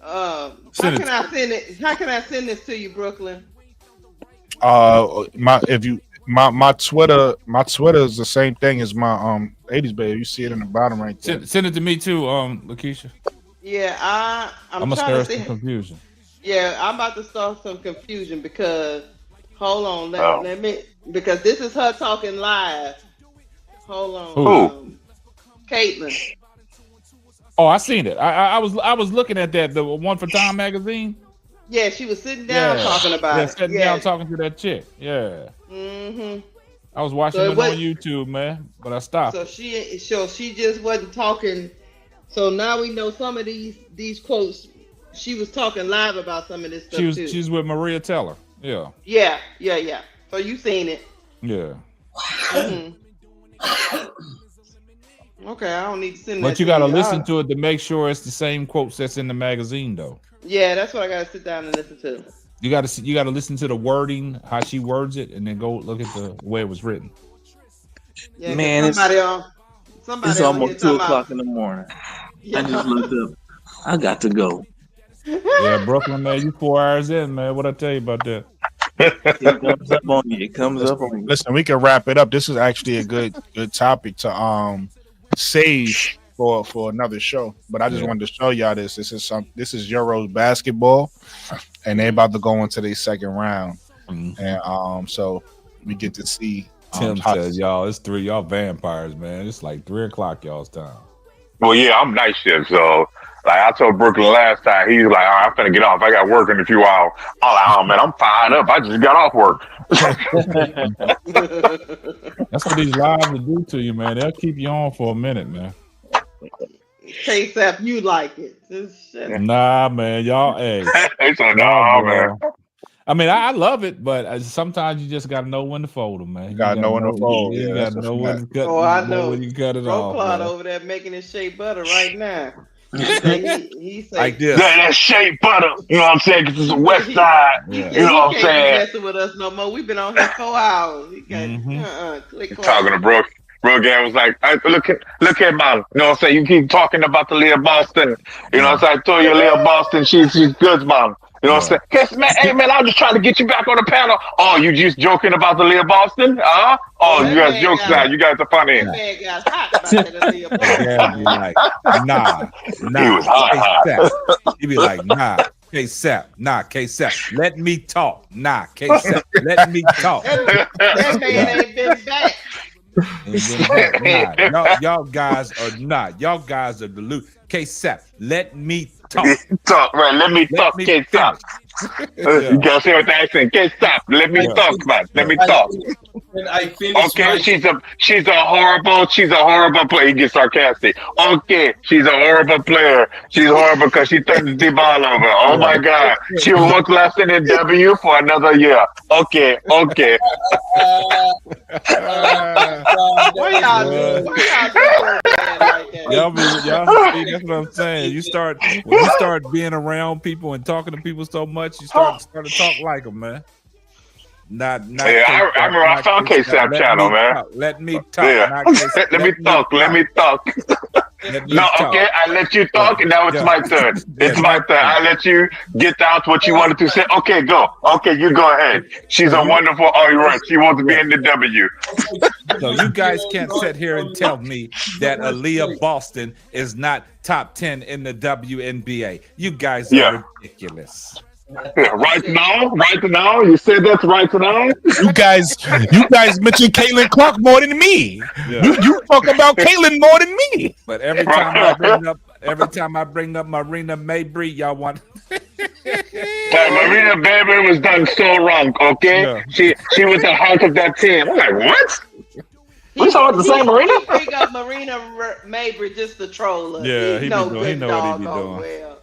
How can I send this to you, Brooklyn? My Twitter is the same thing as my Adezbaby. You see it in the bottom right there. Send it to me too, Lakeisha. Yeah, I'm gonna trying stir to some confusion. Yeah, I'm about to start some confusion because hold on, let me because this is her talking live. Hold on. Who? Caitlyn. Oh, I seen it. I was looking at that, the one for Time Magazine. Yeah, she was sitting down talking about it. Sitting down talking to that chick. Yeah. I was watching it on YouTube, man, but I stopped. So she just wasn't talking. So now we know some of these quotes. She was talking live about some of this stuff too. She's with Maria Teller. Yeah. Yeah. So you seen it? Yeah. Okay, I don't need to send that. But you got to listen to it to make sure it's the same quotes that's in the magazine, though. Yeah, that's what I got to sit down and listen to. You got to listen to the wording, how she words it, and then go look at the way it was written. Yeah, man, it's almost 2:00 in the morning. Yeah. I just looked up. I got to go. Yeah, Brooklyn, man, you 4 hours in, man. What I tell you about that? It comes up on you. It comes up on you. Listen, we can wrap it up. This is actually a good topic to save for another show. But I just wanted to show y'all this. This is Euros basketball, and they're about to go into their second round. And so we get to see. Tim says, y'all, it's 3 y'all vampires, man. It's like 3:00 y'all's time. Well, yeah, I'm night shift, so like I told Brooklyn last time, he's like, "All right, I'm finna get off. I got work in a few hours." I'm like, "Oh man, I'm fired up. I just got off work." That's what these lives will do to you, man. They'll keep you on for a minute, man. K-Sap, you like it? Nah, man, y'all. Hey, nah, man. I mean, I love it, but sometimes you just gotta know when to fold them, man. You gotta know when to fold. You gotta know when to cut. Oh, I know. When you cut it off. Claude over there making his shea butter right now. He say, like this. That shea butter. You know what I'm saying? Because it's the West Side. You know what I'm saying? He can't be messing with us no more. We've been on here 4 hours. He got talking to Brooke. Rogan was like, look at Molly. You know what I'm saying? You keep talking about the Leah Boston. You know what I'm saying? I told you Leah Boston, she's good, Mom. You know what I'm saying? Man, hey, man, I'm just trying to get you back on the panel. Oh, you just joking about the Leah Boston? Huh? Oh, you guys jokes now. You guys are funny. That man got hot about that Leah Boston. Yeah, be like, nah. He was hot. He'd be like, nah. K-Sap, nah, K-Sap, let me talk. Nah, K-Sap, let me talk. That man ain't been back. Y'all guys are not. Y'all guys are deluded. K-Sap, let me talk. Talk, right? Let me talk, K-Sap. You gotta say what the accent. K-Sap, let me talk, man. Let me talk. Okay, she's a horrible player. He gets sarcastic. Okay, she's a horrible player. She's horrible because she turns the ball over. Oh my God, she will look less than a W for another year. Okay. What y'all do? Y'all see, that's what I'm saying. When you start being around people and talking to people so much, you start to talk like them, man. Not yeah, I remember I found K-Sap channel, man. Let me talk. Yeah. Let me talk. No, okay, I let you talk, and now it's my turn. It's my turn. I let you get out what you wanted to say. Okay, go. Okay, you go ahead. She's a wonderful. Oh, you're right. She wants to be in the W. So you guys can't sit here and tell me that Aaliyah Boston is not top 10 in the WNBA. You guys are ridiculous. Right now, you said that's right now. You guys mentioned Caitlin Clark more than me. Yeah. You talk about Caitlin more than me. But every time I bring up Marina Mabry, y'all want. Marina Mabry was done so wrong. Okay, yeah. She was the heart of that team. I'm like, what? We saw the same Marina. He bring up Marina Mabry just to troll us. Yeah, he know what he be doing. Well.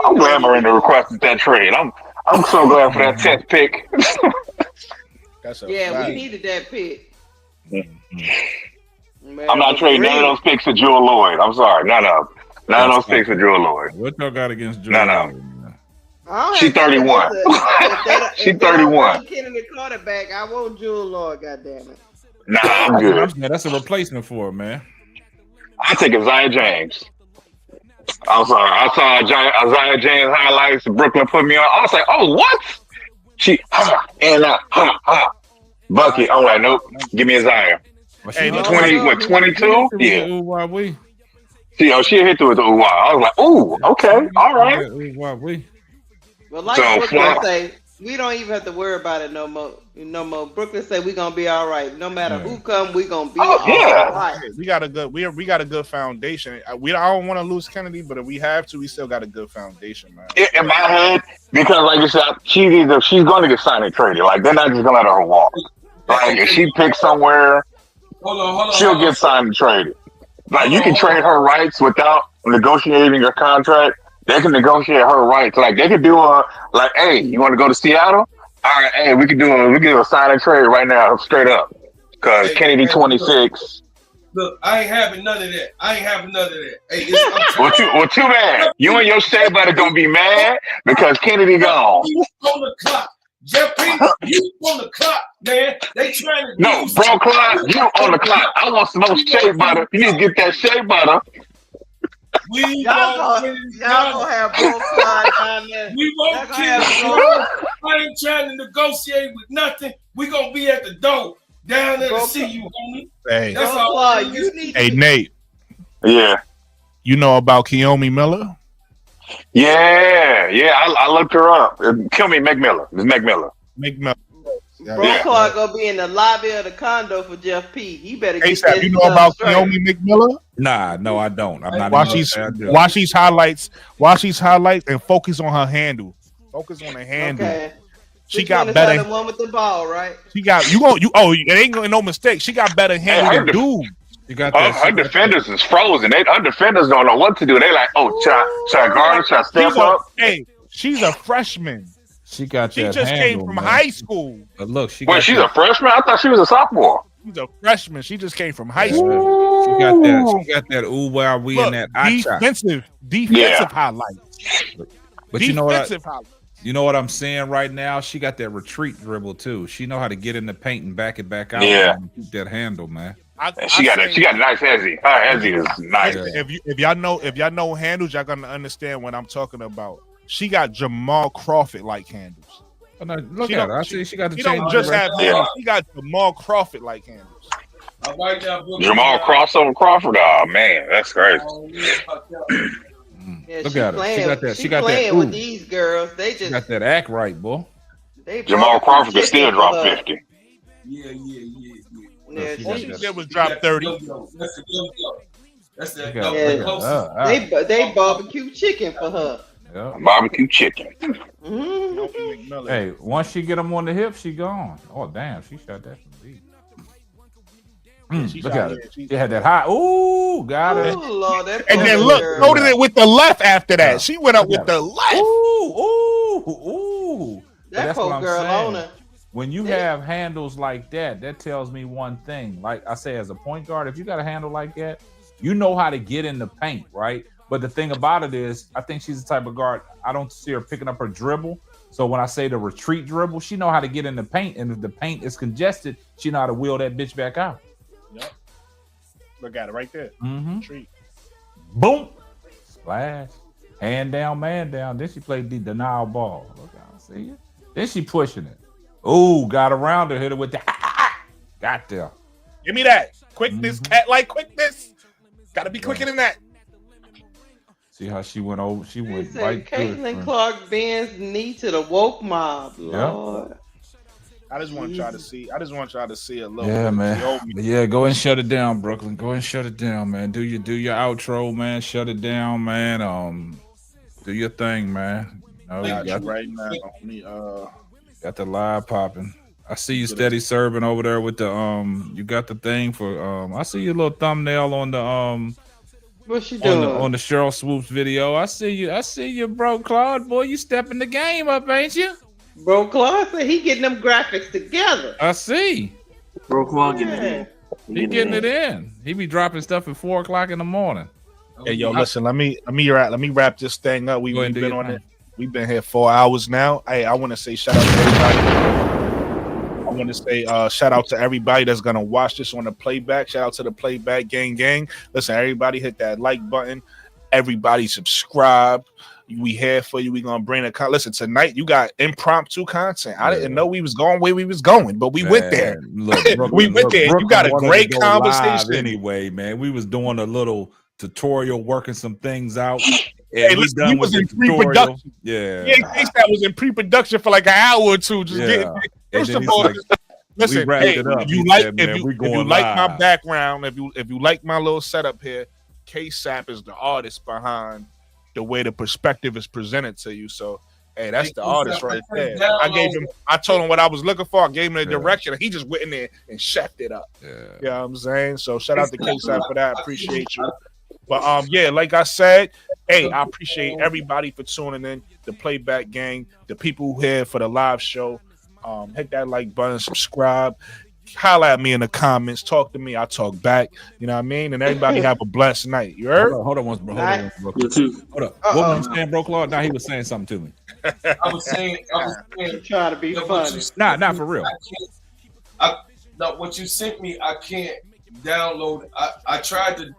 I'm glad Marina requested that trade. I'm so glad for that 10th pick. We needed that pick. Man, I'm not trading none of those picks for Jewel Lloyd. I'm sorry, none of those picks for Jewel Lloyd. What y'all got against Jewel Lloyd? She's 31. She's 31. Killing the quarterback. I want Jewel Lloyd. Goddamn it. Nah, I'm good. That's a replacement for her, man. I take Isaiah James. I'm sorry. I saw Isaiah James highlights. Brooklyn put me on. I was like, oh, what? Bucky. I'm like, nope. Give me Isaiah. Hey, 22? Yeah. She hit through with the ooh-wah. I was like, ooh, okay, all right. Well, like so, Brooklyn say, We don't even have to worry about it no more. No more. Brooklyn said we gonna be all right. No matter who come, we gonna be all right. We got a good we got a good foundation. I don't want to lose Kennedy, but if we have to, we still got a good foundation, man. In my head, because like you said, she's going to get signed and traded. Like they're not just gonna let her walk. Like if she picks somewhere, she'll get signed and traded. Like you can trade her rights without negotiating a contract. They can negotiate her rights. Like they could do hey, you want to go to Seattle? All right, hey, we can do a sign and trade right now, straight up. Because Kennedy 26. Look, I ain't having none of that. Hey, well, too bad. You and your shea butter gonna be mad because Kennedy gone. You on the clock. Jeff P, you on the clock, man. They trying to no, bro, Clyde, you on the clock. I want some more shea butter. You need to get that shea butter. Y'all gonna have both sides down there. We won't kill you. I ain't trying to negotiate with nothing. We gonna be at the door down there to see you, homie. Hey, that's all. Hey, Nate. Yeah. You know about Kiyomi Miller? Yeah. I looked her up. Kill me, McMillan. It's McMillan. McMillan. Bro Clark gonna be in the lobby of the condo for Jeff P. He better get that. You know about Kiyomi McMillan? Nah, no, I don't. I'm not. Watch these highlights and focus on her handle. Focus on the handle. Okay. She got better. The one with the ball, right? She got it ain't gonna no mistake. She got better handle than dude. You got that. Her defenders is frozen. Her defenders don't know what to do. They like, should I guard? Should I step up? Hey, she's a freshman. She got. She just came from high school. But look, she's a freshman. I thought she was a sophomore. She's a freshman. She just came from high school. She got that. She got that. Ooh, where we in that defensive highlights. But you know what? You know what I'm saying right now? She got that retreat dribble too. She know how to get in the paint and back it back out. Yeah, and keep that handle, man. She got a nice hezzy. Her hezzy is nice. If y'all know handles, y'all gonna understand what I'm talking about. She got Jamal Crawford like handles. Oh, no, look at her. I see she got the. She don't just have handles. She got Jamal Crawford like handles. Jamal Crossover Crawford. Oh man, that's crazy. Yeah, look at her. She got that. She got that. With these girls, they just got that act right, boy. Jamal Crawford could still drop 50. Yeah. All she did was drop 30. That's that. They barbecue chicken for her. Yeah. Barbecue chicken. Mm-hmm. Hey, once she get them on the hip, she gone. Oh damn, she shot that from deep. Look at it. She had that high. Ooh, got it. Lord, and then loaded it with the left after that. She went up with the left. Ooh. That poor girl on her. When you have handles like that, that tells me one thing. Like I say, as a point guard, if you got a handle like that, you know how to get in the paint, right? But the thing about it is, I think she's the type of guard, I don't see her picking up her dribble. So when I say the retreat dribble, she know how to get in the paint. And if the paint is congested, she know how to wheel that bitch back out. Yep. Look at it right there. Retreat. Boom. Splash. Hand down, man down. Then she played the denial ball. Look out, see it? Then she pushing it. Ooh, got around her, hit her with the got there. Give me that. Quickness, cat-like quickness. Gotta be quicker than that. See how she went over? She went right through Caitlin Clark bends knee to the woke mob. Lord. Yep. I just want y'all to see a little. Yeah, man. Yeah, go and shut it down, Brooklyn. Go and shut it down, man. Do your outro, man. Shut it down, man. Do your thing, man. You got right now. Got the live popping. I see you steady serving over there with the you got the thing for I see your little thumbnail on the what's she doing? On the Cheryl Swoops video. I see you, bro, Claude. Boy, you stepping the game up, ain't you? Bro, Claude said he getting them graphics together. I see. Bro, Claude getting it in. He getting it in. He be dropping stuff at 4:00 in the morning. Hey, yo, listen. Let me wrap this thing up. We've been on it. We've been here 4 hours now. Hey, I want to say shout out to everybody. I want to say shout out to everybody that's gonna watch this on the playback. Shout out to the playback gang. Listen, everybody hit that like button. Everybody subscribe. We here for you. We gonna bring a listen tonight. You got impromptu content. I didn't know we was going where we was going, but we went there. Look, we went there. You got a great conversation. Anyway, man, we was doing a little tutorial, working some things out, and we listen, done he with was the in tutorial. pre-production. Yeah. Yeah, that was in pre-production for like an hour or two. Just getting. And First then of he's all, like, listen. we wrapped Hey, it up. if you He like, said, if man, you we if you going like my live. background, if you like my little setup here, K-Sap is the artist behind the way the perspective is presented to you. So, hey, that's the artist right there. I told him what I was looking for. I gave him the direction, and he just went in there and chefed it up. Yeah. You know what I'm saying? So shout out to K-Sap for that. Appreciate you. But yeah, like I said, hey, I appreciate everybody for tuning in, the playback gang, the people here for the live show. Hit that like button, subscribe, holla at me in the comments, talk to me, I talk back. You know what I mean? And everybody have a blessed night. You heard? Hold on, hold up. What was you saying, Bro Claude? Now he was saying something to me. I was saying, trying to be funny. Not for real. No, what you sent me, I can't download. I tried to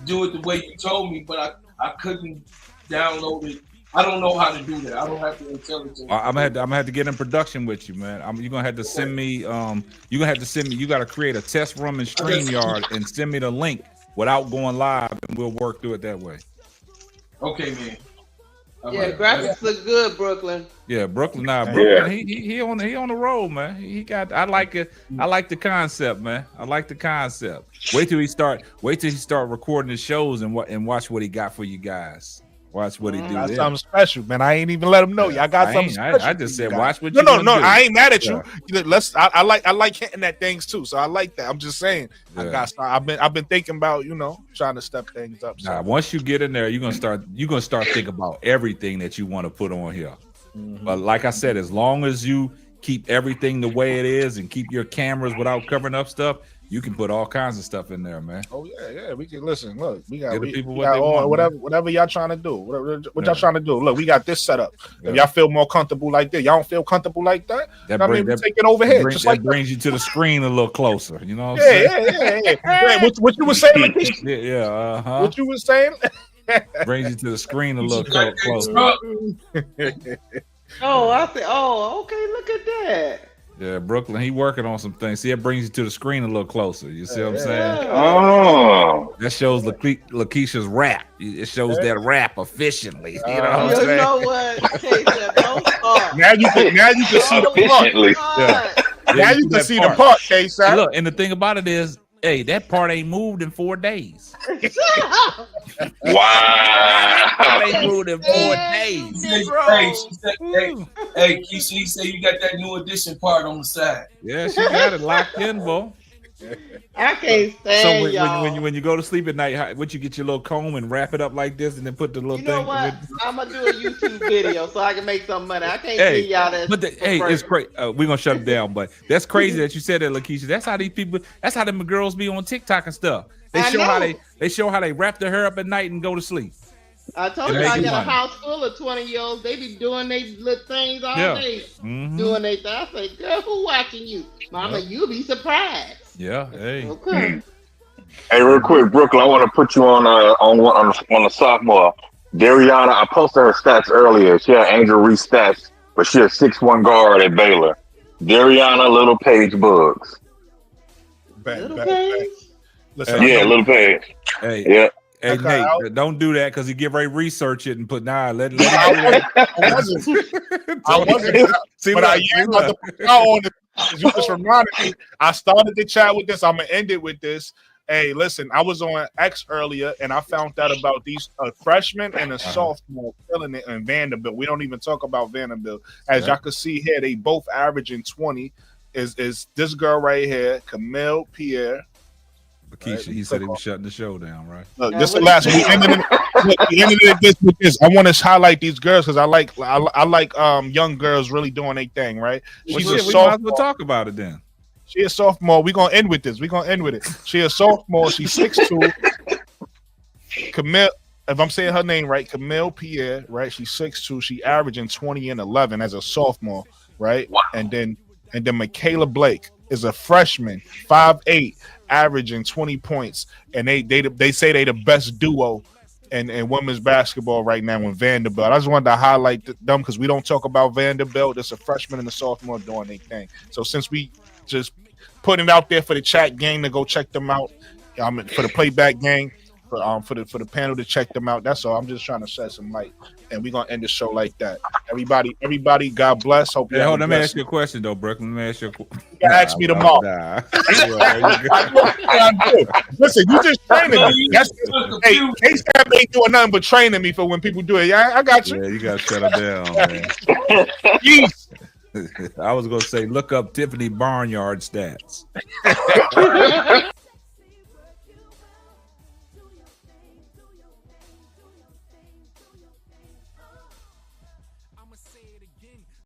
do it the way you told me, but I couldn't download it. I don't know how to do that. I don't have the intelligence. I'm gonna have to get in production with you, man. You're gonna have to send me. You're gonna have to send me. You got to create a test room in StreamYard and send me the link without going live, and we'll work through it that way. Okay, man. Yeah, graphics look good, Brooklyn. Yeah, Brooklyn. Brooklyn. He on the road, man. He got. I like it. I like the concept, man. I like the concept. Wait till he start recording the shows and watch what he got for you guys. Watch what he do. Got something special, man. I ain't even let him know. Y'all got something special. I just said, watch what. No. I ain't mad at you. I like hitting at things too. So I like that. I'm just saying. Yeah. I've been thinking about trying to step things up. So. Nah, once you get in there, you're gonna start thinking about everything that you want to put on here. Mm-hmm. But like I said, as long as you keep everything the way it is and keep your cameras without covering up stuff, you can put all kinds of stuff in there, man. Oh yeah. We can listen. Look, we got people we got all, whatever y'all trying to do. What y'all trying to do? Look, we got this set up. If y'all feel more comfortable like that, y'all don't feel comfortable like that. We take it over here. That brings you to the screen a little closer. You know what I'm saying? Yeah. What you were saying? Yeah. What you were saying? Brings you to the screen a little closer. Oh, I said. Oh, okay. Look at that. Yeah, Brooklyn, he working on some things. See, it brings you to the screen a little closer. You see what I'm saying? Oh. That shows Lakeisha's rap. It shows that rap efficiently. You know what I'm saying? You know what? Okay, don't start. Now you can see the part. Yeah. Now you can see the part, K-Sap. Look, and the thing about it is, hey, that part ain't moved in 4 days. Wow. They moved in 4 days. Hey, Keisha, said you got that new edition part on the side. Yeah, she got it locked in, boy. I can't stand so y'all. when you go to sleep at night, what you get your little comb and wrap it up like this, and then put the little thing. You know what? I'm gonna do a YouTube video so I can make some money. I can't see y'all that. It's crazy. We're gonna shut it down, but that's crazy that you said that, Lakeisha. That's how these people. That's how them girls be on TikTok and stuff. They show how they wrap their hair up at night and go to sleep. I told you I got a house full of 20-year-olds. They be doing their little things all day, doing their thing. I say, girl, who watching you, Mama? You'll be surprised. Yeah. Hey. Okay. Hey, real quick, Brooklyn, I want to put you on a sophomore. Dariana, I posted her stats earlier. She had Angel Reese stats, but she a 6'1" guard at Baylor. Dariana Little Page Bugs. Little Page? Listen, Little Page. Hey. Yeah. Hey, okay, Nate, don't do that because he get ready to research it and put let him I wasn't. See, but I am about to put on it. You just reminded me. I started the chat with this. I'm gonna end it with this. Hey, listen, I was on X earlier and I found out about these freshmen and a sophomore killing it in Vanderbilt. We don't even talk about Vanderbilt. As y'all can see here, they both averaging 20. Is this girl right here, Camille Pierre? Lakeisha, he said he was shutting the show down, right? Look, this is the last one. We ended it with this. I want to highlight these girls because I like young girls really doing their thing, right? We might as well talk about it then. She a sophomore. We're gonna end with this. She a sophomore. She's 6'2". Camille, if I'm saying her name right, Camille Pierre, right? She's 6'2". She averaging 20 and 11 as a sophomore, right? Wow. And then Michaela Blake is a freshman, 5'8", averaging 20 points, and they say they the best duo in women's basketball right now in Vanderbilt. I just wanted to highlight them because we don't talk about Vanderbilt. There's a freshman and a sophomore doing their thing. So since we just putting it out there for the chat gang to go check them out, for the playback gang, for the panel to check them out. That's all. I'm just trying to shed some light, and we're gonna end the show like that. Everybody, God bless. Hope you. Hey, hold on, let me ask you a question though, Brooklyn. Let me ask you a question. You gotta ask me tomorrow. Listen, you just training me. Hey, K-Stab ain't doing nothing but training me for when people do it. Yeah, I got you. Yeah, you gotta shut them down, man. I was gonna say, look up Tiffany Barnyard stats.